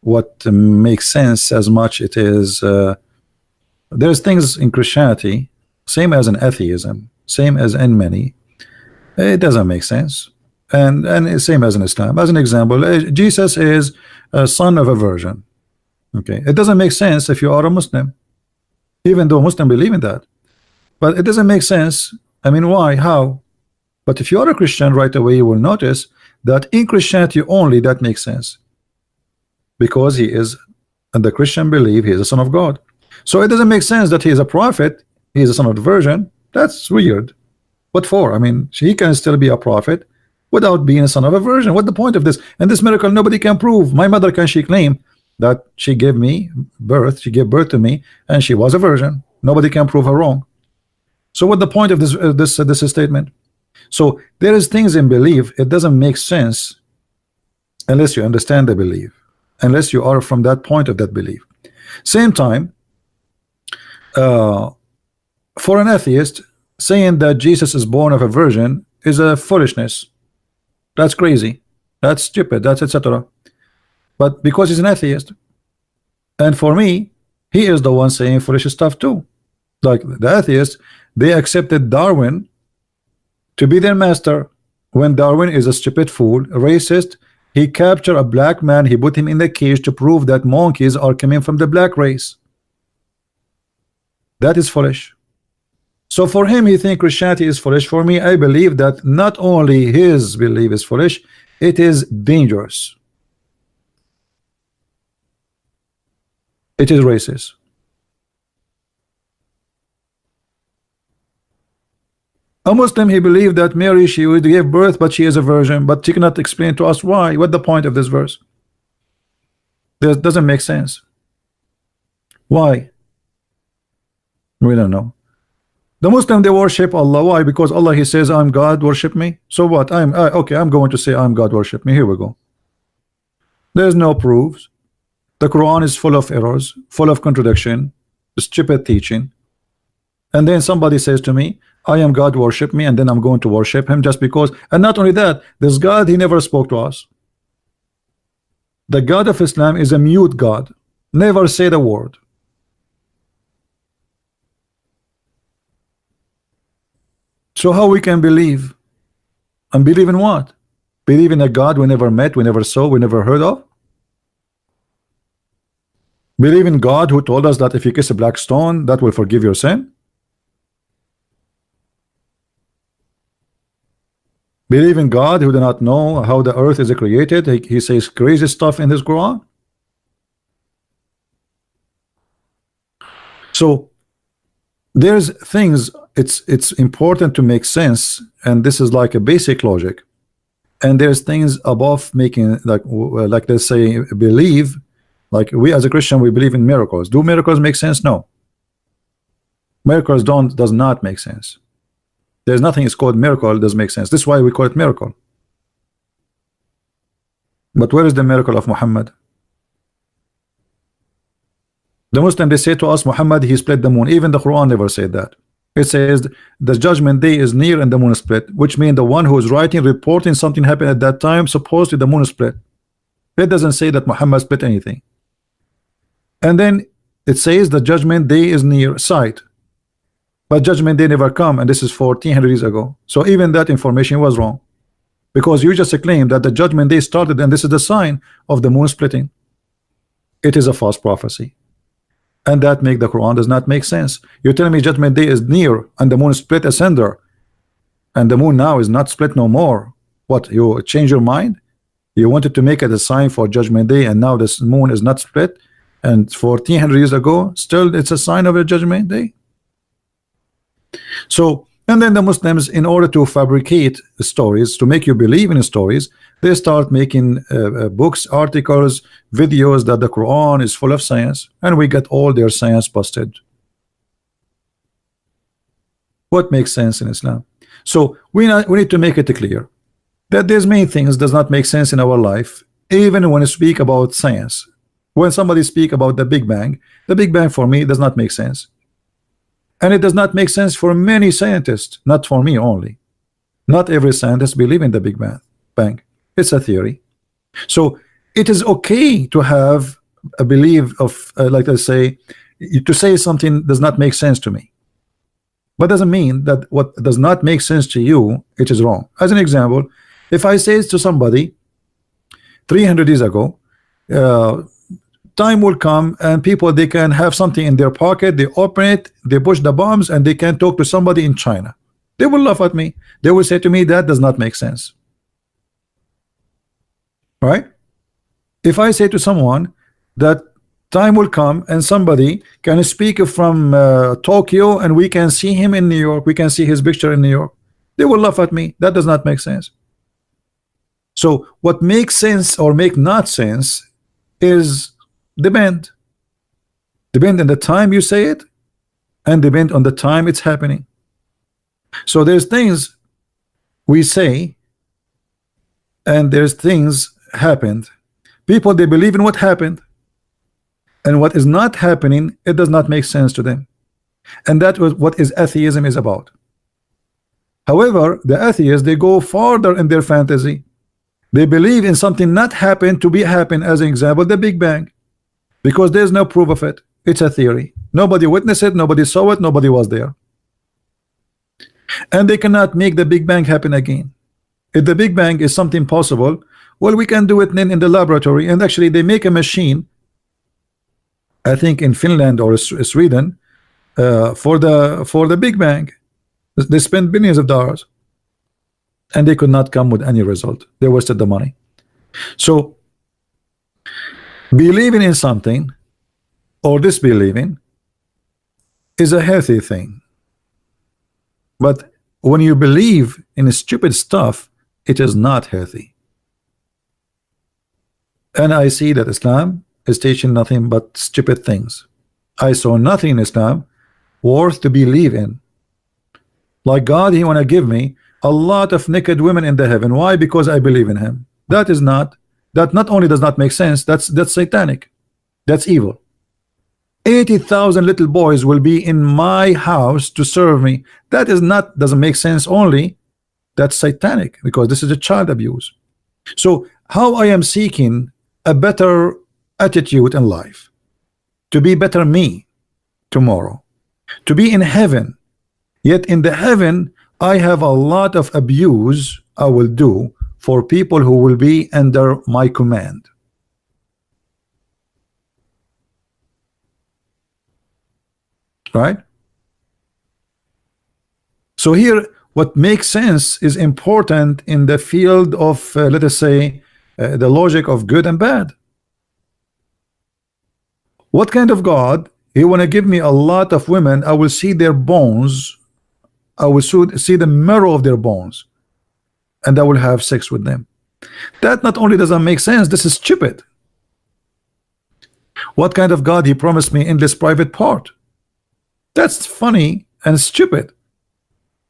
what makes sense as much it is. There's things in Christianity, same as in atheism, same as in many. It doesn't make sense, and same as in Islam. As an example, Jesus is a son of a virgin. Okay, it doesn't make sense if you are a Muslim, even though Muslims believe in that. But it doesn't make sense. I mean, why? How? But if you are a Christian, right away you will notice that in Christianity only that makes sense, because he is, and the Christian believe he is a son of God. So it doesn't make sense that he is a prophet, he is a son of the virgin. That's weird. What for? I mean, he can still be a prophet without being a son of a virgin. What the point of this? And this miracle nobody can prove. My mother, can she claim that she gave me birth, she gave birth to me, and she was a virgin? Nobody can prove her wrong. So what the point of this statement? So there is things in belief, it doesn't make sense unless you understand the belief, unless you are from that point of that belief. Same time, for an atheist, saying that Jesus is born of a virgin is a foolishness. That's crazy, that's stupid, that's etc. But because he's an atheist, and for me, he is the one saying foolish stuff too. Like the atheists, they accepted Darwin to be their master, when Darwin is a stupid fool, a racist. He captured a black man, he put him in the cage to prove that monkeys are coming from the black race. That is foolish. So for him, he thinks Christianity is foolish. For me, I believe that not only his belief is foolish, it is dangerous. It is racist. A Muslim, he believed that Mary, she would give birth, but she is a virgin, but she cannot explain to us why. What the point of this verse? This doesn't make sense. Why? We don't know. The Muslim, they worship Allah. Why? Because Allah, he says, I'm God, worship me. So what? Okay, I'm going to say I'm God, worship me. Here we go. There's no proofs. The Quran is full of errors, full of contradiction, stupid teaching. And then somebody says to me, I am God, worship me, and then I'm going to worship him just because. And not only that, this God, he never spoke to us. The God of Islam is a mute God, never said a word. So how we can believe? And believe in what? Believe in a God we never met, we never saw, we never heard of? Believe in God who told us that if you kiss a black stone, that will forgive your sin? Believe in God who do not know how the earth is created? He says crazy stuff in his Quran. So there's things, it's important to make sense, and this is like a basic logic. And there's things above making, like let's say believe, like we as a Christian, we believe in miracles. Do miracles make sense? No. Miracles does not make sense. There's nothing is called miracle does make sense. This is why we call it miracle. But where is the miracle of Muhammad? The Muslim, they say to us, Muhammad, he split the moon. Even the Quran never said that. It says the judgment day is near and the moon is split, which means the one who is writing, reporting something happened at that time, supposedly the moon is split. It doesn't say that Muhammad split anything. And then it says the judgment day is near sight. But judgment day never come, and this is 1400 years ago. So even that information was wrong, because you just claimed that the judgment day started and this is the sign of the moon splitting. It is a false prophecy, and that make the Quran does not make sense. You're telling me judgment day is near and the moon split asunder, and the moon now is not split no more. What, you change your mind? You wanted to make it a sign for judgment day, and now this moon is not split, and 1400 years ago still it's a sign of a judgment day. So, and then the Muslims, in order to fabricate stories, to make you believe in stories, they start making books, articles, videos that the Quran is full of science, and we get all their science busted. What makes sense in Islam? So we need to make it clear that there's many things does not make sense in our life, even when we speak about science. When somebody speak about the Big Bang for me does not make sense. And it does not make sense for many scientists, not for me only. Not every scientist believe in the Big Bang. It's a theory. So it is okay to have a belief of, like I say, to say something does not make sense to me. But doesn't mean that what does not make sense to you, it is wrong. As an example, if I say to somebody 300 years ago, time will come and people, they can have something in their pocket, they open it, they push the bombs, and they can talk to somebody in China. They will laugh at me. They will say to me, that does not make sense. Right? If I say to someone that time will come and somebody can speak from Tokyo and we can see him in New York, we can see his picture in New York, they will laugh at me. That does not make sense. So what makes sense or make not sense is depend on the time you say it, and depend on the time it's happening. So there's things we say and there's things happened. People, they believe in what happened, and what is not happening, it does not make sense to them. And that was what is atheism is about. However, the atheists, they go farther in their fantasy. They believe in something not happened to be happen. As an example, the Big Bang, because there's no proof of it. It's a theory. Nobody witnessed it, nobody saw it, nobody was there. And they cannot make the Big Bang happen again. If the Big Bang is something possible, well, we can do it in the laboratory. And actually they make a machine, I think in Finland or Sweden, for the Big Bang. They spend billions of dollars and they could not come with any result. They wasted the money. So believing in something or disbelieving is a healthy thing. But when you believe in stupid stuff, it is not healthy. And I see that Islam is teaching nothing but stupid things. I saw nothing in Islam worth to believe in. Like God, he want to give me a lot of naked women in the heaven. Why? Because I believe in him. That not only does not make sense, that's satanic. That's evil. 80,000 little boys will be in my house to serve me. That doesn't make sense only. That's satanic, because this is a child abuse. So how I am seeking a better attitude in life, to be better me tomorrow, to be in heaven, yet in the heaven I have a lot of abuse I will do for people who will be under my command. Right? So here, what makes sense is important in the field of, let us say, the logic of good and bad. What kind of God? He want to give me a lot of women. I will see their bones. I will see the marrow of their bones, and I will have sex with them. That not only doesn't make sense, this is stupid. What kind of God? He promised me endless private part. That's funny and stupid.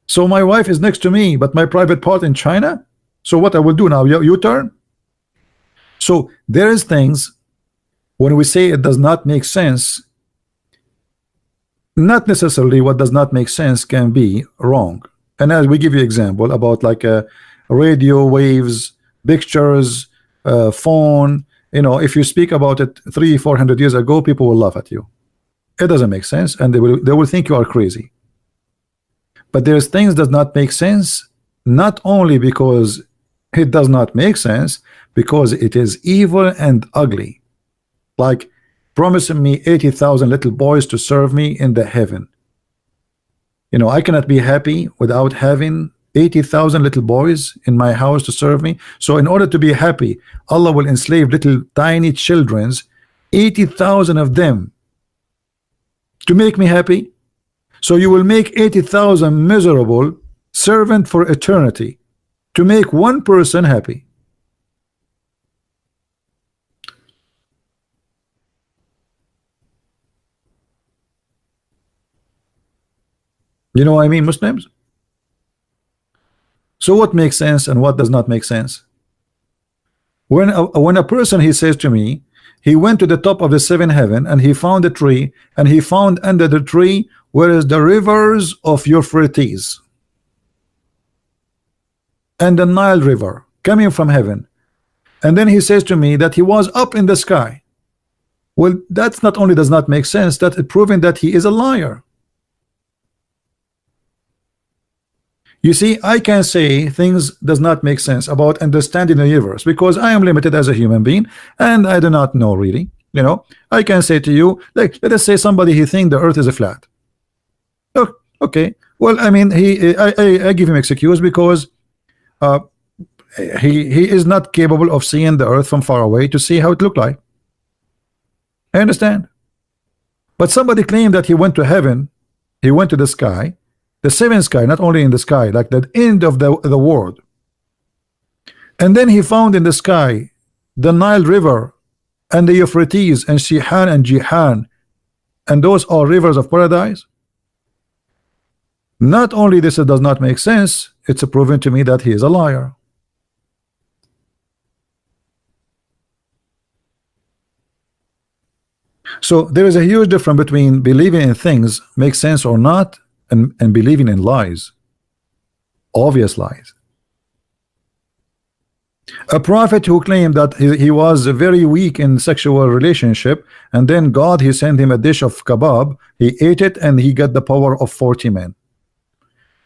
So my wife is next to me, but my private part in China. So what I will do now? You turn. So there is things when we say it does not make sense. Not necessarily what does not make sense can be wrong. And as we give you example about like radio waves, pictures, phone. You know, if you speak about it 300-400 years ago, people will laugh at you. It doesn't make sense, and they will think you are crazy. But there's things that does not make sense, not only because it does not make sense, because it is evil and ugly. Like promising me 80,000 little boys to serve me in the heaven. You know, I cannot be happy without having 80,000 little boys in my house to serve me. So in order to be happy, Allah will enslave little tiny children's, 80,000 of them, to make me happy. So you will make 80,000 miserable servant for eternity to make one person happy. You know what I mean, Muslims? So what makes sense and what does not make sense? When a person, he says to me, he went to the top of the seventh heaven and he found a tree, and he found under the tree where is the rivers of Euphrates and the Nile River coming from heaven. And then he says to me that he was up in the sky. Well, that's not only does not make sense, that is proving that he is a liar. You see, I can say things does not make sense about understanding the universe because I am limited as a human being and I do not know really. You know, I can say to you, like, let us say somebody he think the earth is a flat. Oh, okay, well, I mean, I give him excuse because he is not capable of seeing the earth from far away to see how it looked like. I understand. But somebody claimed that he went to heaven, he went to the sky, the seventh sky, not only in the sky, like the end of the world. And then he found in the sky the Nile River and the Euphrates and Shihan and Jihan, and those are rivers of paradise. Not only this does not make sense, it's proven to me that he is a liar. So there is a huge difference between believing in things make sense or not and believing in lies, obvious lies. A prophet who claimed that he was very weak in sexual relationship, and then God he sent him a dish of kebab, he ate it and he got the power of 40 men.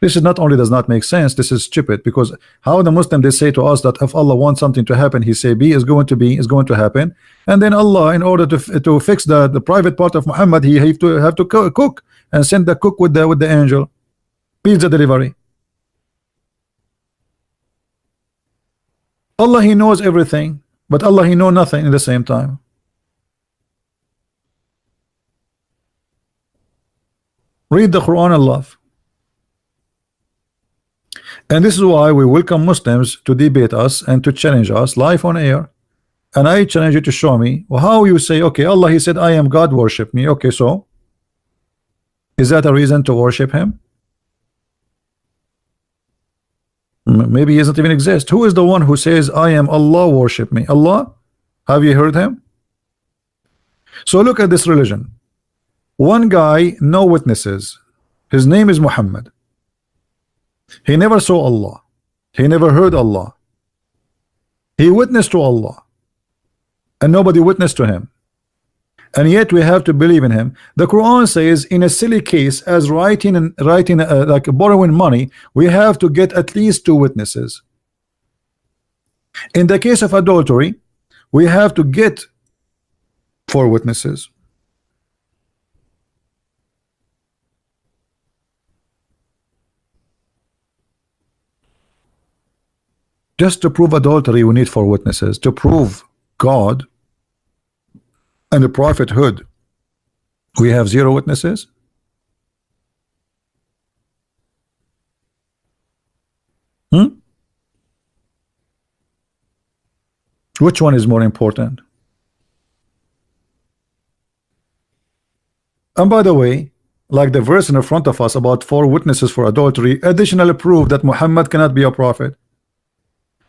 This is not only does not make sense, this is stupid, because how the Muslim they say to us that if Allah wants something to happen, he say be is going to happen, and then Allah in order to fix the private part of Muhammad, he have to cook and send the cook with the angel, pizza delivery. Allah he knows everything, but Allah he know nothing in the same time. Read the Quran, Allah. And this is why we welcome Muslims to debate us and to challenge us live on air. And I challenge you to show me how you say, okay, Allah he said I am God, worship me. Okay, so is that a reason to worship him? Maybe he doesn't even exist. Who is the one who says I am Allah, worship me? Allah? Have you heard him? So look at this religion. One guy, no witnesses. His name is Muhammad. He never saw Allah. He never heard Allah. He witnessed to Allah, and nobody witnessed to him. and yet we have to believe in him. The Quran says in a silly case as writing like borrowing money, we have to get at least 2 witnesses. In the case of adultery, we have to get 4 witnesses. Just to prove adultery, we need 4 witnesses. To prove God and the prophethood, we have 0 witnesses. Which one is more important? And by the way, like the verse in front of us about 4 witnesses for adultery additionally prove that Muhammad cannot be a prophet,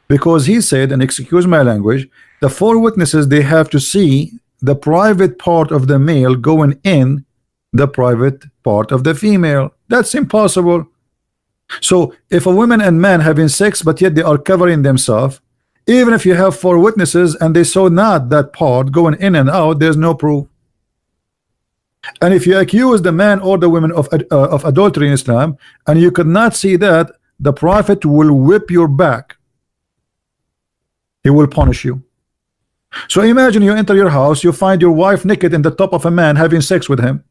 because he said, and excuse my language, the 4 witnesses, they have to see the private part of the male going in the private part of the female. That's impossible. So if a woman and man having sex but yet they are covering themselves, even if you have 4 witnesses and they saw not that part going in and out, there's no proof. And if you accuse the man or the woman of adultery in Islam and you could not see that, the prophet will whip your back. He will punish you. So imagine you enter your house, you find your wife naked in the top of a man having sex with him.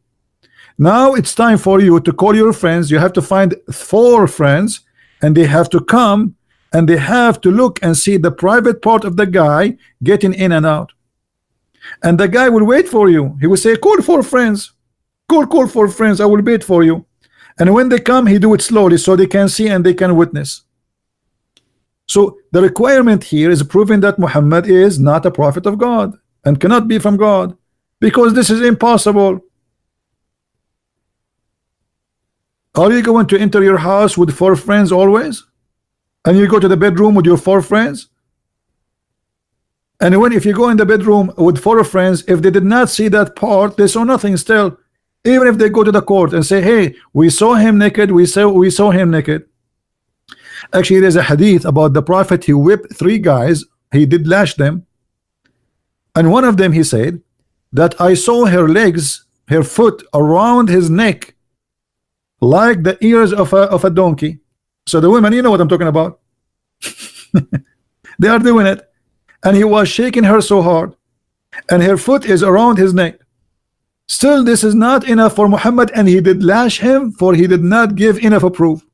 Now it's time for you to call your friends. You have to find 4 friends, and they have to come and they have to look and see the private part of the guy getting in and out. And the guy will wait for you. He will say, call 4 friends. Call 4 friends. I will wait for you. And when they come, he do it slowly so they can see and they can witness. So the requirement here is proving that Muhammad is not a prophet of God and cannot be from God, because this is impossible. Are you going to enter your house with 4 friends always? And you go to the bedroom with your 4 friends? And if you go in the bedroom with 4 friends, if they did not see that part, they saw nothing still. Even if they go to the court and say, hey, we saw him naked, we saw him naked. Actually, there's a hadith about the prophet. He whipped 3 guys, he did lash them, and one of them, he said that I saw her legs, her foot around his neck like the ears of a donkey. So the women, you know what I'm talking about. They are doing it, and he was shaking her so hard, and her foot is around his neck. Still, this is not enough for Muhammad, and he did lash him, for he did not give enough of proof.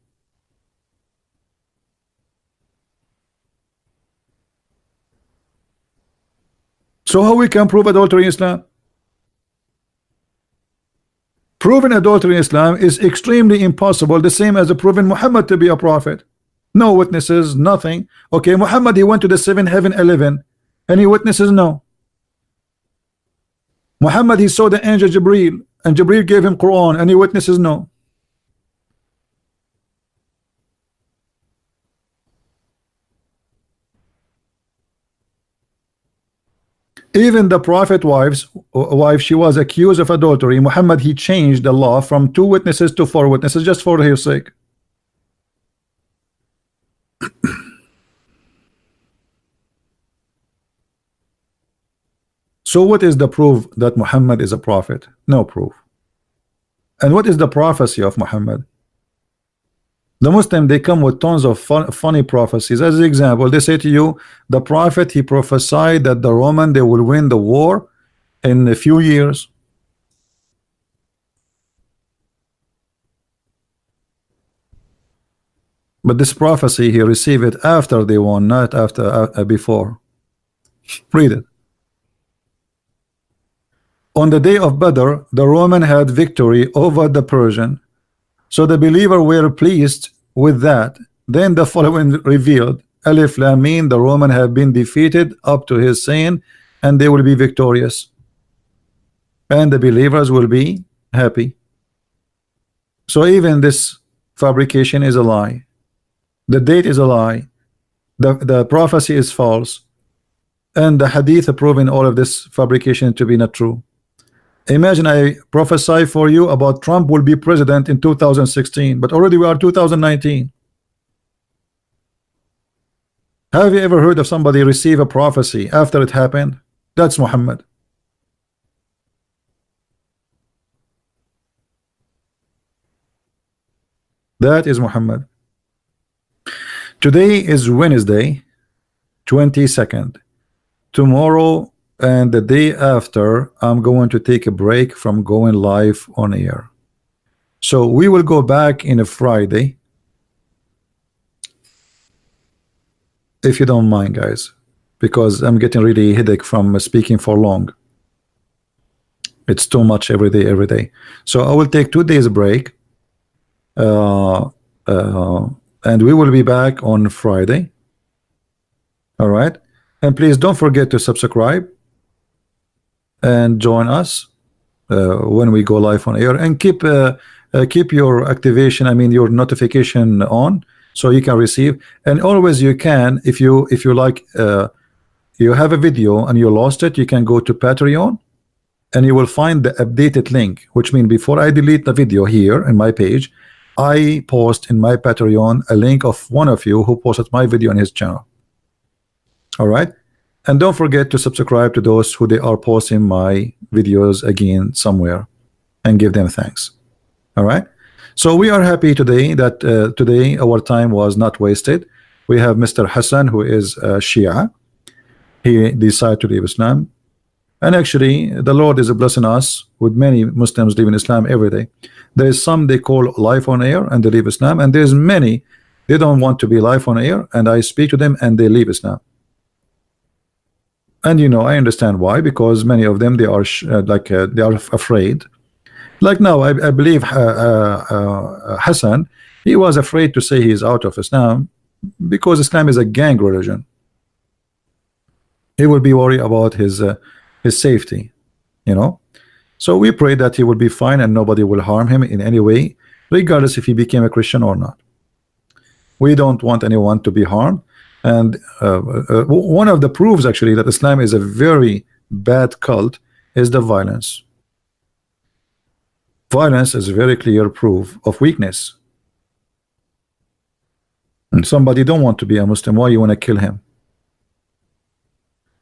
So how we can prove adultery in Islam? Proving adultery in Islam is extremely impossible, the same as proving Muhammad to be a prophet. No witnesses, nothing. Okay, Muhammad, he went to the 7th heaven 11. Any witnesses? No. Muhammad, he saw the angel Jibreel, and Jibreel gave him Quran. Any witnesses? No. Even the prophet wife, she was accused of adultery. Muhammad, he changed the law from 2 witnesses to 4 witnesses just for her sake. So what is the proof that Muhammad is a prophet? No proof. And what is the prophecy of Muhammad? The Muslim, they come with tons of funny prophecies. As an example, they say to you, the prophet, he prophesied that the Roman, they will win the war in a few years. But this prophecy, he received it after they won, not after before. Read it. On the day of Badr, the Roman had victory over the Persian. So the believer were pleased with that. Then the following revealed, Alif Lam Mim, the Roman have been defeated up to his saying, and they will be victorious. And the believers will be happy. So even this fabrication is a lie. The date is a lie. The prophecy is false. And the hadith are proving all of this fabrication to be not true. Imagine I prophesy for you about Trump will be president in 2016, but already we are 2019. Have you ever heard of somebody receive a prophecy after it happened? That's Muhammad. That is Muhammad. Today is Wednesday, 22nd. Tomorrow and the day after, I'm going to take a break from going live on air. So we will go back in a Friday, if you don't mind, guys, because I'm getting really headache from speaking for long. It's too much every day. So I will take 2 days break, and we will be back on Friday. All right, and please don't forget to subscribe and join us when we go live on air, and keep your activation, I mean your notification on, so you can receive. And always you can, if you like, you have a video and you lost it, you can go to Patreon and you will find the updated link, which means before I delete the video here in my page, I post in my Patreon a link of one of you who posted my video on his channel. All right, and don't forget to subscribe to those who they are posting my videos again somewhere, and give them thanks. All right, so we are happy today that today our time was not wasted. We have Mr. Hassan, who is Shia. He decided to leave Islam, and actually the Lord is blessing us with many Muslims leaving Islam every day. There is some they call live on air and they leave Islam, and there's many they don't want to be live on air, and I speak to them and they leave Islam. And you know, I understand why, because many of them they are they are afraid. Like now, I believe Hassan, he was afraid to say he is out of Islam because Islam is a gang religion. He will be worried about his safety, you know. So we pray that he will be fine and nobody will harm him in any way, regardless if he became a Christian or not. We don't want anyone to be harmed. And one of the proofs actually that Islam is a very bad cult is the violence. Violence is a very clear proof of weakness. And somebody don't want to be a Muslim, why you want to kill him?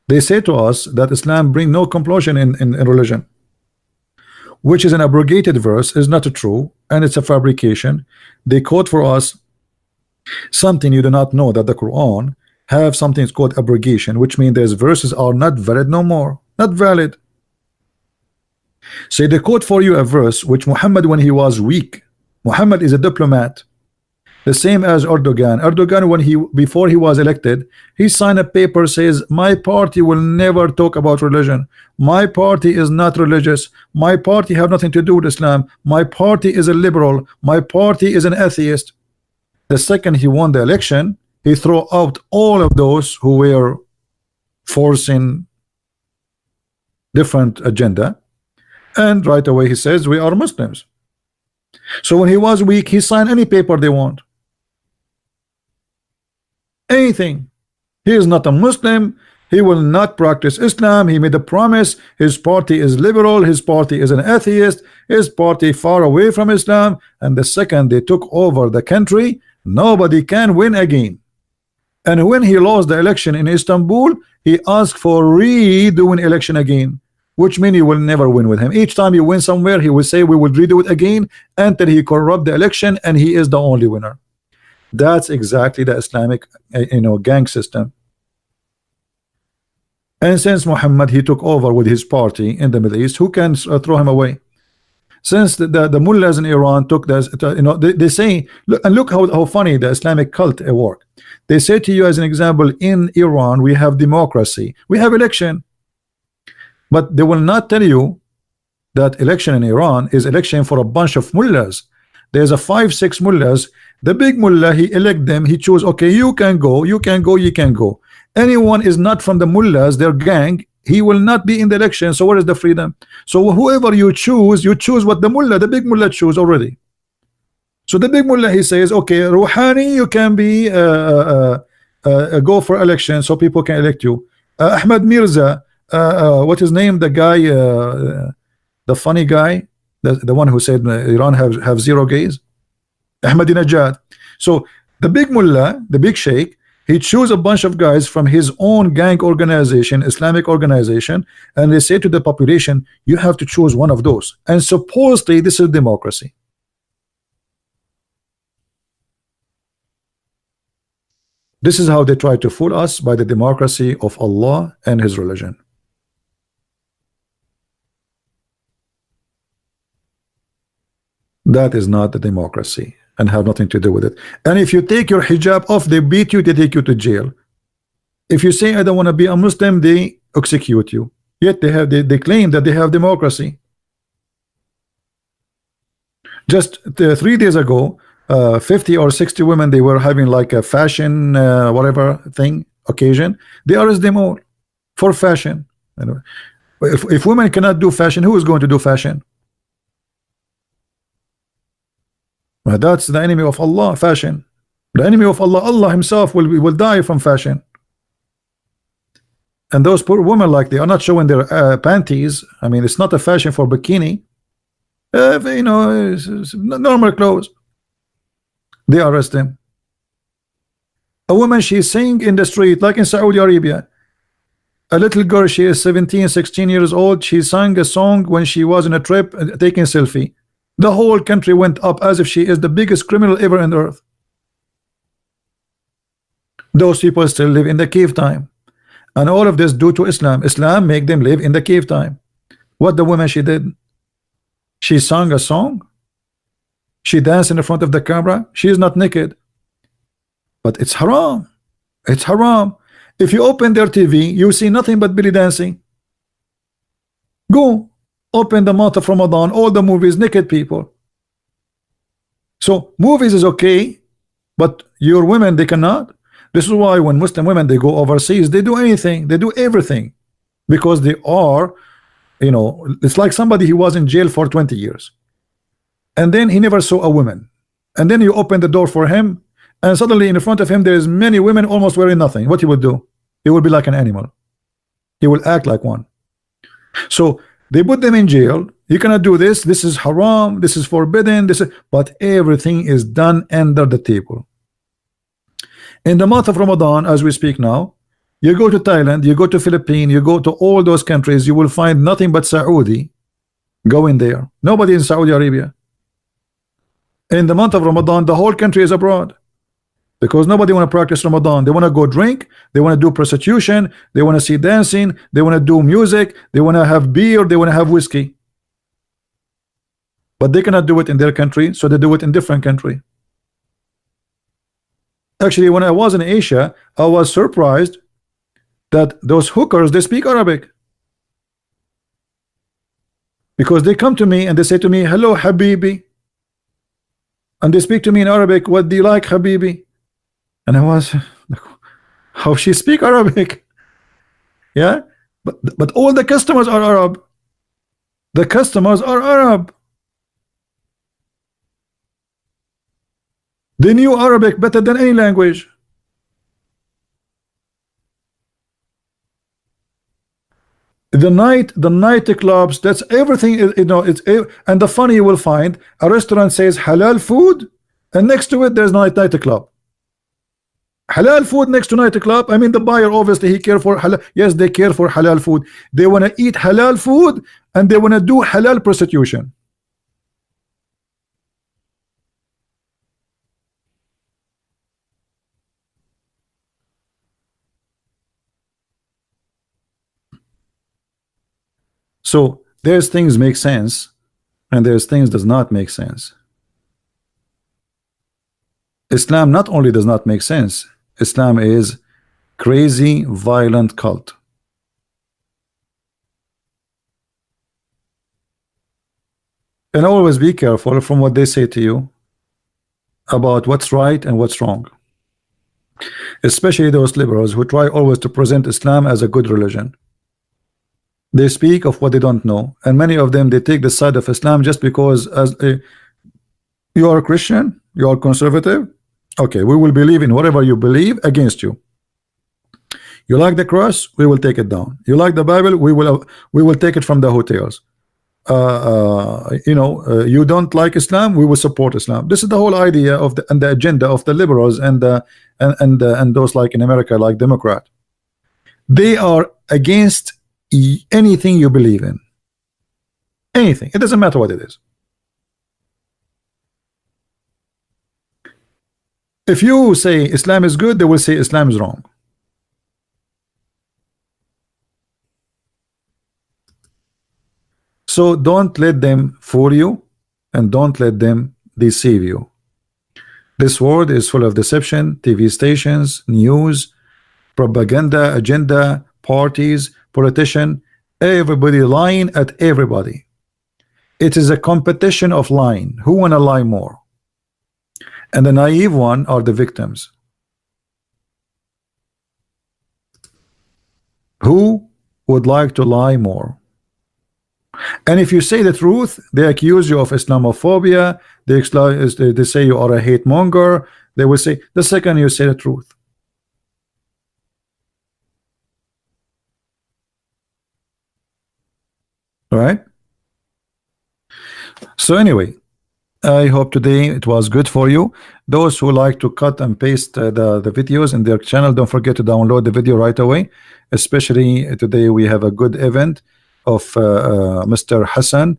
They say to us that Islam bring no compulsion in religion, which is an abrogated verse, is not true, and it's a fabrication. They quote for us something you do not know, that the Quran have something called abrogation, which means those verses are not valid no more, not valid. So they quote for you a verse which Muhammad, when he was weak, Muhammad is a diplomat, the same as Erdogan. Erdogan, when before he was elected, he signed a paper says, my party will never talk about religion, my party is not religious, my party have nothing to do with Islam, my party is a liberal, my party is an atheist. The second he won the election, he threw out all of those who were forcing different agenda, and right away he says we are Muslims. So when he was weak, he signed any paper they want, anything. He is not a Muslim, he will not practice Islam, he made a promise, his party is liberal, his party is an atheist, his party far away from Islam. And the second they took over the country, nobody can win again. And when he lost the election in Istanbul, he asked for redoing election again, which means you will never win with him. Each time you win somewhere, he will say we will redo it again until he corrupt the election, and he is the only winner. That's exactly the Islamic gang system. And since Muhammad, he took over with his party in the Middle East, who can throw him away? Since the mullahs in Iran took this, they say, look how funny the Islamic cult work. They say to you, as an example, in Iran we have democracy, we have election, but they will not tell you that election in Iran is election for a bunch of mullahs. There's a 5-6 mullahs. The big mullah, he elect them, he choose, okay, you can go, you can go, you can go. Anyone is not from the mullahs, their gang, he will not be in the election. So where is the freedom? So whoever you choose what the mullah, the big mullah choose already. So the big mullah, he says, okay, Rouhani, you can be go for election so people can elect you. Ahmed Mirza, what his name, the guy, the funny guy, the one who said Iran have 0 gays, Ahmadinejad. So the big mullah, the big sheikh, he chose a bunch of guys from his own gang organization, Islamic organization, and they say to the population, you have to choose one of those. And supposedly this is democracy. This is how they try to fool us by the democracy of Allah and his religion. That is not the democracy and have nothing to do with it. And if you take your hijab off, they beat you, they take you to jail. If you say I don't want to be a Muslim, they execute you. Yet they claim that they have democracy. Just 3 days ago, 50 or 60 women, they were having like a fashion whatever thing occasion. They arrest them all for fashion. Anyway, if women cannot do fashion, who is going to do fashion? Well, that's the enemy of Allah, fashion. The enemy of Allah, Allah himself will die from fashion. And those poor women, like, they are not showing their panties. I mean, it's not a fashion for bikini. You know, it's normal clothes. They arrest them. A woman, she's singing in the street, like in Saudi Arabia. A little girl, she is 17, 16 years old. She sang a song when she was on a trip, taking a selfie. The whole country went up as if she is the biggest criminal ever on earth. Those people still live in the cave time. And all of this due to Islam. Islam make them live in the cave time. What the woman she did? She sang a song. She danced in the front of the camera. She is not naked. But it's haram. It's haram. If you open their TV, you see nothing but belly dancing. Go open the month of Ramadan, all the movies, naked people. So movies is okay, but your women, they cannot. This is why when Muslim women, they go overseas, they do anything, they do everything, because they are, you know, it's like somebody who was in jail for 20 years and then he never saw a woman, and then you open the door for him and suddenly in front of him there's many women almost wearing nothing. What he would do? He would be like an animal. He will act like one. So they put them in jail. You cannot do this. This is haram. This is forbidden. This is, but everything is done under the table. In the month of Ramadan, as we speak now, you go to Thailand, you go to Philippines, you go to all those countries, you will find nothing but Saudi going there. Nobody in Saudi Arabia. In the month of Ramadan, the whole country is abroad, because nobody want to practice Ramadan. They want to go drink, they want to do prostitution, they want to see dancing, they want to do music, they want to have beer, they want to have whiskey. But they cannot do it in their country, so they do it in different country. Actually, when I was in Asia, I was surprised that those hookers, they speak Arabic, because they come to me and they say to me, hello Habibi, and they speak to me in Arabic, what do you like Habibi? And I was, how she speak Arabic? Yeah, but all the customers are Arab. The customers are Arab. They knew Arabic better than any language. The night clubs, that's everything, you know. It's, and the funny, you will find a restaurant says halal food, and next to it there's night club. Halal food next to night club. I mean, the buyer, obviously he care for halal. Yes, they care for halal food. They want to eat halal food and they want to do halal prostitution. So there's things make sense and there's things does not make sense. Islam not only does not make sense, Islam is crazy, violent cult. And always be careful from what they say to you about what's right and what's wrong. Especially those liberals who try always to present Islam as a good religion. They speak of what they don't know, and many of them, they take the side of Islam just because you are a Christian, you are conservative, okay, we will believe in whatever you believe against you. You like the cross, we will take it down. You like the Bible, we will take it from the hotels. You know, you don't like Islam, we will support Islam. This is the whole idea of the agenda of the liberals and those like in America, like Democrat. They are against anything you believe in. Anything. It doesn't matter what it is. If you say Islam is good, they will say Islam is wrong. So don't let them fool you, and don't let them deceive you. This world is full of deception, TV stations, news, propaganda, agenda, parties, politician, everybody lying at everybody. It is a competition of lying. Who wanna lie more? And the naive one are the victims. Who would like to lie more? And if you say the truth, they accuse you of Islamophobia. They say you are a hate monger. They will say the second you say the truth. All right. So anyway, I hope today it was good for you. Those who like to cut and paste the videos in their channel, don't forget to download the video right away. Especially today we have a good event of Mr. Hassan.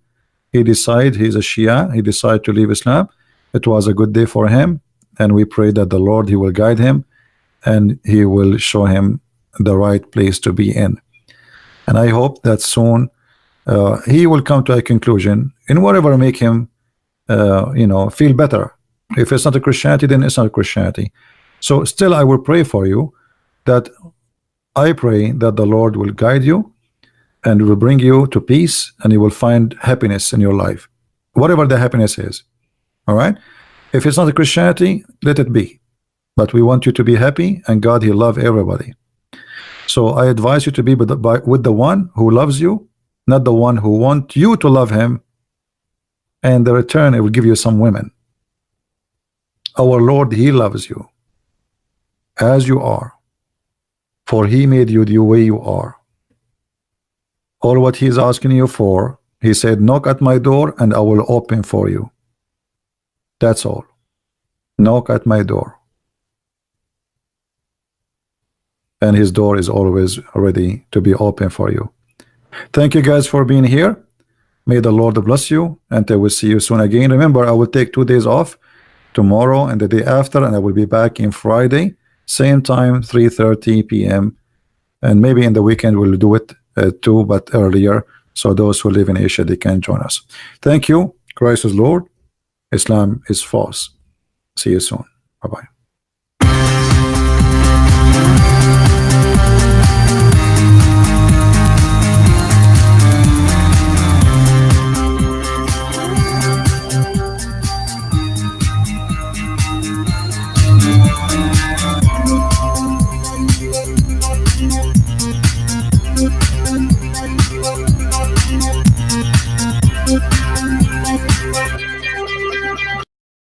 He decided, he's a Shia, he decided to leave Islam. It was a good day for him, and we pray that the Lord, he will guide him and he will show him the right place to be in. And I hope that soon he will come to a conclusion in whatever make him you know, feel better. If it's not a Christianity, then it's not a Christianity. So still I will pray for you, that I pray that the Lord will guide you and will bring you to peace, and you will find happiness in your life, whatever the happiness is. All right. If it's not a Christianity, let it be, but we want you to be happy, and God, he love everybody. So I advise you to be with the one who loves you, not the one who want you to love him, and the return it will give you some women. Our Lord, he loves you as you are, for he made you the way you are. All what he's asking you for, he said, knock at my door and I will open for you. That's all. Knock at my door, and his door is always ready to be open for you. Thank you guys for being here. May the Lord bless you, and I will see you soon again. Remember, I will take 2 days off, tomorrow and the day after, and I will be back in Friday, same time, 3:30 p.m. and maybe in the weekend we'll do it too, but earlier, so those who live in Asia, they can join us. Thank you. Christ is Lord, Islam is false. See you soon. Bye-bye.